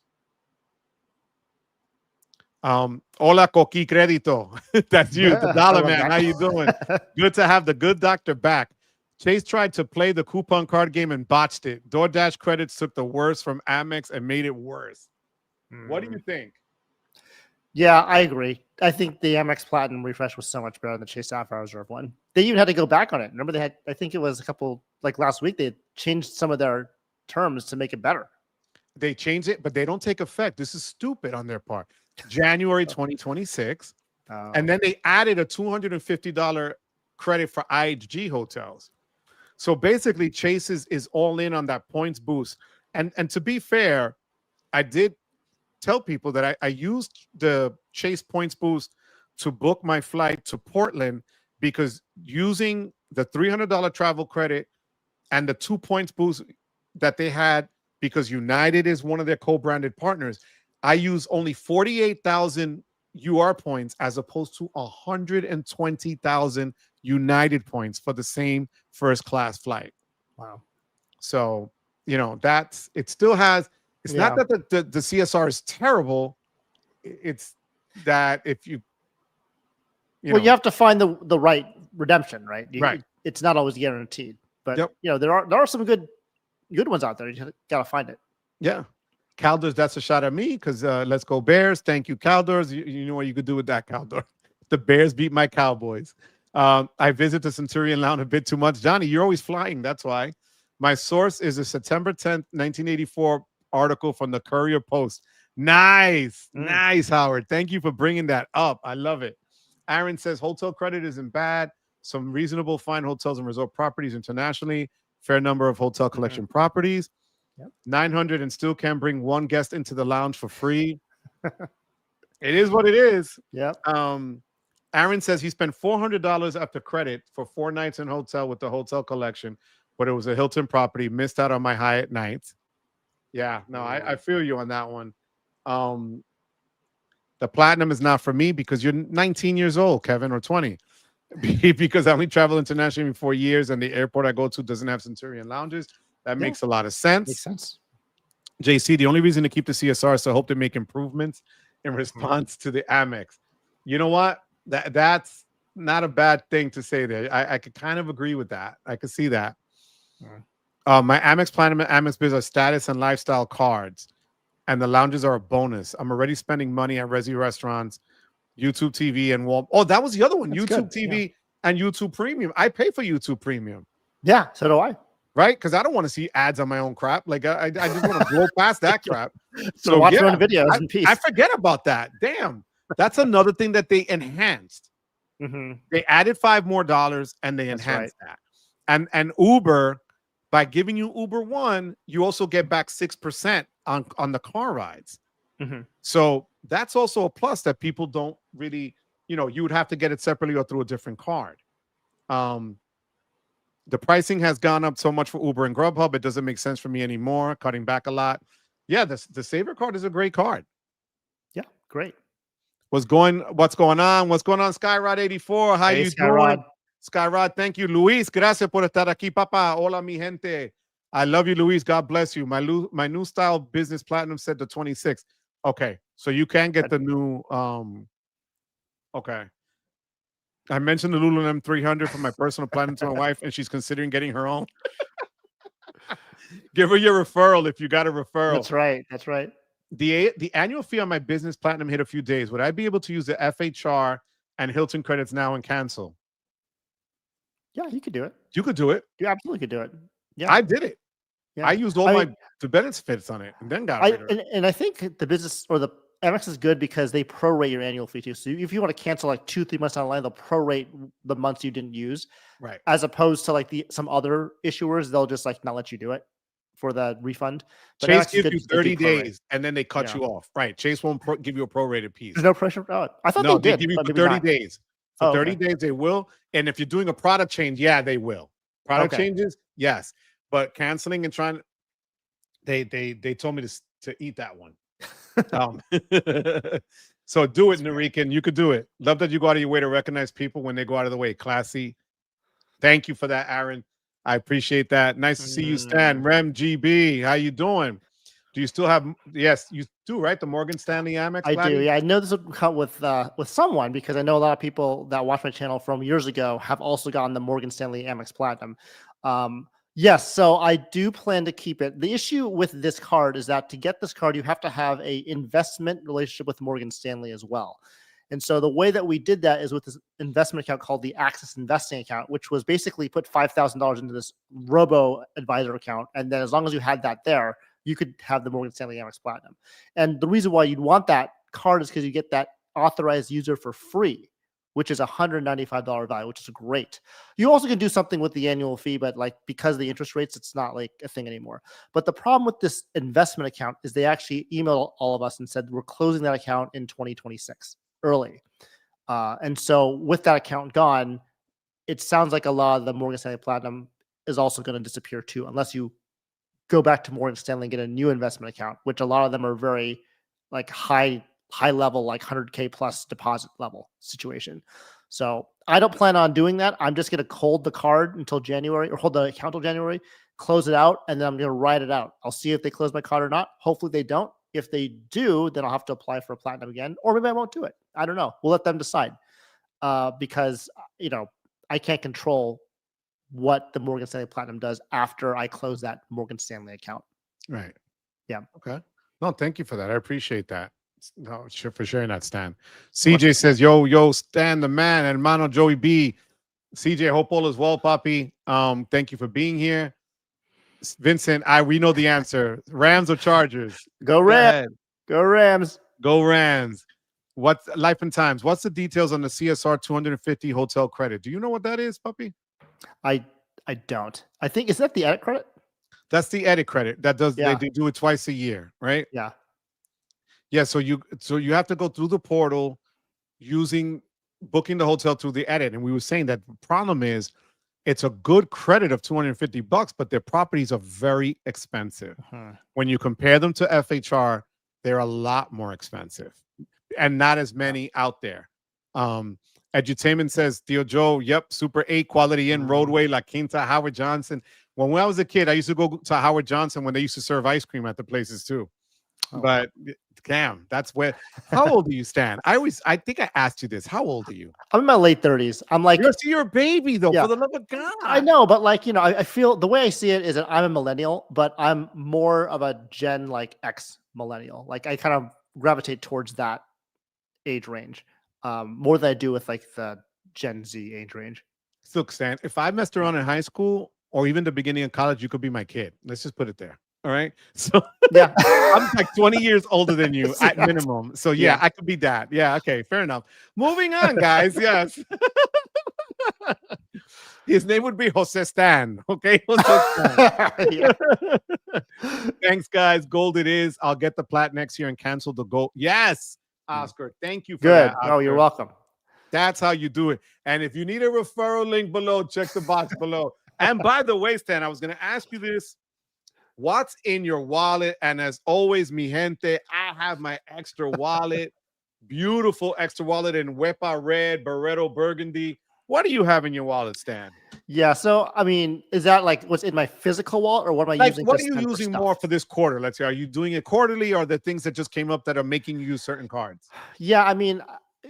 Hola Coqui Credito. That's you, the dollar man. How you doing? Good to have the good doctor back. Chase tried to play the coupon card game and botched it. DoorDash credits took the worst from Amex and made it worse. What do you think? Yeah, I agree. I think the Amex Platinum refresh was so much better than the Chase Sapphire Reserve one. They even had to go back on it. Remember, I think it was a couple, like last week, they changed some of their terms to make it better. They changed it, but they don't take effect. This is stupid on their part. January 2026. And then they added a $250 credit for IHG hotels. So basically, Chase is all in on that points boost. And to be fair, I did tell people that I used the Chase points boost to book my flight to Portland, because using the $300 travel credit and the 2 points boost that they had, because United is one of their co-branded partners, I use only 48,000 UR points as opposed to 120,000 United points for the same first class flight. Wow. So, it still has. It's not that the CSR is terrible. It's that if you you have to find the right redemption, right? Right. It's not always guaranteed, but Yep. there are some good ones out there. You gotta find it. Yeah. Caldors, that's a shot at me because let's go Bears. Thank you, Caldors. You know what you could do with that, Caldor. The Bears beat my Cowboys. I visit the Centurion Lounge a bit too much. Johnny, you're always flying. That's why. My source is a September 10th, 1984 article from the Courier Post. Nice. Nice, Howard. Thank you for bringing that up. I love it. Aaron says hotel credit isn't bad. Some reasonable fine hotels and resort properties internationally. Fair number of hotel collection properties. Yep. 900 and still can bring one guest into the lounge for free. It is what it is. Yeah. Aaron says he spent $400 after credit for 4 nights in hotel with the hotel collection, but it was a Hilton property. Missed out on my Hyatt nights. Yeah, no, I feel you on that one. The Platinum is not for me because you're 19 years old, Kevin, or 20. Because I only travel internationally for 4 years and the airport I go to doesn't have Centurion lounges. That makes a lot of sense. Makes sense. JC, the only reason to keep the CSR is to hope to make improvements in response to the Amex. You know what? That's not a bad thing to say there. I could kind of agree with that. I could see that. My Amex Platinum and Amex Biz are status and lifestyle cards, and the lounges are a bonus. I'm already spending money at Resi restaurants, YouTube TV, and Walmart. Oh, that was the other one. That's YouTube good. TV and YouTube Premium. I pay for YouTube Premium. Yeah, so do I. Right? Because I don't want to see ads on my own crap. Like I just want to blow past that crap. So watch your own videos in peace. I forget about that. Damn. That's another thing that they enhanced. They added $5 more and they enhanced that. And Uber, by giving you Uber One, you also get back 6% on the car rides. So that's also a plus that people don't really, you would have to get it separately or through a different card. The pricing has gone up so much for Uber and Grubhub. It doesn't make sense for me anymore, cutting back a lot. Yeah, the Saver card is a great card. Yeah, great. What's going on? Skyrod 84. How you doing? Skyrod, thank you. Luis, gracias por estar aquí, papa. Hola, mi gente. I love you, Luis. God bless you. My new style business platinum said the 26th. Okay, so you can get the new. Okay. I mentioned the Lululemon 300 for my personal platinum to my wife, and she's considering getting her own. Give her your referral if you got a referral. That's right. That's right. The annual fee on my business platinum hit a few days. Would I be able to use the FHR and Hilton credits now and cancel? Yeah, you could do it. You could do it. You absolutely could do it. Yeah, I did it. Yeah. I used all the benefits on it and then got rid of it. And I think the business or the Amex is good because they prorate your annual fee too. So if you want to cancel like 2-3 months down the line, they'll prorate the months you didn't use. Right. As opposed to like some other issuers, they'll just like not let you do it for the refund. But Chase Amex gives you 30 days and then they cut you off. Right. Chase won't give you a prorated piece. There's no pressure. Oh, I thought no, they did. Give you but for maybe 30 not. days. For 30 days, they will. And if you're doing a product change, yeah, they will. Product changes, yes. But canceling and trying, they told me to eat that one. So do it, Narikan. You could do it. Love that you go out of your way to recognize people when they go out of the way. Classy. Thank you for that, Aaron. I appreciate that. Nice to see you, Stan. Rem GB, how you doing? Do you still have? Yes, you do, right? The Morgan Stanley Amex. I do. Yeah, I know this will come with someone because I know a lot of people that watch my channel from years ago have also gotten the Morgan Stanley Amex Platinum. Yes, so I do plan to keep it. The issue with this card is that to get this card, you have to have an investment relationship with Morgan Stanley as well. And so the way that we did that is with this investment account called the Access Investing account, which was basically put $5,000 into this robo advisor account. And then as long as you had that there, you could have the Morgan Stanley Amex Platinum. And the reason why you'd want that card is because you get that authorized user for free, which is $195 value, which is great. You also can do something with the annual fee, but like because of the interest rates, it's not like a thing anymore. But the problem with this investment account is they actually emailed all of us and said, we're closing that account in 2026 early. And so with that account gone, it sounds like a lot of the Morgan Stanley Platinum is also going to disappear too, unless you go back to Morgan Stanley and get a new investment account, which a lot of them are very like high level, like 100K plus deposit level situation. So I don't plan on doing that. I'm just going to hold the card until January, or hold the account until January, close it out, and then I'm going to ride it out. I'll see if they close my card or not. Hopefully they don't. If they do, then I'll have to apply for a platinum again, or maybe I won't do it. I don't know. We'll let them decide. Because I can't control what the Morgan Stanley Platinum does after I close that Morgan Stanley account. Right. Yeah. Okay. No, thank you for that. I appreciate that. No, sure, for sharing that, Stan. CJ says, yo, Stan, the man, and hermano Joey B. CJ, hope all is well, Papi. Thank you for being here. Vincent, we know the answer. Rams or Chargers? Go Rams. Go Rams. Go Rams. What's Life and Times? What's the details on the CSR 250 hotel credit? Do you know what that is, Puppy? I don't. I think, is that the edit credit? That's the edit credit. That does they do it twice a year, right? Yeah. Yeah. So you have to go through the portal booking the hotel through the edit. And we were saying that the problem is it's a good credit of $250, but their properties are very expensive. When you compare them to FHR, they're a lot more expensive and not as many out there. Edutainment says, Theo Joe, yep, Super 8 Quality Inn, Roadway, La Quinta, Howard Johnson. When I was a kid, I used to go to Howard Johnson when they used to serve ice cream at the places too. But damn, that's where. How old are you, Stan? I think I asked you this. How old are you? I'm in my late 30s. I'm like, you're a baby though. For the love of God, I know, but like I feel the way I see it is that I'm a millennial, but I'm more of a Gen like X millennial. Like I kind of gravitate towards that age range more than I do with like the Gen Z age range. Look, Stan, if I messed around in high school or even the beginning of college, you could be my kid. Let's just put it there. All right. So yeah, I'm like 20 years older than you at minimum. So yeah, I could be that. Yeah. Okay. Fair enough. Moving on, guys. Yes. His name would be Jose Stan. Okay. Jose Stan. Thanks, guys. Gold it is. I'll get the plat next year and cancel the gold. Yes. Oscar. Thank you for that. Oscar. Oh, you're welcome. That's how you do it. And if you need a referral link below, check the box below. And by the way, Stan, I was going to ask you this. What's in your wallet? And as always, mi gente, I have my extra wallet. Beautiful extra wallet in Wepa Red, Barreto Burgundy. What do you have in your wallet, Stan? Yeah, so I mean, is that like what's in my physical wallet, or what am I using? What are you using more for this quarter? Let's say, are you doing it quarterly, or the things that just came up that are making you use certain cards? Yeah, I mean,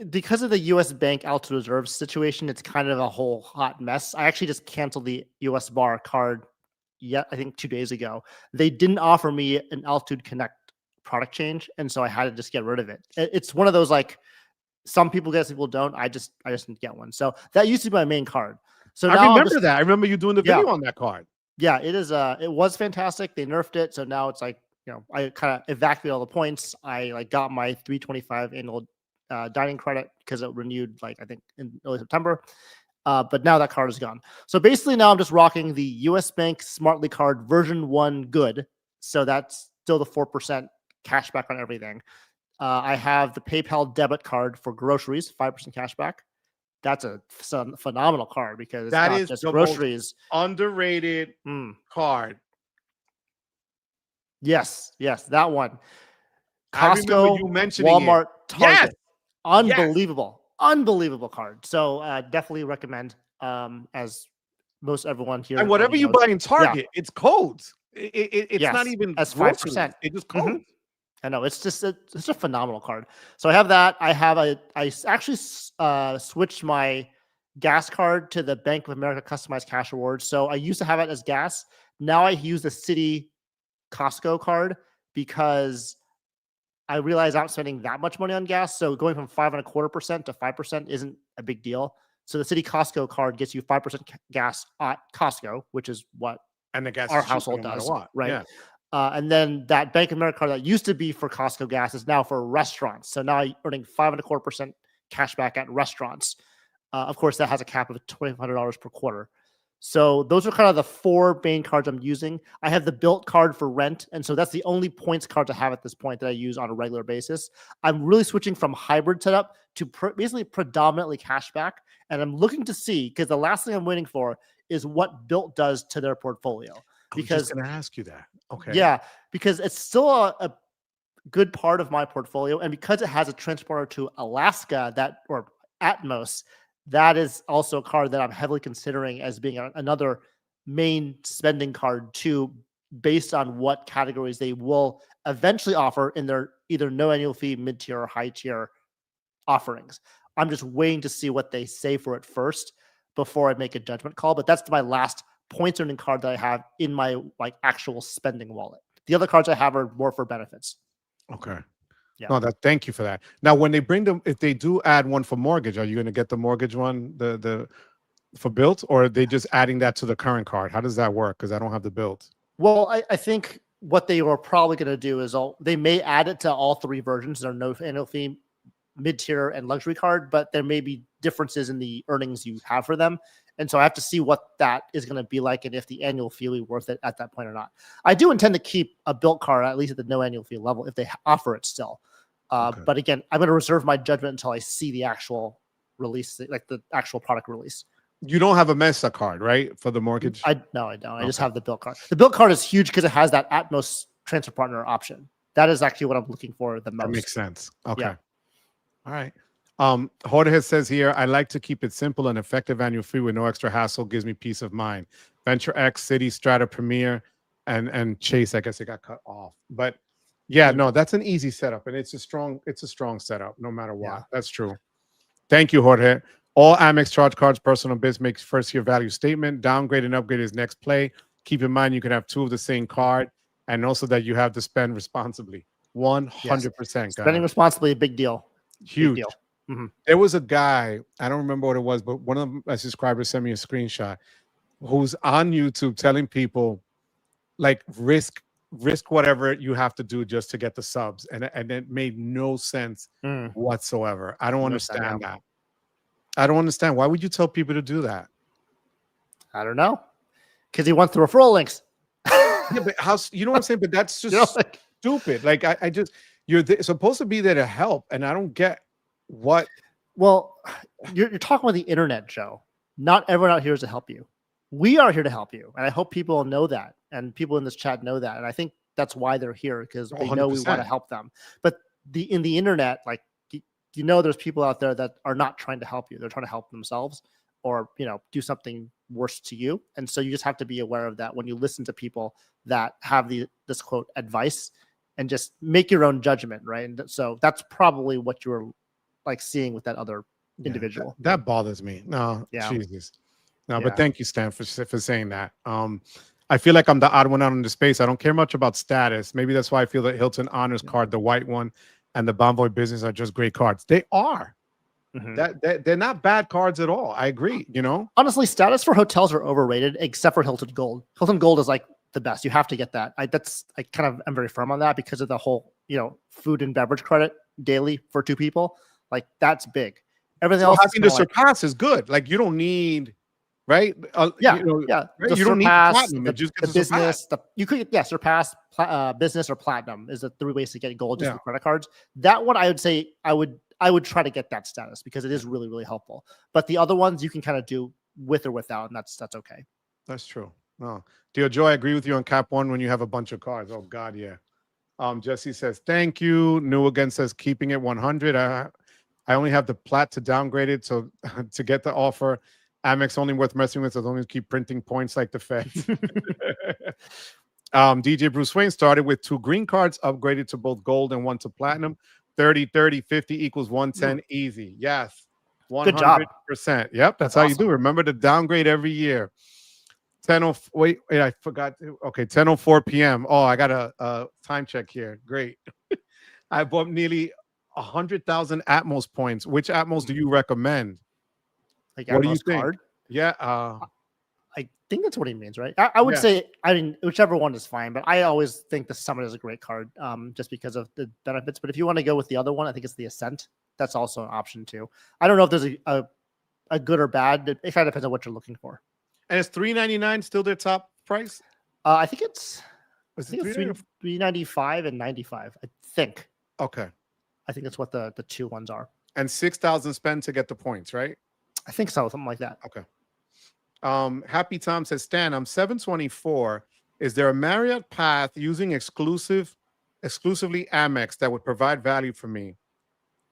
because of the U.S. Bank Altitude Reserve situation, it's kind of a whole hot mess. I actually just canceled the U.S. Bar card. I think 2 days ago. They didn't offer me an Altitude Connect product change, and so I had to just get rid of it. It's one of those like some people get, some people don't. I just didn't get one. So that used to be my main card. So I remember that. I remember you doing the video on that card. Yeah, it is. It was fantastic. They nerfed it, so now it's like I kind of evacuated all the points. I like got my 325 annual dining credit because it renewed like I think in early September. But now that card is gone. So basically now I'm just rocking the US Bank Smartly card version 1 good. So that's still the 4% cash back on everything. I have the PayPal debit card for groceries, 5% cash back. That's a phenomenal card because it's that not is just the groceries. Underrated card. Yes, that one. Costco, you mentioning Walmart, Target. Unbelievable. Unbelievable card. So definitely recommend as most everyone here. And whatever you buy in Target, it's codes. It's not even as 5%. It just codes. I know it's just it's a phenomenal card. So I have that. I actually switched my gas card to the Bank of America customized cash rewards. So I used to have it as gas. Now I use the Citi Costco card because I realize I'm not spending that much money on gas. So going from 5.25% to 5% isn't a big deal. So the Citi Costco card gets you 5% gas at Costco, which is what the gas our household does, right? Yeah. And then that Bank of America card that used to be for Costco gas is now for restaurants. So now I'm earning 5.25% cash back at restaurants. Of course, that has a cap of $2,500 per quarter. So those are kind of the 4 main cards I'm using. I have the Built card for rent. And so that's the only points cards I have at this point that I use on a regular basis. I'm really switching from hybrid setup to basically predominantly cash back. And I'm looking to see, because the last thing I'm waiting for is what Built does to their portfolio. Because I was just going to ask you that. Okay. Yeah, because it's still a good part of my portfolio. And because it has a transporter to Alaska or Atmos, that is also a card that I'm heavily considering as being another main spending card to based on what categories they will eventually offer in their either no annual fee, mid-tier, or high-tier offerings. I'm just waiting to see what they say for it first before I make a judgment call. But that's my last points earning card that I have in my like actual spending wallet. The other cards I have are more for benefits. Okay. Yeah. No, thank you for that. Now, when they bring them, if they do add one for mortgage, are you going to get the mortgage one, the for built, or are they just adding that to the current card? How does that work? Because I don't have the built. Well, I think what they were probably going to do is they may add it to all three versions. There are no annual fee, mid-tier, and luxury card, but there may be differences in the earnings you have for them. And so I have to see what that is going to be like and if the annual fee will be worth it at that point or not. I do intend to keep a built card, at least at the no annual fee level, if they offer it still. Okay. But again, I'm going to reserve my judgment until I see the actual release, like the actual product release. You don't have a Mesa card, right, for the mortgage? No, I don't. I just have the built card. The built card is huge because it has that Atmos transfer partner option. That is actually what I'm looking for the most. That makes sense. Okay. Yeah. All right. Jorge says here, I like to keep it simple and effective annual fee with no extra hassle. Gives me peace of mind. Venture X, Citi, Strata, Premier, and Chase. I guess it got cut off, but yeah, no, that's an easy setup, and it's a strong setup no matter what. Yeah. That's true. Thank you, Jorge. All Amex charge cards, personal biz makes first year value statement. Downgrade and upgrade is next play. Keep in mind you can have two of the same card, and also that you have to spend responsibly. 100%. Spending responsibly, a big deal. Huge. Big deal. Mm-hmm. There was a guy, I don't remember what it was, but one of my subscribers sent me a screenshot who's on YouTube telling people like risk whatever you have to do just to get the subs. And it made no sense whatsoever. I don't understand that. I don't understand. Why would you tell people to do that? I don't know. Because he wants the referral links. Yeah, but you know what I'm saying? But that's just stupid. Like I just, you're supposed to be there to help. And I don't get what. Well, you're talking about the internet, Joe. Not everyone out here is to help you. We are here to help you. And I hope people know that. And people in this chat know that. And I think that's why they're here, because they know we want to help them. But in the internet, like, there's people out there that are not trying to help you. They're trying to help themselves or, do something worse to you. And so you just have to be aware of that when you listen to people that have this quote advice, and just make your own judgment. Right. And so that's probably what you're like seeing with that other individual. That bothers me. No, yeah. Jesus. No, but thank you, Stan, for saying that. I feel like I'm the odd one out in the space. I don't care much about status. Maybe that's why I feel that Hilton Honors card, the white one, and the Bonvoy Business are just great cards. They are. Mm-hmm. They're not bad cards at all. I agree. Honestly, status for hotels are overrated, except for Hilton Gold. Hilton Gold is like the best. You have to get that. I kind of am very firm on that because of the whole, food and beverage credit daily for 2 people. Like that's big. Everything else having to surpass is good. Like you don't need. Right? Right? You don't need platinum. The business. You could surpass business or platinum is the 3 ways to get gold just with credit cards. That one, I would say, I would try to get that status because it is really, really helpful. But the other ones you can kind of do with or without, and that's okay. That's true. No, Dear Joy, I agree with you on cap 1 when you have a bunch of cards. Oh God, yeah. Jesse says thank you. New again says keeping it 100. I only have the plat to downgrade it, so to get the offer. Amex only worth messing with as long as you keep printing points like the Fed. DJ Bruce Wayne started with 2 green cards, upgraded to both gold and 1 to platinum. 30, 30, 50 equals 110 easy. Yes. 100%. Good job. Yep, that's how you do. Remember to downgrade every year. 10:04. Wait, I forgot. Okay, 10:04 p.m. Oh, I got a time check here. Great. I bought nearly 100,000 Atmos points. Which Atmos do you recommend? Like what do you think? Card? Yeah. I think that's what he means, right? I would say, whichever one is fine, but I always think the Summit is a great card just because of the benefits. But if you want to go with the other one, I think it's the Ascent. That's also an option too. I don't know if there's a good or bad. It kind of depends on what you're looking for. And is $399 still their top price? I think it's $395 and $95. I think. Okay. I think that's what the 2 ones are. And 6,000 spend to get the points, right? I think so, something like that. Okay. Happy Tom says, Stan, I'm 724. Is there a Marriott path using exclusively Amex that would provide value for me?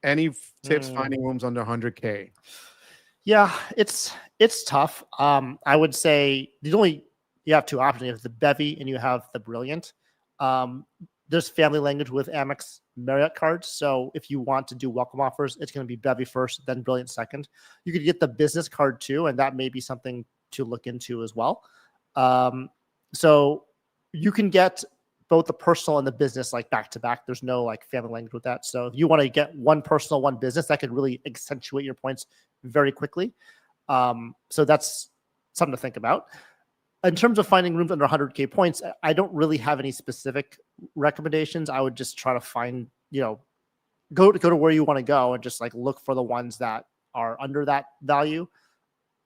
Any tips finding rooms under 100K? Yeah, it's tough. I would say the only you have two options. You have the Bevy and you have the Brilliant. There's family language with Amex Marriott cards. So if you want to do welcome offers, it's going to be Bevy first, then Brilliant second. You could get the business card too, and that may be something to look into as well. So you can get both the personal and the business like back to back. There's no like family language with that. So if you want to get one personal, one business, that could really accentuate your points very quickly. So that's something to think about. In terms of finding rooms under 100K points, I don't really have any specific recommendations. I would just try to find, go to where you want to go and just like look for the ones that are under that value.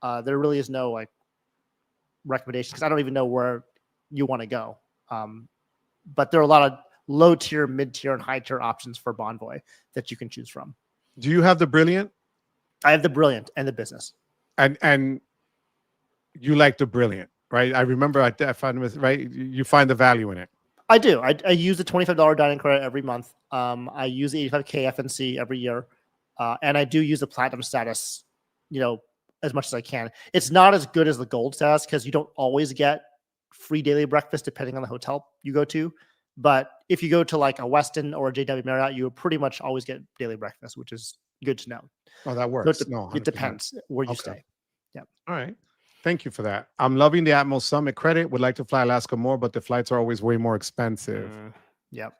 There really is no like recommendations because I don't even know where you want to go. But there are a lot of low tier, mid tier, and high tier options for Bonvoy that you can choose from. Do you have the Brilliant? I have the Brilliant and the business. And you like the Brilliant, right? I remember I found with right. You find the value in it. I do. I use the $25 dining credit every month. I use the 85K FNC every year, and I do use the platinum status, as much as I can. It's not as good as the gold status because you don't always get free daily breakfast depending on the hotel you go to. But if you go to like a Westin or a JW Marriott, you pretty much always get daily breakfast, which is good to know. Oh, that works. So it depends where you stay. Yeah. All right. Thank you for that. I'm loving the Atmos Summit credit. Would like to fly Alaska more, but the flights are always way more expensive. Yep.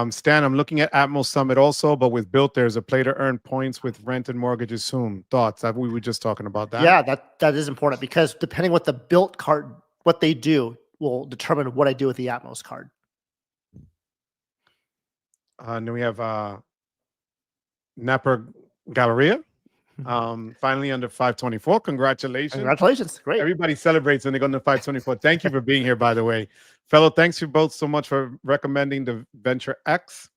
Stan, I'm looking at Atmos Summit also, but with Built, there's a play to earn points with rent and mortgages soon. Thoughts? We were just talking about that. Yeah, that is important because depending what the Built card, what they do will determine what I do with the Atmos card. And then we have Napa Galleria. Finally under 524. Congratulations. Great. Everybody celebrates when they go into 524. Thank you for being here, by the way. Fellow, thanks you both so much for recommending the Venture X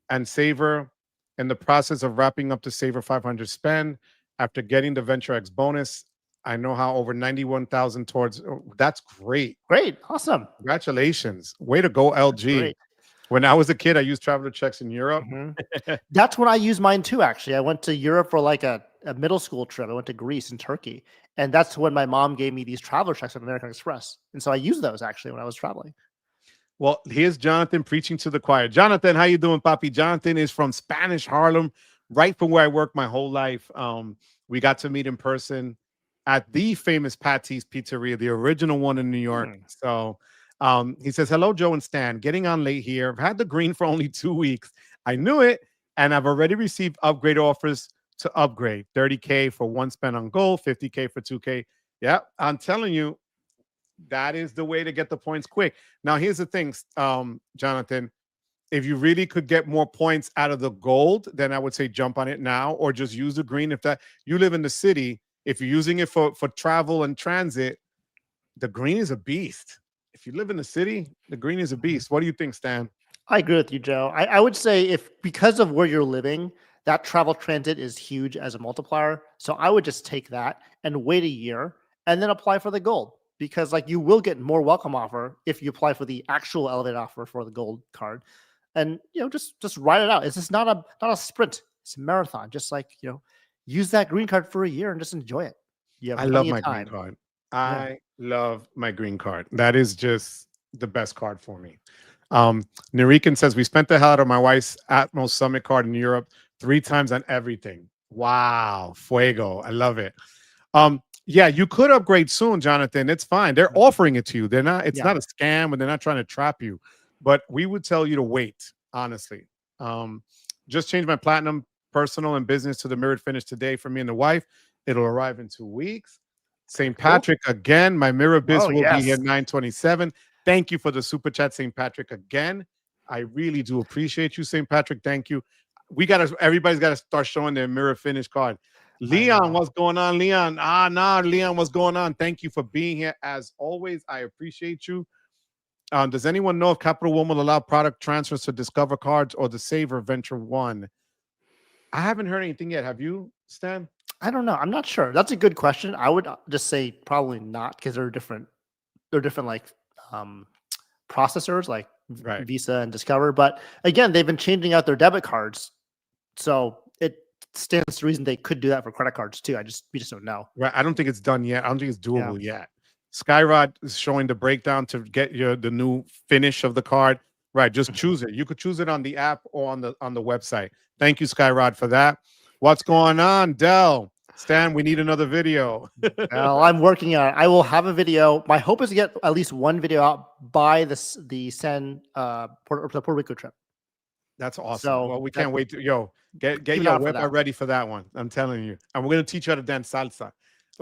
and Savor. In the process of wrapping up the Savor 500 spend, after getting the Venture X bonus, I know how over 91,000 towards. That's great. Great. Awesome. Congratulations. Way to go, LG. Great. When I was a kid, I used traveler checks in Europe. That's when I used mine too, actually. I went to Europe for like a middle school trip. I went to Greece and Turkey. And that's when my mom gave me these traveler checks on American Express. And so I used those actually when I was traveling. Well, here's Jonathan preaching to the choir. Jonathan, how you doing, Papi? Jonathan is from Spanish Harlem, right from where I worked my whole life. We got to meet in person at the famous Patty's Pizzeria, the original one in New York. So he says, hello, Joe and Stan. Getting on late here. I've had the green for only 2 weeks. I knew it, and I've already received upgrade offers to upgrade. 30K for one spend on gold, 50K for 2K. Yeah, I'm telling you, that is the way to get the points quick. Now, here's the thing, Jonathan. If you really could get more points out of the gold, then I would say jump on it now or just use the green. If that you live in the city, if you're using it for travel and transit, the green is a beast. If you live in the city, the green is a beast. What do you think, Stan? I agree with you, Joe. I would say if because of where you're living, that travel transit is huge as a multiplier. So I would just take that and wait a year and then apply for the gold because like you will get more welcome offer if you apply for the actual elevated offer for the gold card. And just ride it out. It's just not a sprint. It's a marathon. Just like use that green card for a year and just enjoy it. I love my green card. I love my green card. That is just the best card for me. Narikan says, we spent the hell out of my wife's Atmos Summit card in Europe 3 times on everything. Wow. Fuego. I love it. Yeah, you could upgrade soon, Jonathan. It's fine. They're offering it to you. They're not, it's not a scam and they're not trying to trap you. But we would tell you to wait, honestly. Just changed my platinum personal and business to the mirrored finish today for me and the wife. It'll arrive in 2 weeks. St. Patrick again. My mirror biz will be here 9/27. Thank you for the super chat, St. Patrick again. I really do appreciate you, St. Patrick. Thank you. Everybody's got to start showing their mirror finish card. Leon, what's going on, Leon? Leon, what's going on? Thank you for being here as always. I appreciate you. Does anyone know if Capital One will allow product transfers to Discover cards or the Savor Venture One? I haven't heard anything yet. Have you, Stan? I don't know. I'm not sure. That's a good question. I would just say probably not because they're different. They're different like processors like Visa and Discover. But again, they've been changing out their debit cards. So it stands to reason they could do that for credit cards too. We just don't know. Right. I don't think it's done yet. I don't think it's doable yet. Skyrod is showing the breakdown to get the new finish of the card. Right, just choose it. You could choose it on the app or on the website. Thank you, Skyrod, for that. What's going on, Dell? Stan, we need another video. Well, I'm working on it. I will have a video. My hope is to get at least one video out by the Puerto Rico trip. That's awesome. So well, we can't wait to get keep it your out for web that. ready for that one. I'm telling you. And we're gonna teach you how to dance salsa.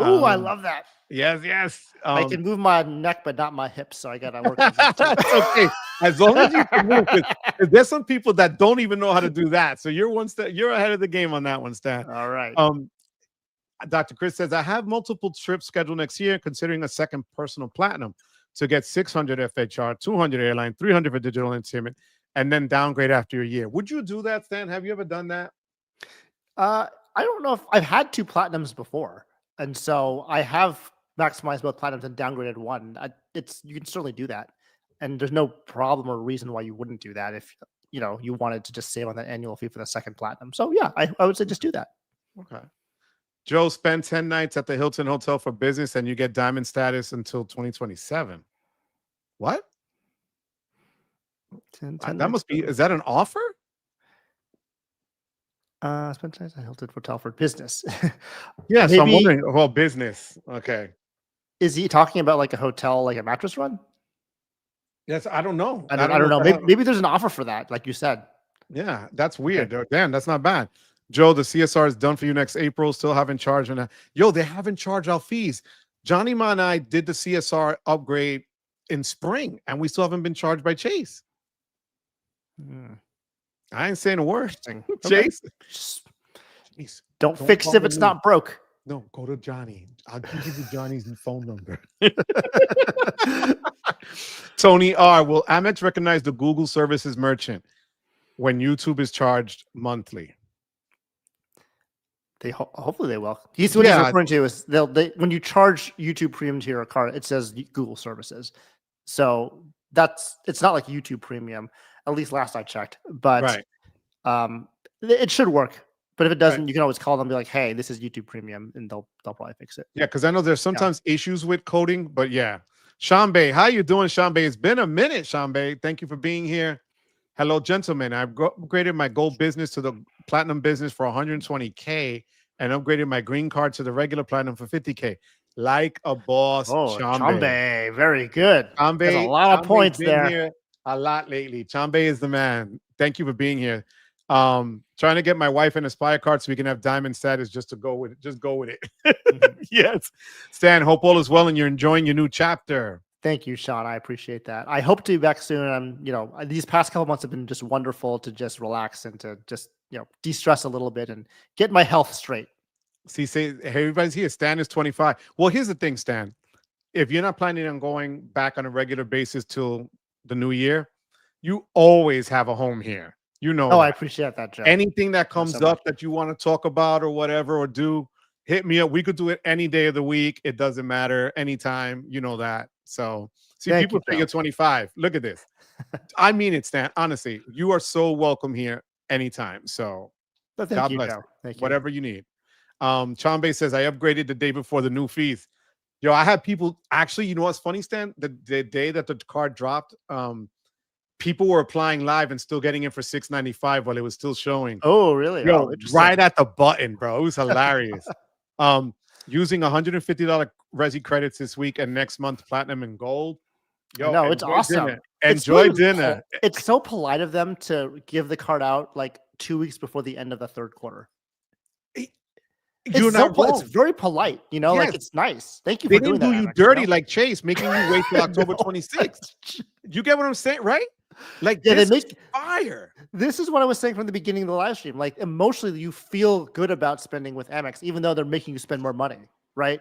Ooh, I love that. Yes. I can move my neck, but not my hips, so I gotta work on that too. That's okay. As long as you can move, 'cause there's some people that don't even know how to do that. So you're ahead of the game on that one, Stan. All right. Dr. Chris says, I have multiple trips scheduled next year, considering a second personal platinum to get 600 FHR, 200 airline, 300 for digital entertainment, and then downgrade after a year. Would you do that, Stan? Have you ever done that? I don't know if I've had 2 platinums before, and so I have maximized both platinums and downgraded one. You can certainly do that, and there's no problem or reason why you wouldn't do that if you wanted to just save on that annual fee for the second platinum. So yeah, I would say just do that. Okay. Joe, spend 10 nights at the Hilton Hotel for business and you get diamond status until 2027. What? That must be, is that an offer? Spend 10 nights at Hilton Hotel for business. Yeah, so I'm wondering, well, business. Okay. Is he talking about like a hotel, like a mattress run? Yes, I don't know. I don't know. Maybe there's an offer for that, like you said. Yeah, that's weird. Okay. Damn, that's not bad. Joe, the CSR is done for you next April. Still haven't charged. They haven't charged our fees. Johnny Ma and I did the CSR upgrade in spring, and we still haven't been charged by Chase. I ain't saying a word. Chase, don't fix it if it's not broke. No, go to Johnny. I'll give you Johnny's phone number. Tony R. Will Amex recognize the Google Services merchant when YouTube is charged monthly? Hopefully they will. What he's referring to is when you charge YouTube Premium to your card, it says Google Services. So it's not like YouTube Premium, at least last I checked. But it should work. But if it doesn't, you can always call them and be like, "Hey, this is YouTube Premium," and they'll probably fix it. Yeah, because I know there's sometimes issues with coding, but yeah. Shambe, how you doing, Shambe? It's been a minute, Shambe. Thank you for being here. Hello, gentlemen. I've upgraded my gold business to the platinum business for $120K and upgraded my green card to the regular platinum for $50K. Like a boss, Shambe. Very good. Shambe, there's a lot of points there. Here a lot lately. Shambe is the man. Thank you for being here. Trying to get my wife an Aspire card so we can have diamond status just to go with it. Just go with it. Yes. Stan, hope all is well and you're enjoying your new chapter. Thank you, Sean. I appreciate that. I hope to be back soon. These past couple months have been just wonderful to just relax and to just, de-stress a little bit and get my health straight. See, hey, everybody's here. Stan is 25. Well, here's the thing, Stan. If you're not planning on going back on a regular basis till the new year, you always have a home here. I appreciate that, Joe. Anything that comes up that you want to talk about or whatever or do, hit me up. We could do it any day of the week. It doesn't matter. Anytime. You know that. So, people say you're 25. Look at this. I mean it, Stan. Honestly, you are so welcome here anytime. So, God bless you. Thank you. Whatever you need. Chambe says, I upgraded the day before the new fees. I had people actually, you know what's funny, Stan? The day that the card dropped, people were applying live and still getting in for $695 while it was still showing. Oh, really? Right at the button, bro. It was hilarious. Using $150 Resi credits this week and next month, platinum and gold. No, it's awesome. Enjoy dinner. It's so polite of them to give the card out like 2 weeks before the end of the third quarter. It's very polite, like it's nice. Thank you for doing that. They didn't do you dirty like Chase, making you wait till October 26th. You get what I'm saying, right? Like, they make fire. This is what I was saying from the beginning of the live stream. Like, emotionally, you feel good about spending with Amex, even though they're making you spend more money, right?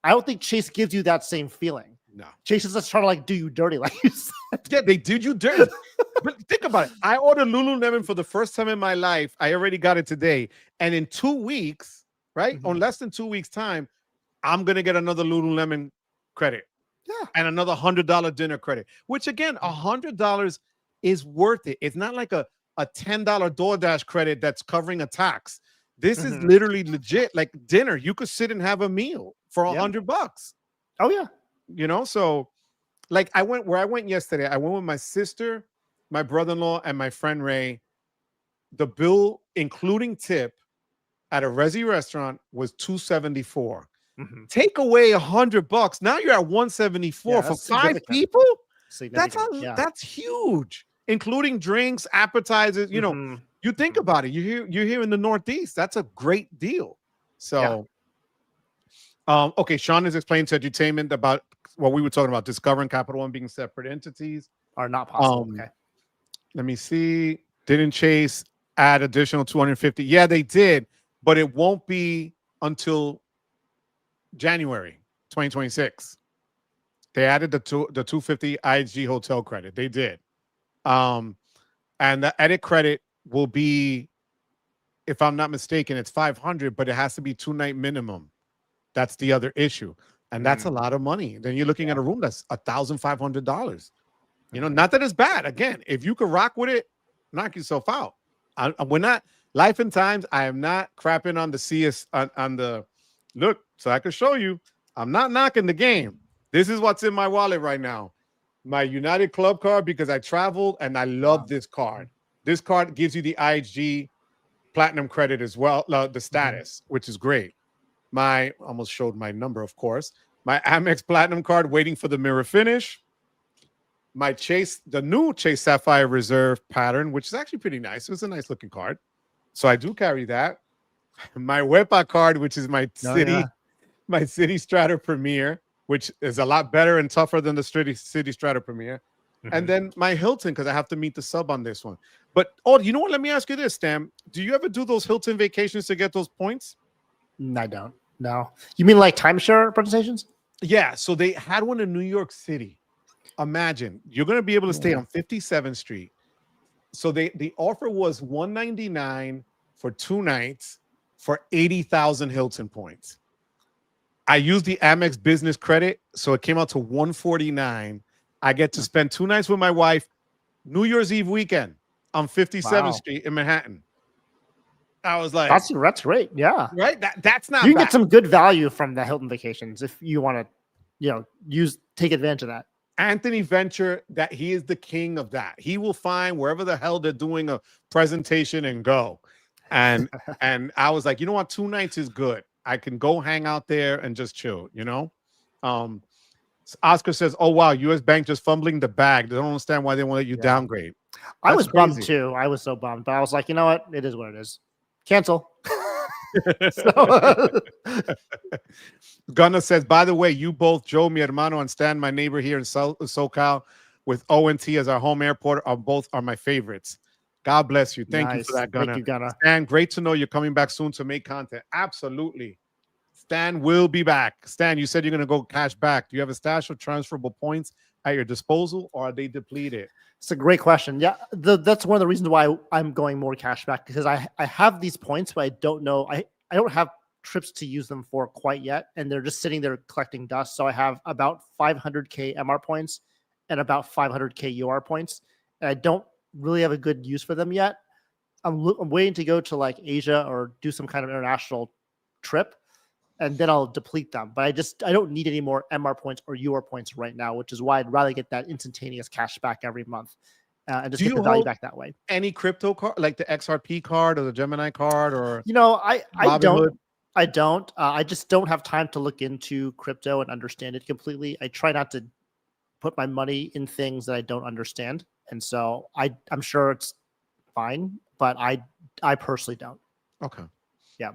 I don't think Chase gives you that same feeling. No. Chase is just trying to do you dirty, like you said. Yeah, they did you dirty. But think about it. I ordered Lululemon for the first time in my life. I already got it today. And in 2 weeks, right? On less than 2 weeks' time, I'm going to get another Lululemon credit. Yeah. And another $100 dinner credit, which again, $100 is worth it. It's not like a $10 DoorDash credit that's covering a tax. This is literally legit, like dinner. You could sit and have a meal for $100. Oh yeah. you know. So like I went yesterday. I went with my sister, my brother-in-law, and my friend Ray. The bill, including tip, at a Resi restaurant was $274. Mhm. Take away $100. Now you're at 174 Yeah, for that's 5 significant. people. Significant. Yeah. That's huge, including drinks, appetizers. You know, Mhm. you think about it. You're here in the Northeast. That's a great deal. So, okay, Sean has explained to edutainment about what we were talking about, Discover and Capital One being separate entities. Are not possible. Okay. Let me see. Didn't Chase add additional 250? Yeah, they did, but it won't be until January 2026. They added the 250 IHG hotel credit. They did. And the edit credit will be, if I'm not mistaken, it's 500, but it has to be 2-night minimum. That's the other issue. And that's a lot of money. Then you're looking at a room that's $1,500. You know, not that it's bad. Again, if you could rock with it, knock yourself out. We're not life and times. I am not crapping on the CS on the look. So I can show you. I'm not knocking the game. This is what's in my wallet right now. My United Club card, because I traveled and I love this card. This card gives you the IHG Platinum credit as well, the status, which is great. My almost showed my number, of course. My Amex Platinum card waiting for the mirror finish. My Chase, the new Chase Sapphire Reserve pattern, which is actually pretty nice. It was a nice looking card. So I do carry that. My Wepa card, which is my Citi Strata Premier, which is a lot better and tougher than the Citi Strata Premier. And then my Hilton, because I have to meet the sub on this one. But, you know what? Let me ask you this, Stam. Do you ever do those Hilton vacations to get those points? I don't. No. You mean like timeshare presentations? Yeah. So they had one in New York City. Imagine you're going to be able to stay on 57th Street. So the offer was $199 for 2 nights for 80,000 Hilton points. I used the Amex business credit, so it came out to $149. I get to spend 2 nights with my wife, New Year's Eve weekend on 57th Street in Manhattan. I was like, that's great. Yeah. Right? That's not You can bad. get some good value from the Hilton vacations if you want to, take advantage of that. Anthony Venture, that he is the king of that. He will find wherever the hell they're doing a presentation and go. And I was like, you know what? 2 nights is good. I can go hang out there and just chill, you know? Oscar says, oh, wow, U.S. Bank just fumbling the bag. They don't understand why they want to let you downgrade. I was bummed too. I was so bummed. But I was like, you know what? It is what it is. Cancel. Gunnar says, by the way, you both, Joe, mi hermano, and Stan, my neighbor here in SoCal, with ONT as our home airport, are my favorites. God bless you. Thank you for that, Gunnar. Thank you, Gunnar. Stan, great to know you're coming back soon to make content. Absolutely. Stan will be back. Stan, you said you're going to go cash back. Do you have a stash of transferable points at your disposal, or are they depleted? It's a great question. Yeah, that's one of the reasons why I'm going more cash back, because I have these points, but I don't know. I don't have trips to use them for quite yet, and they're just sitting there collecting dust. So I have about 500K MR points and about 500K UR points, and I don't really have a good use for them yet. I'm waiting to go to like Asia or do some kind of international trip, and then I'll deplete them. But I don't need any more MR points or UR points right now, which is why I'd rather get that instantaneous cash back every month and just get the value back that way. Any crypto card, like the XRP card or the Gemini card, or I don't. I just don't have time to look into crypto and understand it completely. I try not to put my money in things that I don't understand, and so I'm sure it's fine, but I personally don't. Okay. Yeah.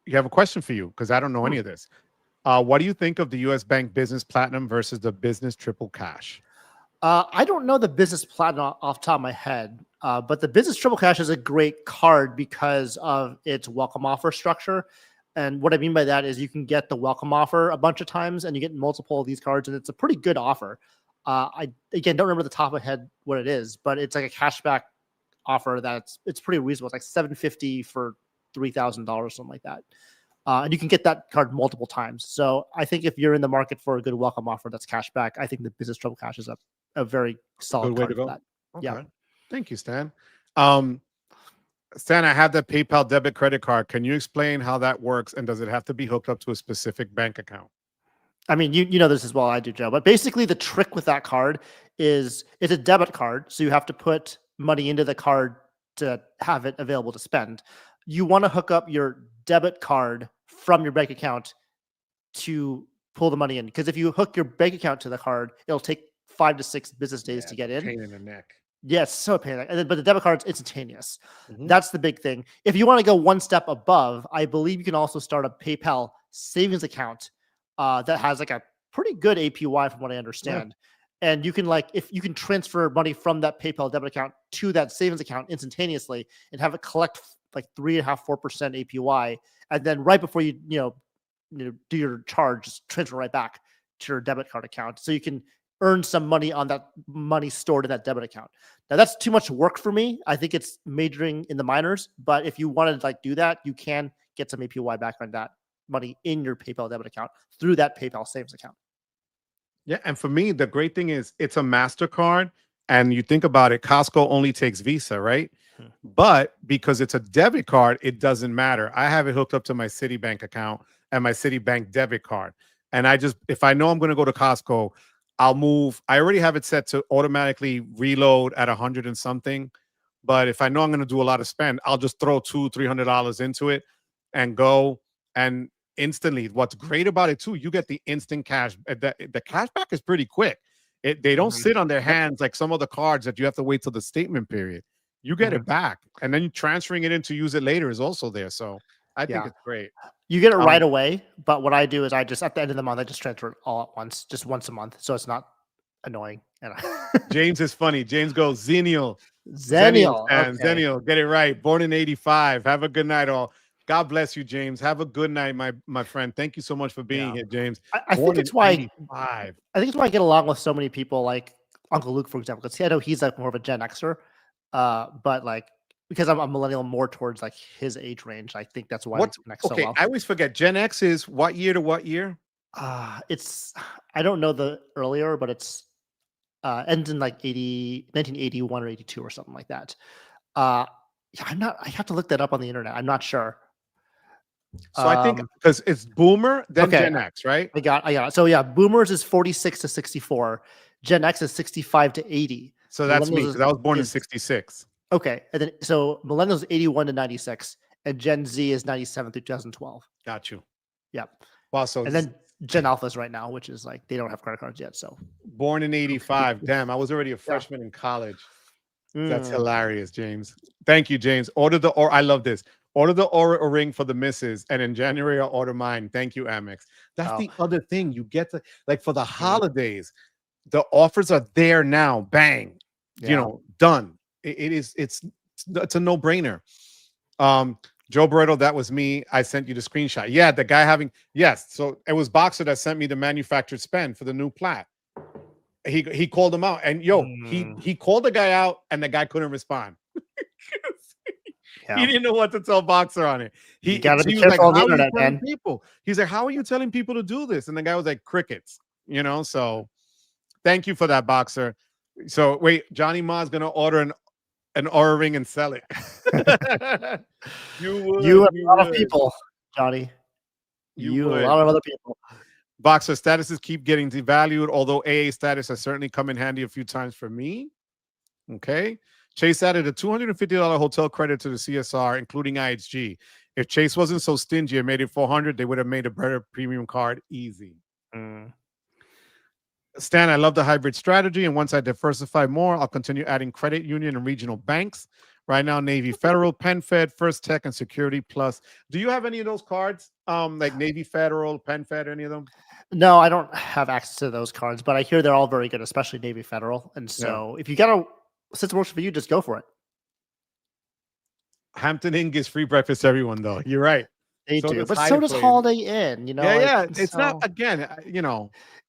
You have a question for you, because I don't know any of this. What do you think of the U.S. Bank Business Platinum versus the Business Triple Cash? I don't know the Business Platinum off the top of my head, but the Business Triple Cash is a great card because of its welcome offer structure. And what I mean by that is you can get the welcome offer a bunch of times, and you get multiple of these cards, and it's a pretty good offer. I again don't remember the top of my head what it is, but it's like a cashback offer it's pretty reasonable. It's like $750 for $3,000, something like that. And you can get that card multiple times. So I think if you're in the market for a good welcome offer that's cash back, I think the Business Triple Cash is a very solid card for that. Okay. Yeah. Thank you, Stan. Stan, I have that PayPal debit credit card. Can you explain how that works, and does it have to be hooked up to a specific bank account? I mean, you know this as well as I do, Joe. But basically, the trick with that card is it's a debit card, so you have to put money into the card to have it available to spend. You want to hook up your debit card from your bank account to pull the money in, because if you hook your bank account to the card, it'll take 5 to 6 business days to get in. Pain in the neck. Yes, so painful. But the debit card's instantaneous. Mhm. That's the big thing. If you want to go one step above, I believe you can also start a PayPal savings account that has like a pretty good APY from what I understand. And you can if you can transfer money from that PayPal debit account to that savings account instantaneously and have it collect like 3.5-4% APY, and then right before you do your charge, just transfer right back to your debit card account, so you can earn some money on that money stored in that debit account. Now that's too much work for me. I think it's majoring in the minors, but if you wanted to do that, you can get some APY back on that money in your PayPal debit account through that PayPal savings account. Yeah, and for me, the great thing is it's a MasterCard, and you think about it, Costco only takes Visa, right? But because it's a debit card, it doesn't matter. I have it hooked up to my Citibank account and my Citibank debit card. And if I know I'm going to go to Costco, I'll move. I already have it set to automatically reload at 100 and something. But if I know I'm going to do a lot of spend, I'll just throw $200-300 into it and go. And instantly, what's great about it too, you get the instant cash. The cash back is pretty quick. They don't sit on their hands like some of the cards that you have to wait till the statement period. You get it back, and then transferring it in to use it later is also there. So I think it's great. You get it right away, but what I do is I just at the end of the month I just transfer it all at once, just once a month, so it's not annoying. And James is funny. James goes Zenial, okay. Zenial, get it right. Born in '85. Have a good night, all. God bless you, James. Have a good night, my friend. Thank you so much for being here, James. I think it's why 85. I think it's why I get along with so many people, like Uncle Luke, for example, because I know he's like more of a Gen Xer, but because I'm a millennial, more towards like his age range. I think that's why we connect so well. I always forget. Gen X is what year to what year? It's I don't know the earlier, but it's ends in like 1981 or 82 or something like that. I have to look that up on the internet. I'm not sure. So I think because it's Boomer, then Gen X, right? I got it. So yeah, Boomers is 46 to 64. Gen X is 65 to 80. So that's me, because I was born in 66. Okay. And then so Millennials is 81 to 96, and Gen Z is 97 through 2012. Got you. Yep. Wow. So and then Gen Alphas right now, which is like they don't have credit cards yet. So born in 85. Damn, I was already a freshman in college. That's hilarious, James. Thank you, James. I love this. Order the Aura ring for the missus, and in January I'll order mine. Thank you, Amex. That's the other thing. You get to for the holidays, the offers are there now. Bang, done. It's a no-brainer. Joe Barreto, that was me. I sent you the screenshot. Yeah, the guy so it was Boxer that sent me the manufactured spend for the new plat. He called him out, and he called the guy out, and the guy couldn't respond. He didn't know what to tell Boxer on it. He got to be careful on the internet, man. He's like, how are you telling people to do this? And the guy was like, crickets. So thank you for that, Boxer. So wait, Johnny Ma's gonna order an Aura ring and sell it. You and a lot of people, Johnny. You and a lot of other people. Boxer statuses keep getting devalued, although AA status has certainly come in handy a few times for me. Okay. Chase added a $250 hotel credit to the CSR, including IHG. If Chase wasn't so stingy and made it $400, they would have made a better premium card easy. Stan, I love the hybrid strategy, and once I diversify more, I'll continue adding credit union and regional banks. Right now, Navy Federal, Penn Fed, First Tech, and Security Plus. Do you have any of those cards? Like Navy Federal, Penn Fed, any of them? No, I don't have access to those cards, but I hear they're all very good, especially Navy Federal. And so if you since it works for you, just go for it. Hampton Inn gives free breakfast to everyone, though. You're right. They do, but so does Holiday Inn. It's not, again,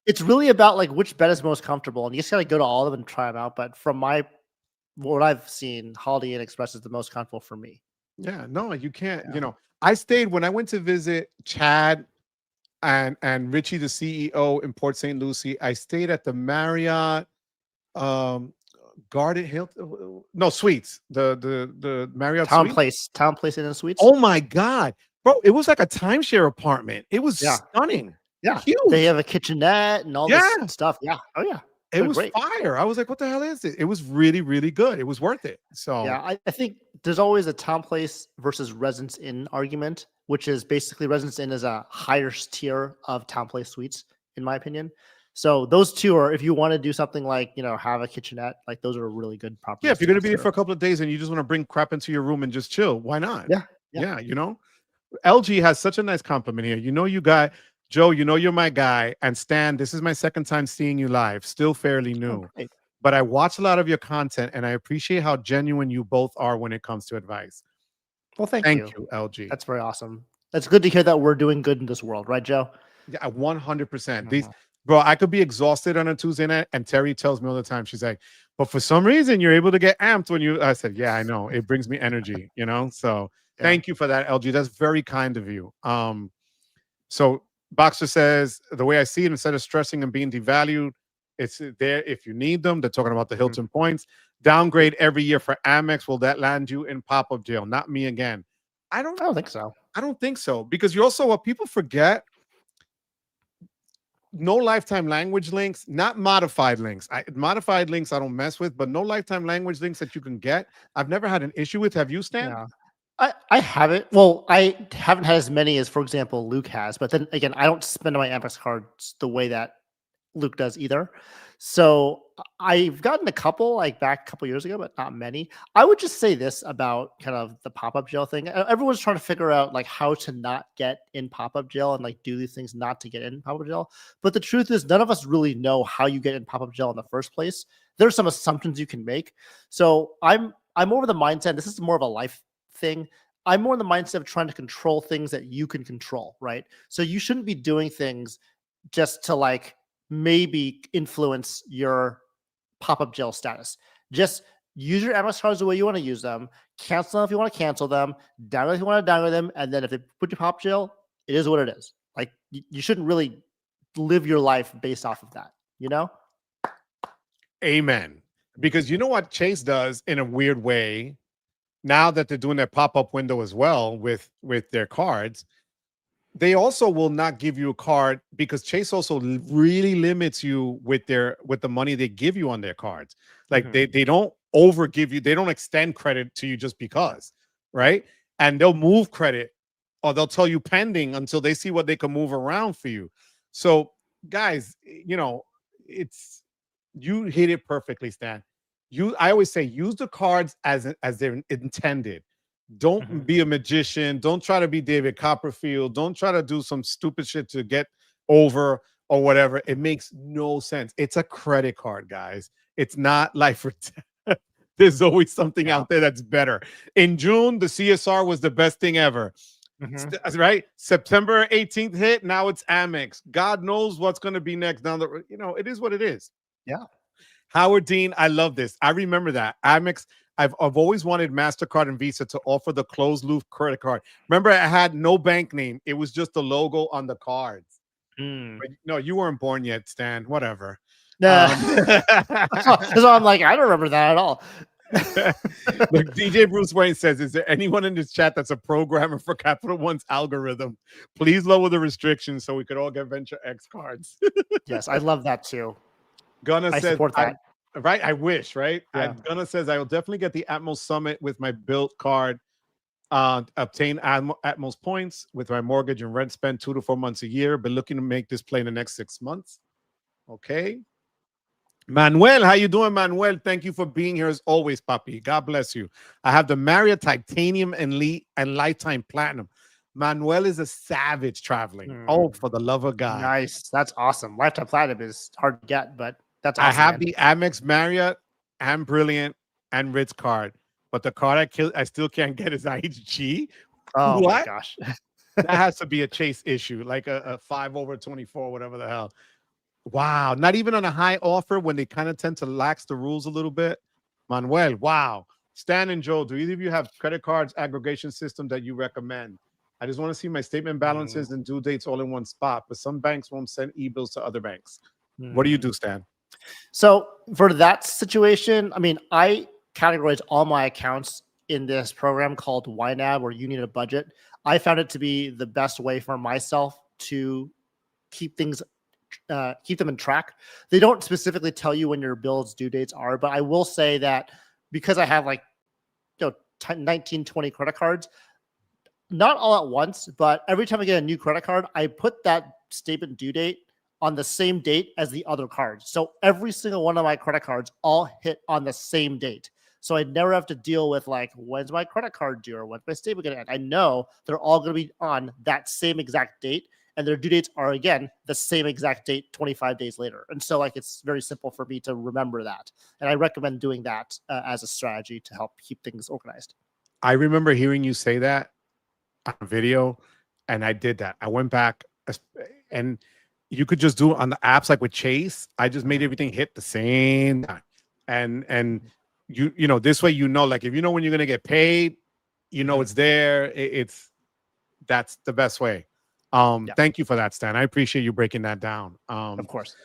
It's really about like which bed is most comfortable, and you just gotta go to all of them and try them out. But from what I've seen, Holiday Inn Express is the most comfortable for me. Yeah, no, you can't. I stayed when I went to visit Chad and Richie, the CEO in Port St. Lucie. I stayed at the Marriott Garden Hill, Suites, the Marriott Town Place Inn and Suites. Oh my God, bro! It was like a timeshare apartment. It was stunning. Yeah, Huge. they have a kitchenette and all this stuff. Yeah. Oh yeah. It They're was great. fire. I was like, what the hell is it? It was really, really good. It was worth it. So Yeah, I think there's always a town place versus residence inn argument, which is basically residence inn is a higher tier of town place suites, in my opinion. So those two are, if you want to do something like, have a kitchenette, like those are really good properties. yeah, if you're to gonna be there for consider. a couple of days and you just want to bring crap into your room and just chill, why not? Yeah. Yeah, LG has such a nice compliment here. You got Joe, you're my guy. And Stan, this is my second time seeing you live, still fairly Oh, new. great. But I watch a lot of your content and I appreciate how genuine you both are when it comes to advice. Well, thank Thank you. you, LG. That's very awesome. It's good to hear that we're doing good in this world, right, Joe? Yeah, 100%. Mhm. Bro, I could be exhausted on a Tuesday night, and Terry tells me all the time, she's like, but for some reason, you're able to get amped when I said, yeah, I know. It brings me energy, So thank you for that, LG. That's very kind of you. So Boxer says, the way I see it, instead of stressing and being devalued, it's there if you need them. They're talking about the Hilton points. Downgrade every year for Amex. Will that land you in pop-up jail? Not me again. I don't think so. I don't think so. Because you also, what people forget, no lifetime language links, not modified links. Modified links I don't mess with, but no lifetime language links that you can get. I've never had an issue with. Have you, Stan? Yeah. I haven't. Well, I haven't had as many as, for example, Luke has. But then again, I don't spend my Amex cards the way that Luke does either. So I've gotten a couple like back a couple years ago, but not many. I would just say this about kind of the pop-up jail thing. Everyone's trying to figure out like how to not get in pop-up jail and like do these things not to get in pop-up jail. But the truth is none of us really know how you get in pop-up jail in the first place. There's some assumptions you can make. So I'm over the mindset, this is more of a life thing. I'm more in the mindset of trying to control things that you can control, right? So you shouldn't be doing things just to like maybe influence your pop-up jail status. Just use your Amex cards the way you want to use them, cancel them if you want to cancel them, downgrade if you want to downgrade them, and then if they put you pop jail, it is what it is. Like you shouldn't really live your life based off of that, Amen. Because you know what Chase does in a weird way, now that they're doing their pop-up window as well with their cards, they also will not give you a card because Chase also really limits you with the money they give you on their cards. Like they don't over give you, they don't extend credit to you just because, right? And they'll move credit or they'll tell you pending until they see what they can move around for you. So guys, it's, you hit it perfectly, Stan. I always say use the cards as they're intended. Don't be a magician. Don't try to be David Copperfield. Don't try to do some stupid shit to get over or whatever. It makes no sense. It's a credit card, guys. It's not life or death. There's always something out there that's better. In June, the CSR was the best thing ever. Right? September 18th hit. Now it's Amex. God knows what's going to be next down the road. It is what it is. Yeah. Howard Dean, I love this. I remember that. Amex, I've always wanted MasterCard and Visa to offer the closed loop credit card. Remember, I had no bank name. It was just the logo on the cards. But, no, you weren't born yet, Stan. Whatever. So I'm like, I don't remember that at all. Look, DJ Bruce Wayne says, is there anyone in this chat that's a programmer for Capital One's algorithm? Please lower the restrictions so we could all get Venture X cards. Yes, I love that too. Gunna I says, support that. right? I wish, right? Yeah. Gunna says, I will definitely get the Atmos Summit with my built card, obtain Atmos points with my mortgage and rent, spend 2 to 4 months a year, but looking to make this play in the next 6 months. Okay. Manuel, how you doing, Manuel? Thank you for being here as always, Papi. God bless you. I have the Marriott Titanium and Lifetime Platinum. Manuel is a savage traveling. Oh, for the love of God. Nice. That's awesome. Lifetime Platinum is hard to get, but that's awesome. I have the Amex Marriott and Brilliant and Ritz card, but the card I still can't get is IHG. Oh what? My gosh. That has to be a Chase issue, like a 5/24, whatever the hell. Wow. Not even on a high offer when they kind of tend to lax the rules a little bit. Manuel, wow. Stan and Joe, do either of you have credit cards aggregation system that you recommend? I just want to see my statement balances and due dates all in one spot, but some banks won't send e-bills to other banks. What do you do, Stan? So for that situation, I mean, I categorize all my accounts in this program called YNAB, where you need a budget. I found it to be the best way for myself to keep things keep them in track. They don't specifically tell you when your bill's due dates are, but I will say that because I have like 19, 20 credit cards, not all at once, but every time I get a new credit card, I put that statement due date on the same date as the other cards. So every single one of my credit cards all hit on the same date. So I never have to deal with like, when's my credit card due or when's my statement going to end? I know they're all going to be on that same exact date, and their due dates are, again, the same exact date 25 days later. And so like it's very simple for me to remember that. And I recommend doing that as a strategy to help keep things organized. I remember hearing you say that on video, and I did that. I went back, and you could just do it on the apps like with Chase. I just made everything hit the same time. And you know, this way, you know, like if you know when you're going to get paid, you know, it's there. That's the best way. Thank you for that, Stan. I appreciate you breaking that down. Of course.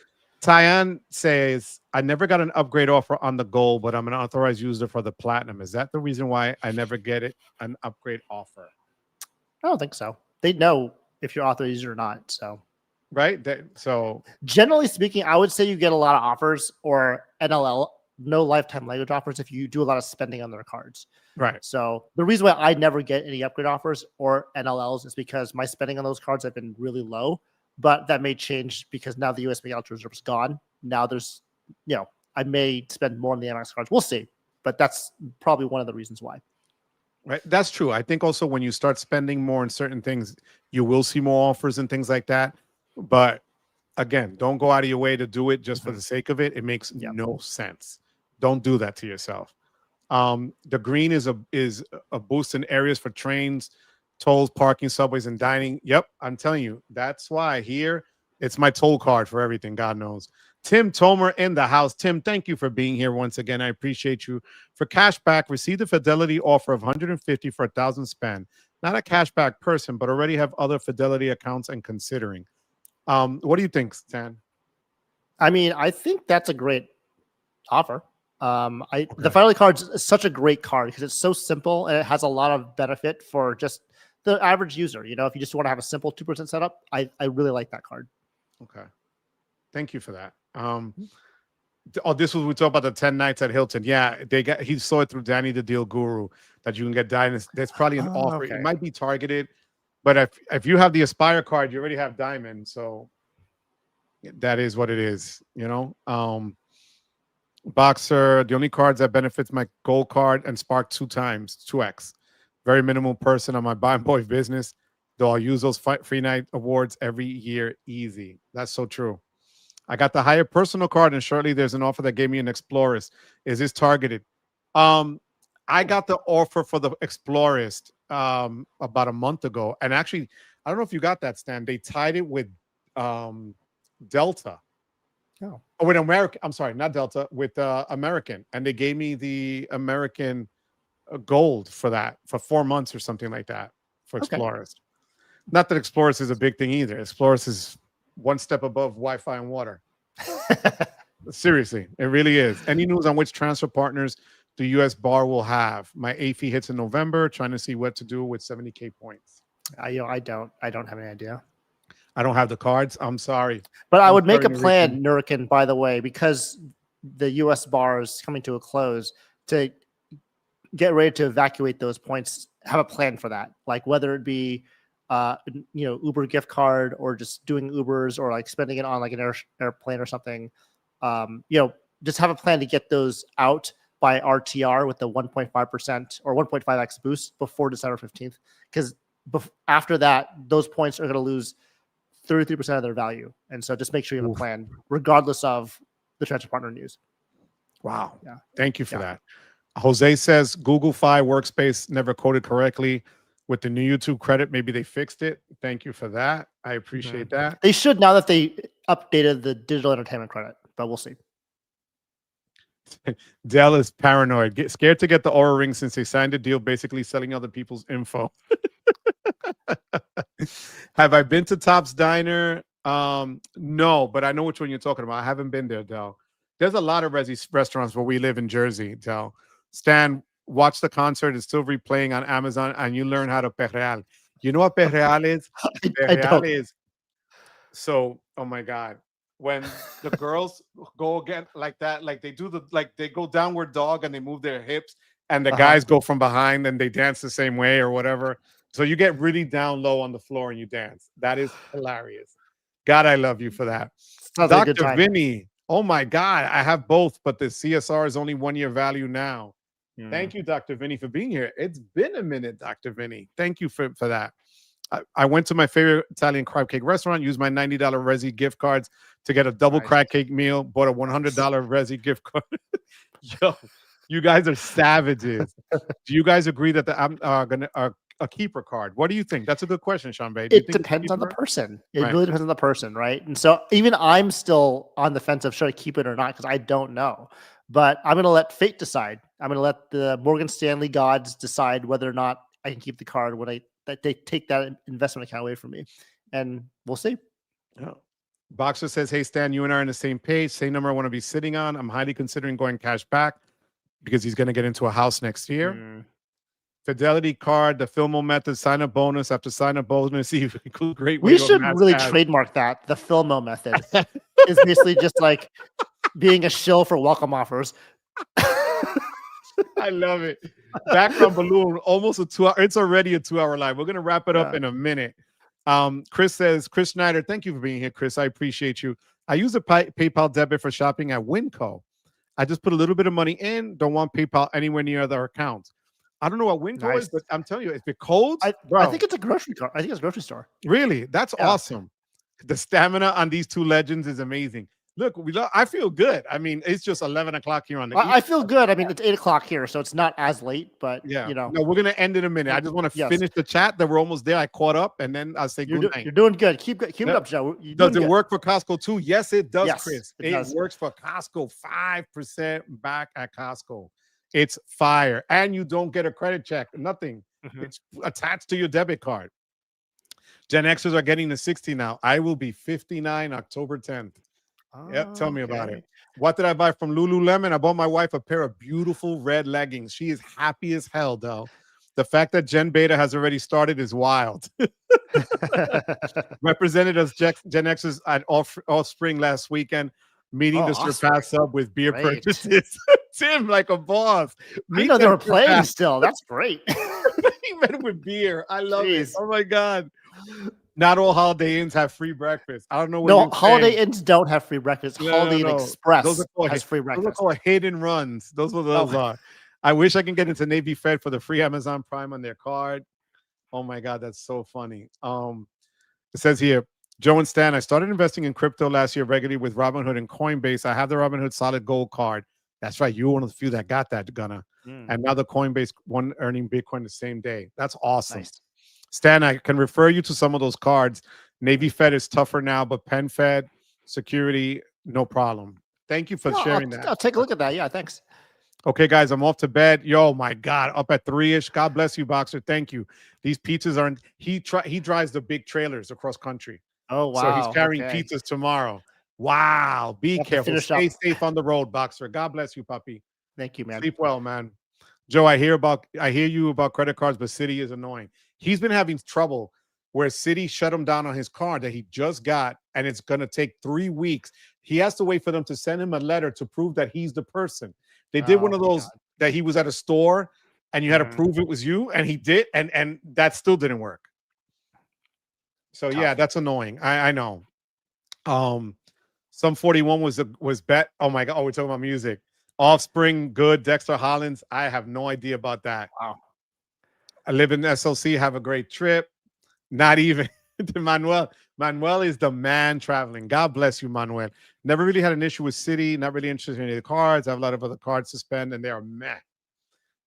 Tyann says, I never got an upgrade offer on the Gold, but I'm an authorized user for the Platinum. Is that the reason why I never get an upgrade offer? I don't think so. They know if you're authorized user or not. So, right. So generally speaking, I would say you get a lot of offers or NLL, no lifetime language offers, if you do a lot of spending on their cards. Right. So the reason why I never get any upgrade offers or NLLs is because my spending on those cards have been really low. But that may change because now the US Miguel Reserve is gone. Now there's, I may spend more on the Amex cards. We'll see. But that's probably one of the reasons why. Right. That's true. I think also when you start spending more on certain things, you will see more offers and things like that. But again, don't go out of your way to do it just for the sake of it. It makes no sense. Don't do that to yourself. The green is a boost in areas for trains, tolls, parking, subways, and dining. Yep, I'm telling you, that's why here it's my toll card for everything. God knows. Tim Tomer in the house. Tim, thank you for being here once again. I appreciate you. For cashback, receive the Fidelity offer of $150 for 1,000 spend. Not a cashback person, but already have other Fidelity accounts and considering. What do you think, Stan? I mean, I think that's a great offer. The Fidelity card is such a great card because it's so simple and it has a lot of benefit for just the average user. If you just want to have a simple 2% setup, I really like that card. Okay. Thank you for that. We talked about the 10 nights at Hilton. Yeah, he saw it through Danny the Deal Guru that you can get diamonds. There's probably an offer. Okay. It might be targeted, but if you have the Aspire card, you already have diamond. So that is what it is, Boxer, the only cards that benefits my Gold card and Spark 2x. Very minimal person on my Buy Boy business, though I'll use those free night awards every year. Easy. That's so true. I got the higher personal card, and shortly there's an offer that gave me an Explorist. Is this targeted? I got the offer for the Explorist about a month ago, and actually, I don't know if you got that, Stan. They tied it with Delta. Oh, with American. I'm sorry, not Delta. With American, and they gave me the American Gold for that for 4 months or something like that for Explorers. Not that Explorers is a big thing either. Explorers is one step above Wi-Fi and water. Seriously, it really is. Any news on which transfer partners the U.S. bar will have? My AFI hits in November. Trying to see what to do with 70K points. I don't have any idea. I don't have the cards. I'm sorry. But I would make a plan, Nurkin, by the way, because the U.S. bar is coming to a close, to get ready to evacuate those points. Have a plan for that. Like whether it be, Uber gift card or just doing Ubers or like spending it on like an airplane or something. Just have a plan to get those out by RTR with the 1.5% or 1.5x boost before December 15th. Because after that, those points are going to lose 33% of their value. And so just make sure you have a plan regardless of the transfer partner news. Wow. Yeah. Thank you for that. Jose says Google Fi Workspace never coded correctly with the new YouTube credit. Maybe they fixed it. Thank you for that. I appreciate that. They should now that they updated the digital entertainment credit, but we'll see. Dell is paranoid. Scared to get the Aura ring since they signed a deal basically selling other people's info. Have I been to Top's Diner? No, but I know which one you're talking about. I haven't been there, Del. There's a lot of restaurants where we live in Jersey, Del. Stan, watch the concert. It's still replaying on Amazon, and you learn how to perreal. You know what perreal is? Perreal is So, oh my God, when the girls go again like that, like they do they go downward dog and they move their hips, and the Uh-huh. guys go from behind and they dance the same way or whatever. So you get really down low on the floor and you dance. That is hilarious. God, I love you for that. Sounds like a good Dr. time. Vinny, oh my God, I have both, but the CSR is only 1 year value now. Mm. Thank you, Dr. Vinny, for being here. It's been a minute, Dr. Vinny. Thank you for that. I went to my favorite Italian crab cake restaurant, used my $90 Resi gift cards to get a double Nice. crab cake meal, bought a $100 Resi gift card. Yo, you guys are savages. Do you guys agree that I'm gonna a keeper card? What do you think? That's a good question, Sean Bay. Do you It think it's a depends on the keeper? person. It Right. really depends on the person, right? And so even I'm still on the fence of should I keep it or not because I don't know. But I'm going to let fate decide. I'm going to let the Morgan Stanley gods decide whether or not I can keep the card when that they take that investment account away from me, and we'll see. Yeah. Boxer says, "Hey Stan, you and I are on the same page. Same number I want to be sitting on. I'm highly considering going cash back because he's going to get into a house next year." Mm. Fidelity card, the Filmo method, sign up bonus after sign up bonus. Include great way We to should amass really cash. trademark that. The Filmo method is basically just like being a shill for welcome offers. I love it. Background balloon, almost a 2 hour. It's already a 2 hour live. We're gonna wrap it up Yeah. in a minute. Chris says, Chris Schneider, thank you for being here, Chris. I appreciate you. I use a PayPal debit for shopping at Winco. I just put a little bit of money in. Don't want PayPal anywhere near other accounts. I don't know what Winco Nice. is, but I'm telling you, if it codes, I bro, think it's a grocery store. I think it's a grocery store. really, that's Yeah. awesome. The stamina on these two legends is amazing. Look, I feel good. I mean, it's just 11 o'clock here on the East. I feel good. I mean, it's 8 o'clock here, so it's not as late, but Yeah. you know, No, we're gonna end in a minute. I just want to Yes. finish the chat that we're almost there. I caught up, and then I'll say good night. you're doing good. Keep it Yeah. up, Joe. You're Does doing it good. work for Costco too? Yes, it does, Yes, Chris. it It does. works for Costco. 5% back at Costco. It's fire, and you don't get a credit check. Nothing. Mhm. It's attached to your debit card. Gen Xers are getting to 60 now. I will be 59 October 10th. Yep, tell me about it. Okay. What did I buy from Lululemon? I bought my wife a pair of beautiful red leggings. She is happy as hell, though. The fact that Gen Beta has already started is wild. Represented as Gen Xers at Offspring last weekend, meeting Oh, the Offspring. Surpass Sub with beer Great. purchases. Tim, like a boss. I didn't know they were playing still. That's great. He met with beer. I love it. Jeez. Oh my God. Not all Holiday Inns have free breakfast. I don't know what No, you're Holiday saying. Inns don't have free breakfast. No, Holiday Inn no. Express Those are called has free Those are breakfast. called hit and runs. Those what those are. I wish I can get into Navy Fed for the free Amazon Prime on their card. Oh my God, that's so funny. It says here, Joe and Stan, I started investing in crypto last year regularly with Robinhood and Coinbase. I have the Robinhood Solid Gold card. That's right. You were one of the few that got that, Gunna. And now the Coinbase one earning Bitcoin the same day. That's awesome. Nice. Stan, I can refer you to some of those cards. Navy Fed is tougher now, but Penn Fed, security, no problem. Thank you for sharing that. I'll take a look at that. Yeah, thanks. Okay, guys, I'm off to bed. Yo, my God, up at 3-ish. God bless you, Boxer. Thank you. These pizzas are he drives the big trailers across country. Oh, wow. So he's carrying okay. pizzas tomorrow. Wow. Be Have to careful. finish Stay up. safe on the road, Boxer. God bless you, puppy. Thank you, man. Sleep well, man. Joe, I hear you about credit cards, but Citi is annoying. He's been having trouble where Citi shut him down on his card that he just got, and it's going to take 3 weeks. He has to wait for them to send him a letter to prove that he's the person. They did one of those that he was at a store and you had to prove it was you, and he did, and that still didn't work. So yeah, that's annoying. I know. Some 41 was bet. Oh my God. Oh, we're talking about music. Offspring, good. Dexter Hollins. I have no idea about that. Wow. I live in SLC. Have a great trip. Not even Manuel. Manuel is the man traveling. God bless you, Manuel. Never really had an issue with Citi. Not really interested in any of the cards. I have a lot of other cards to spend, and they are meh.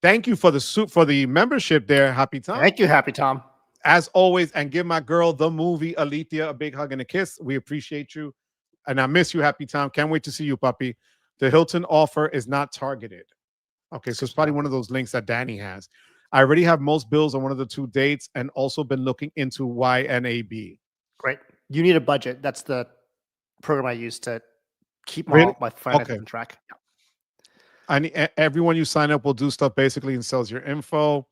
Thank you for the membership there, Happy Tom. Thank you, Happy Tom. As always, and give my girl, the movie, Alethea, a big hug and a kiss. We appreciate you. And I miss you, Happy Tom. Can't wait to see you, puppy. The Hilton offer is not targeted. Okay, so it's probably one of those links that Danny has. I already have most bills on one of the 2 dates and also been looking into YNAB. Great. You need a budget. That's the program I use to keep Really? my finances on track. Yeah. Everyone you sign up will do stuff basically and sells your info.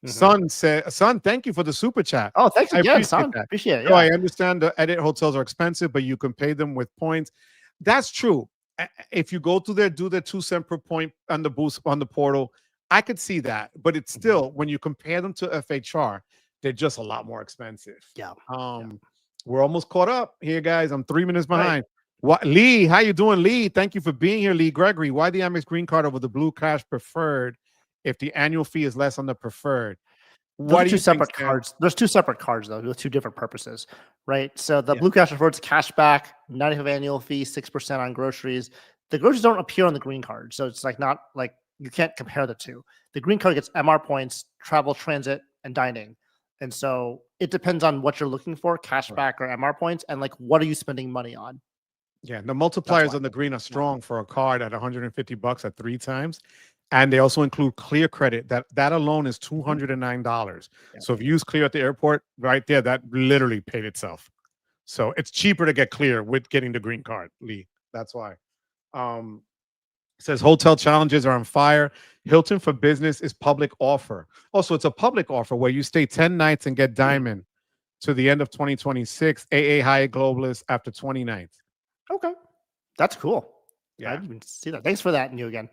Son, thank you for the super chat. Oh, thanks I again, appreciate son. that. Appreciate it. So Yeah. I understand the edit hotels are expensive, but you can pay them with points. That's true. If you go to there, do the 2 cent per point on the boost on the portal, I could see that. But it's still, when you compare them to FHR, they're just a lot more expensive. Yeah. We're almost caught up here, guys. I'm 3 minutes behind. Right. What, Lee? How you doing, Lee? Thank you for being here, Lee Gregory. Why the Amex Green Card over the Blue Cash Preferred if the annual fee is less on the Preferred? Those What are do two you think, separate Stan? cards. There's two separate cards though, with two different purposes, right? So the Yeah. Blue Cash Preferred's cash back, 95 annual fee, 6% on groceries. The groceries don't appear on the green card, so it's like not like you can't compare the two. The green card gets MR points, travel, transit, and dining, and so it depends on what you're looking for, cash back or MR points, and like what are you spending money on? Yeah, the multipliers why. on the green are strong for a card at $150 at 3 times. And they also include Clear credit. That alone is $209. So if you use Clear at the airport, right there, that literally paid itself. So it's cheaper to get Clear with getting the green card, Lee. That's why. It says hotel challenges are on fire. Hilton for Business is public offer. Also, it's a public offer where you stay 10 nights and get diamond to the end of 2026. AA Hyatt Globalist after 20 nights. Okay, that's cool. Yeah. I didn't even see that. Thanks for that, New again.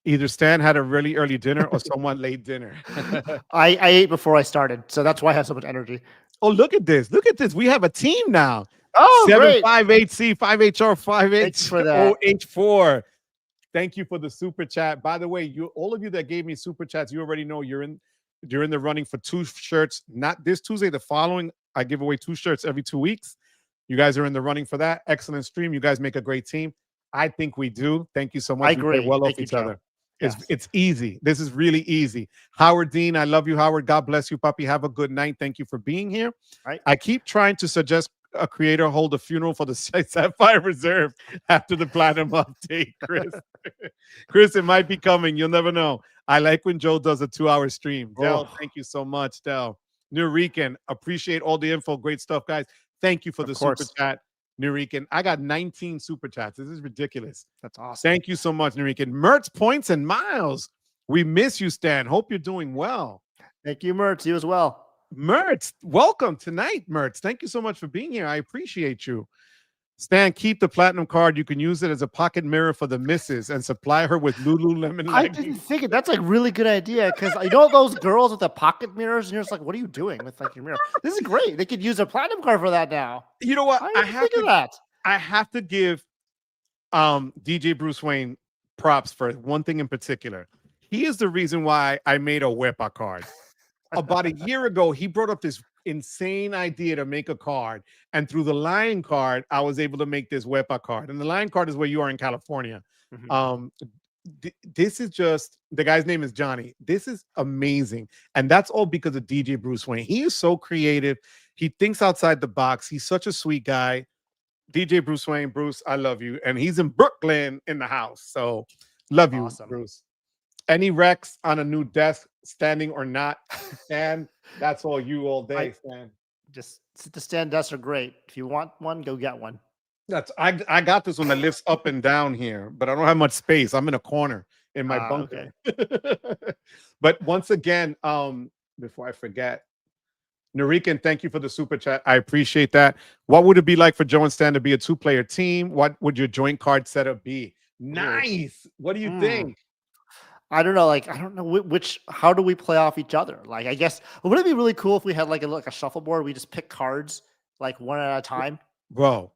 Either Stan had a really early dinner or someone late dinner. I ate before I started, so that's why I have so much energy. Oh, look at this. Look at this. We have a team now. Oh, great. 758C, 5HR, Thanks for that. 5HOH4. Thank you for the super chat. By the way, all of you that gave me super chats, you already know you're in the running for 2 shirts. Not this Tuesday, the following. I give away 2 shirts every 2 weeks. You guys are in the running for that. Excellent stream. You guys make a great team. I think we do. Thank you so much. I agree. We play well Thank off you, each Joe. other. Yes. It's easy. This is really easy. Howard Dean, I love you, Howard. God bless you, puppy. Have a good night. Thank you for being here. Right. I keep trying to suggest a creator hold a funeral for the Sapphire Reserve after the Platinum update, Chris. Chris, it might be coming. You'll never know. I like when Joe does a 2-hour stream. Del, thank you so much, Del. Nurican, appreciate all the info. Great stuff, guys. Thank you for the super chat. Nurican, I got 19 super chats. This is ridiculous. That's awesome. Thank you so much, Nurican. Mertz, Points, and Miles. We miss you, Stan. Hope you're doing well. Thank you, Mertz. You as well. Mertz, welcome tonight, Mertz. Thank you so much for being here. I appreciate you. Stan, keep the platinum card. You can use it as a pocket mirror for the missus and supply her with Lululemon. I didn't think it. That's like really good idea because you know those girls with the pocket mirrors, and you're just like, what are you doing with like your mirror? This is great. They could use a platinum card for that now. You know what? I have to that. I have to give DJ Bruce Wayne props for one thing in particular. He is the reason why I made a Wepa card. About a year ago, he brought up this insane idea to make a card, and through the Lion card, I was able to make this Wepa card. And the Lion card is where you are in California. This is just, the guy's name is Johnny. This is amazing, and that's all because of DJ Bruce Wayne. He is so creative. He thinks outside the box. He's such a sweet guy. DJ Bruce Wayne, Bruce, I love you, and he's in Brooklyn in the house. So love you, Bruce. Any Rex on a new desk, standing or not, Stan? That's all you all day, Stan. Just the stand desks are great. If you want one, go get one. I got this one that lifts up and down here, but I don't have much space. I'm in a corner in my bunker. Okay. But once again, before I forget, Nurican, thank you for the super chat. I appreciate that. What would it be like for Joe and Stan to be a 2-player team? What would your joint card setup be? Nice. What do you think? I don't know. Like, I don't know how do we play off each other? Like, I guess, would it be really cool if we had like a shuffleboard? We just pick cards like one at a time. Bro,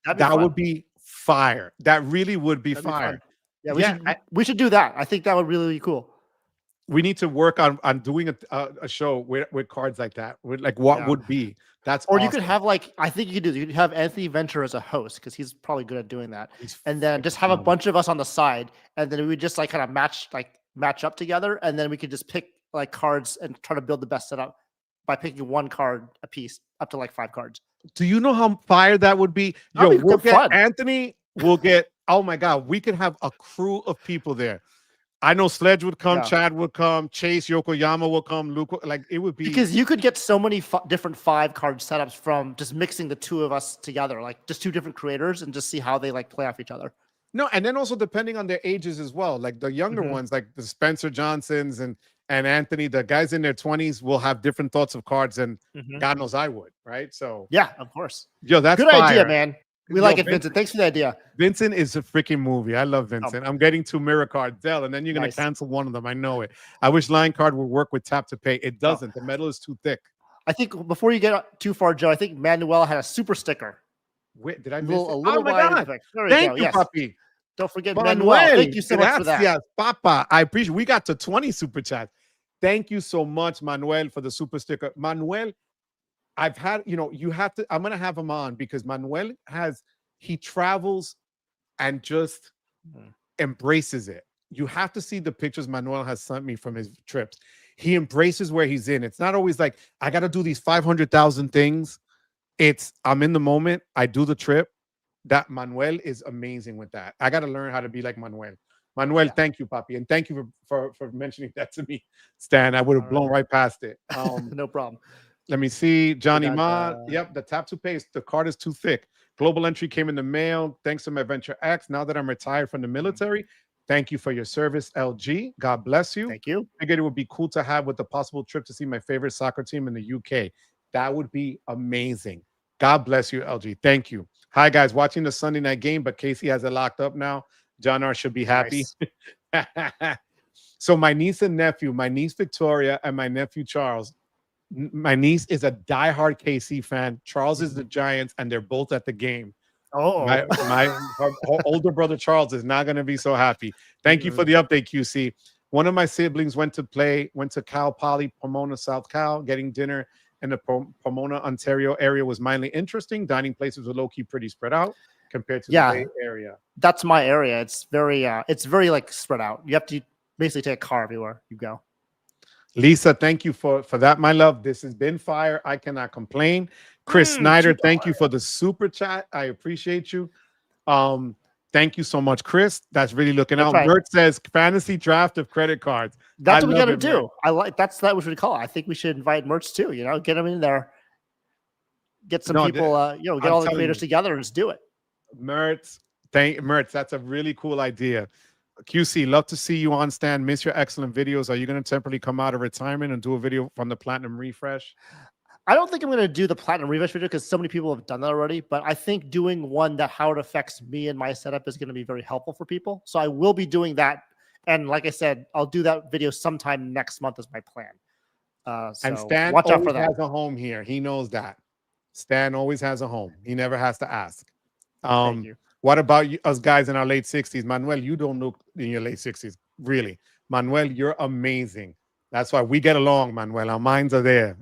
that would be fire. That really would be fire. Yeah, we should do that. I think that would really be cool. We need to work on doing a show with cards like that. With like what would be. That's or awesome. You could have like, I think you could have Anthony Venture as a host because he's probably good at doing that. And then just have a bunch of us on the side, and then we would just like kind of match up together, and then we could just pick like cards and try to build the best setup by picking one card a piece up to like 5 cards. Do you know how fire that would be? We'll get fun. Anthony, we'll get, oh my God, we could have a crew of people there. I know Sledge would come, Chad would come, Chase, Yokoyama will come, Luke, like it would be. Because you could get so many different 5-card setups from just mixing the 2 of us together, like just 2 different creators, and just see how they like play off each other. No, and then also depending on their ages as well, like the younger ones, like the Spencer Johnsons and and Anthony, the guys in their 20s will have different thoughts of cards than Mhm. God knows I would, right? So Yeah, of course. yo, that's Good idea, fire. man. We Yo, like it, Vincent. Thanks for the idea. Vincent is a freaking movie. I love Vincent. I'm getting 2 mirror cards, Dell, and then you're gonna Nice. cancel one of them. I know it. I wish Line Card would work with tap to pay. It doesn't. The metal is too thick. I think before you get too far, Joe, I think Manuel had a super sticker. Wait, did I A miss little, it? a little Oh my wide God. effect. There we Thank go. you, Yes. puppy. Don't forget Manuel. Thank you so much for that. Yes, Papa. I appreciate. We got to 20 super chats. Thank you so much, Manuel, for the super sticker. Manuel, I've had, you have to, I'm going to have him on because Manuel he travels and just embraces it. You have to see the pictures Manuel has sent me from his trips. He embraces where he's in. It's not always like, I got to do these 500,000 things. It's, I'm in the moment. I do the trip. That Manuel is amazing with that. I got to learn how to be like Manuel. Manuel, thank you, Papi. And thank you for mentioning that to me, Stan. I would have blown right past it. No problem. Let me see. Johnny Ma. Yep, the tap to pay. The card is too thick. Global entry came in the mail. Thanks to my Venture X. Now that I'm retired from the military, thank you for your service, LG. God bless you. Thank you. Figured it would be cool to have with the possible trip to see my favorite soccer team in the UK. That would be amazing. God bless you, LG. Thank you. Hi, guys. Watching the Sunday night game, but Casey has it locked up now. John R. should be happy. Nice. So my niece and nephew, my niece Victoria and my nephew Charles, my niece is a diehard KC fan. Charles is the Giants, and they're both at the game. Oh, her older brother Charles is not going to be so happy. Thank you for the update, QC. One of my siblings went to Cal Poly, Pomona, South Cal, getting dinner in the Pomona, Ontario area was mildly interesting. Dining places were low-key pretty spread out compared to the Bay Area. That's my area. It's very like spread out. You have to basically take a car everywhere you go. Lisa, thank you for that, my love. This has been fire. I cannot complain. Chris Snyder, thank you for the super chat. I appreciate you. Thank you so much, Chris. That's really looking out. Bert says fantasy draft of credit cards. That's what we got to do. Mert. I like that what we should call it. I think we should invite Mertz too. Get them in there. Get some people. Get all the creators together and just do it. Mertz, that's a really cool idea. QC, love to see you on stand. Miss your excellent videos. Are you going to temporarily come out of retirement and do a video from the Platinum Refresh? I don't think I'm going to do the Platinum Refresh video because so many people have done that already. But I think doing one that how it affects me and my setup is going to be very helpful for people. So I will be doing that. And like I said, I'll do that video sometime next month is my plan. And Stan watch out for that. Has a home here. He knows that. Stan always has a home. He never has to ask. Thank you. What about us guys in our late 60s? Manuel, you don't look in your late 60s. Really. Manuel, you're amazing. That's why we get along, Manuel. Our minds are there,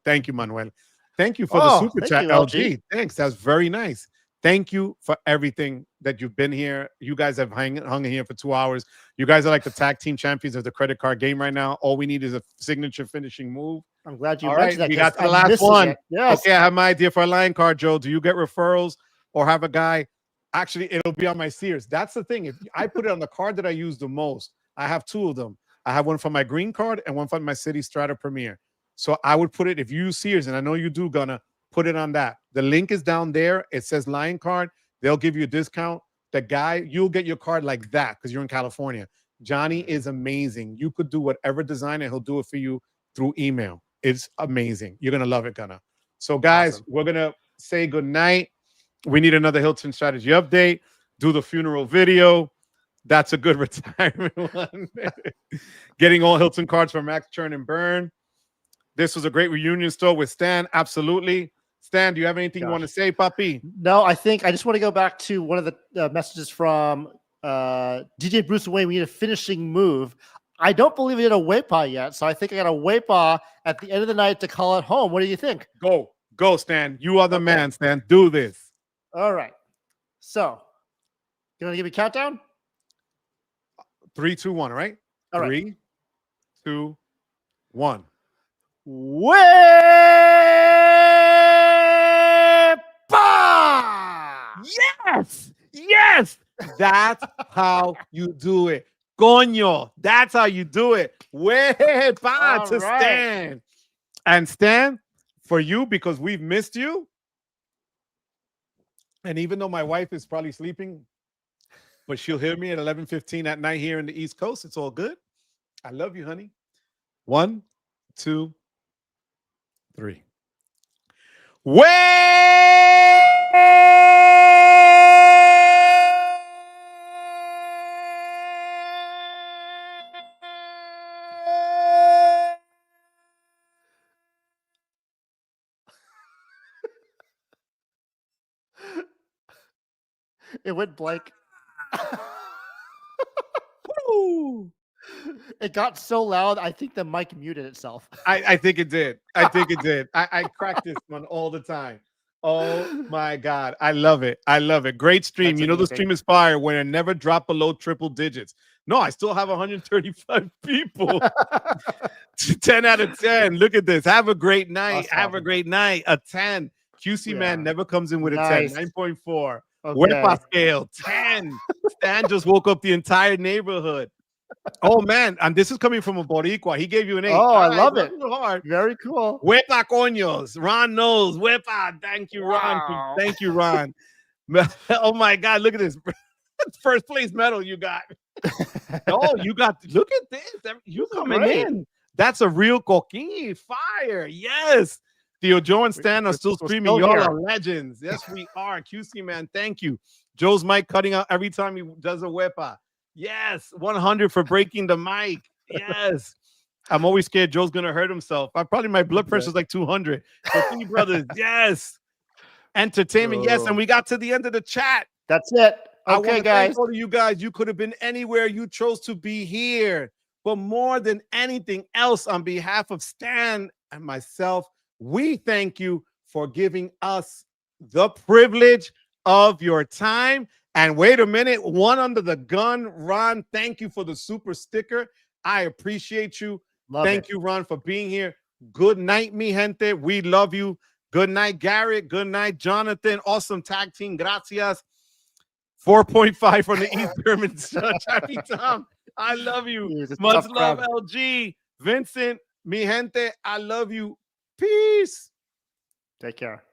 Thank you, Manuel. Thank you for the super chat, LG. Thanks. That's very nice. Thank you for everything that you've been here. You guys have hung in here for 2 hours. You guys are like the tag team champions of the credit card game right now. All we need is a signature finishing move. I'm glad you mentioned that. We got the last one. Yes. Okay, I have my idea for a line card, Joe. Do you get referrals or have a guy? Actually, it'll be on my Sears. That's the thing. If I put it on the card that I use the most, I have 2 of them. I have one for my green card and one for my Citi Strata Premier. So I would put it, if you use Sears, and I know you do, gonna put it on that. The link is down there. It says line card. They'll give you a discount. The guy, you'll get your card like that because you're in California. Johnny is amazing. You could do whatever design and he'll do it for you through email. It's amazing. You're going to love it, Gunna. So guys, we're going to say good night. We need another Hilton strategy update. Do the funeral video. That's a good retirement one. Getting all Hilton cards from Max Churn and Burn. This was a great reunion store with Stan. Absolutely. Stan, do you have anything you want to say, Papi? No, I think I just want to go back to one of the messages from DJ Bruce Wayne. We need a finishing move. I don't believe we did a WAPA yet, so I think I got a WAPA at the end of the night to call it home. What do you think? Go, Stan. You are the man, Stan. Do this. All right. So, you want to give me a countdown? 3, 2, 1, all right? All right. 3, 2, 1. WAPA! Yes. That's how you do it. Coño. That's how you do it. WAPA to Stan. And Stan, for you, because we've missed you, and even though my wife is probably sleeping, but she'll hear me at 11:15 at night here in the East Coast, it's all good. I love you, honey. 1, 2, 3. Way! It went blank. Woo! It got so loud, I think the mic muted itself. I think it did. I think it did. I crack this one all the time. Oh my God. I love it. I love it. Great stream. That's You know, the amazing. stream is fire when it never dropped below triple digits. No, I still have 135 people. 10 out of 10. Look at this. Have a great night. Awesome. Have a great night. A 10. QC man Yeah. never comes in with Nice. a 10. 9.4. Okay. Wepa scale 10. Stan just woke up the entire neighborhood. Oh man, and this is coming from a Boricua. He gave you an 8. Oh, All I right, love it. working hard. Very cool. Wepa coños. Ron knows. Wepa. Thank you, Ron. Wow. Thank you, Ron. Oh my God, look at this. First place medal you got. Oh, you got, look at this. You coming great. in. That's a real coquille. Fire. Yes. Theo Joe and Stan are still we're streaming. still Y'all here. are legends. Yes, we are. QC man, thank you. Joe's mic cutting out every time he does a wepa. Yes, 100 for breaking the mic. Yes. I'm always scared Joe's gonna hurt himself. My blood pressure is like 200. So three brothers, yes. Entertainment, yes. And we got to the end of the chat. That's it. I Okay, want to guys. thank all of you guys. You could have been anywhere. You chose to be here. But more than anything else, on behalf of Stan and myself, we thank you for giving us the privilege of your time. And wait a minute, one under the gun, Ron, thank you for the super sticker. I appreciate you. Thank you, Ron, for being here. Good night, mi gente. We love you. Good night, Garrett. Good night, Jonathan. Awesome tag team. Gracias. 4.5 from the East German Happy Tom. I love you. Jeez, Much tough love, crowd. LG. Vincent, mi gente, I love you. Peace. Take care.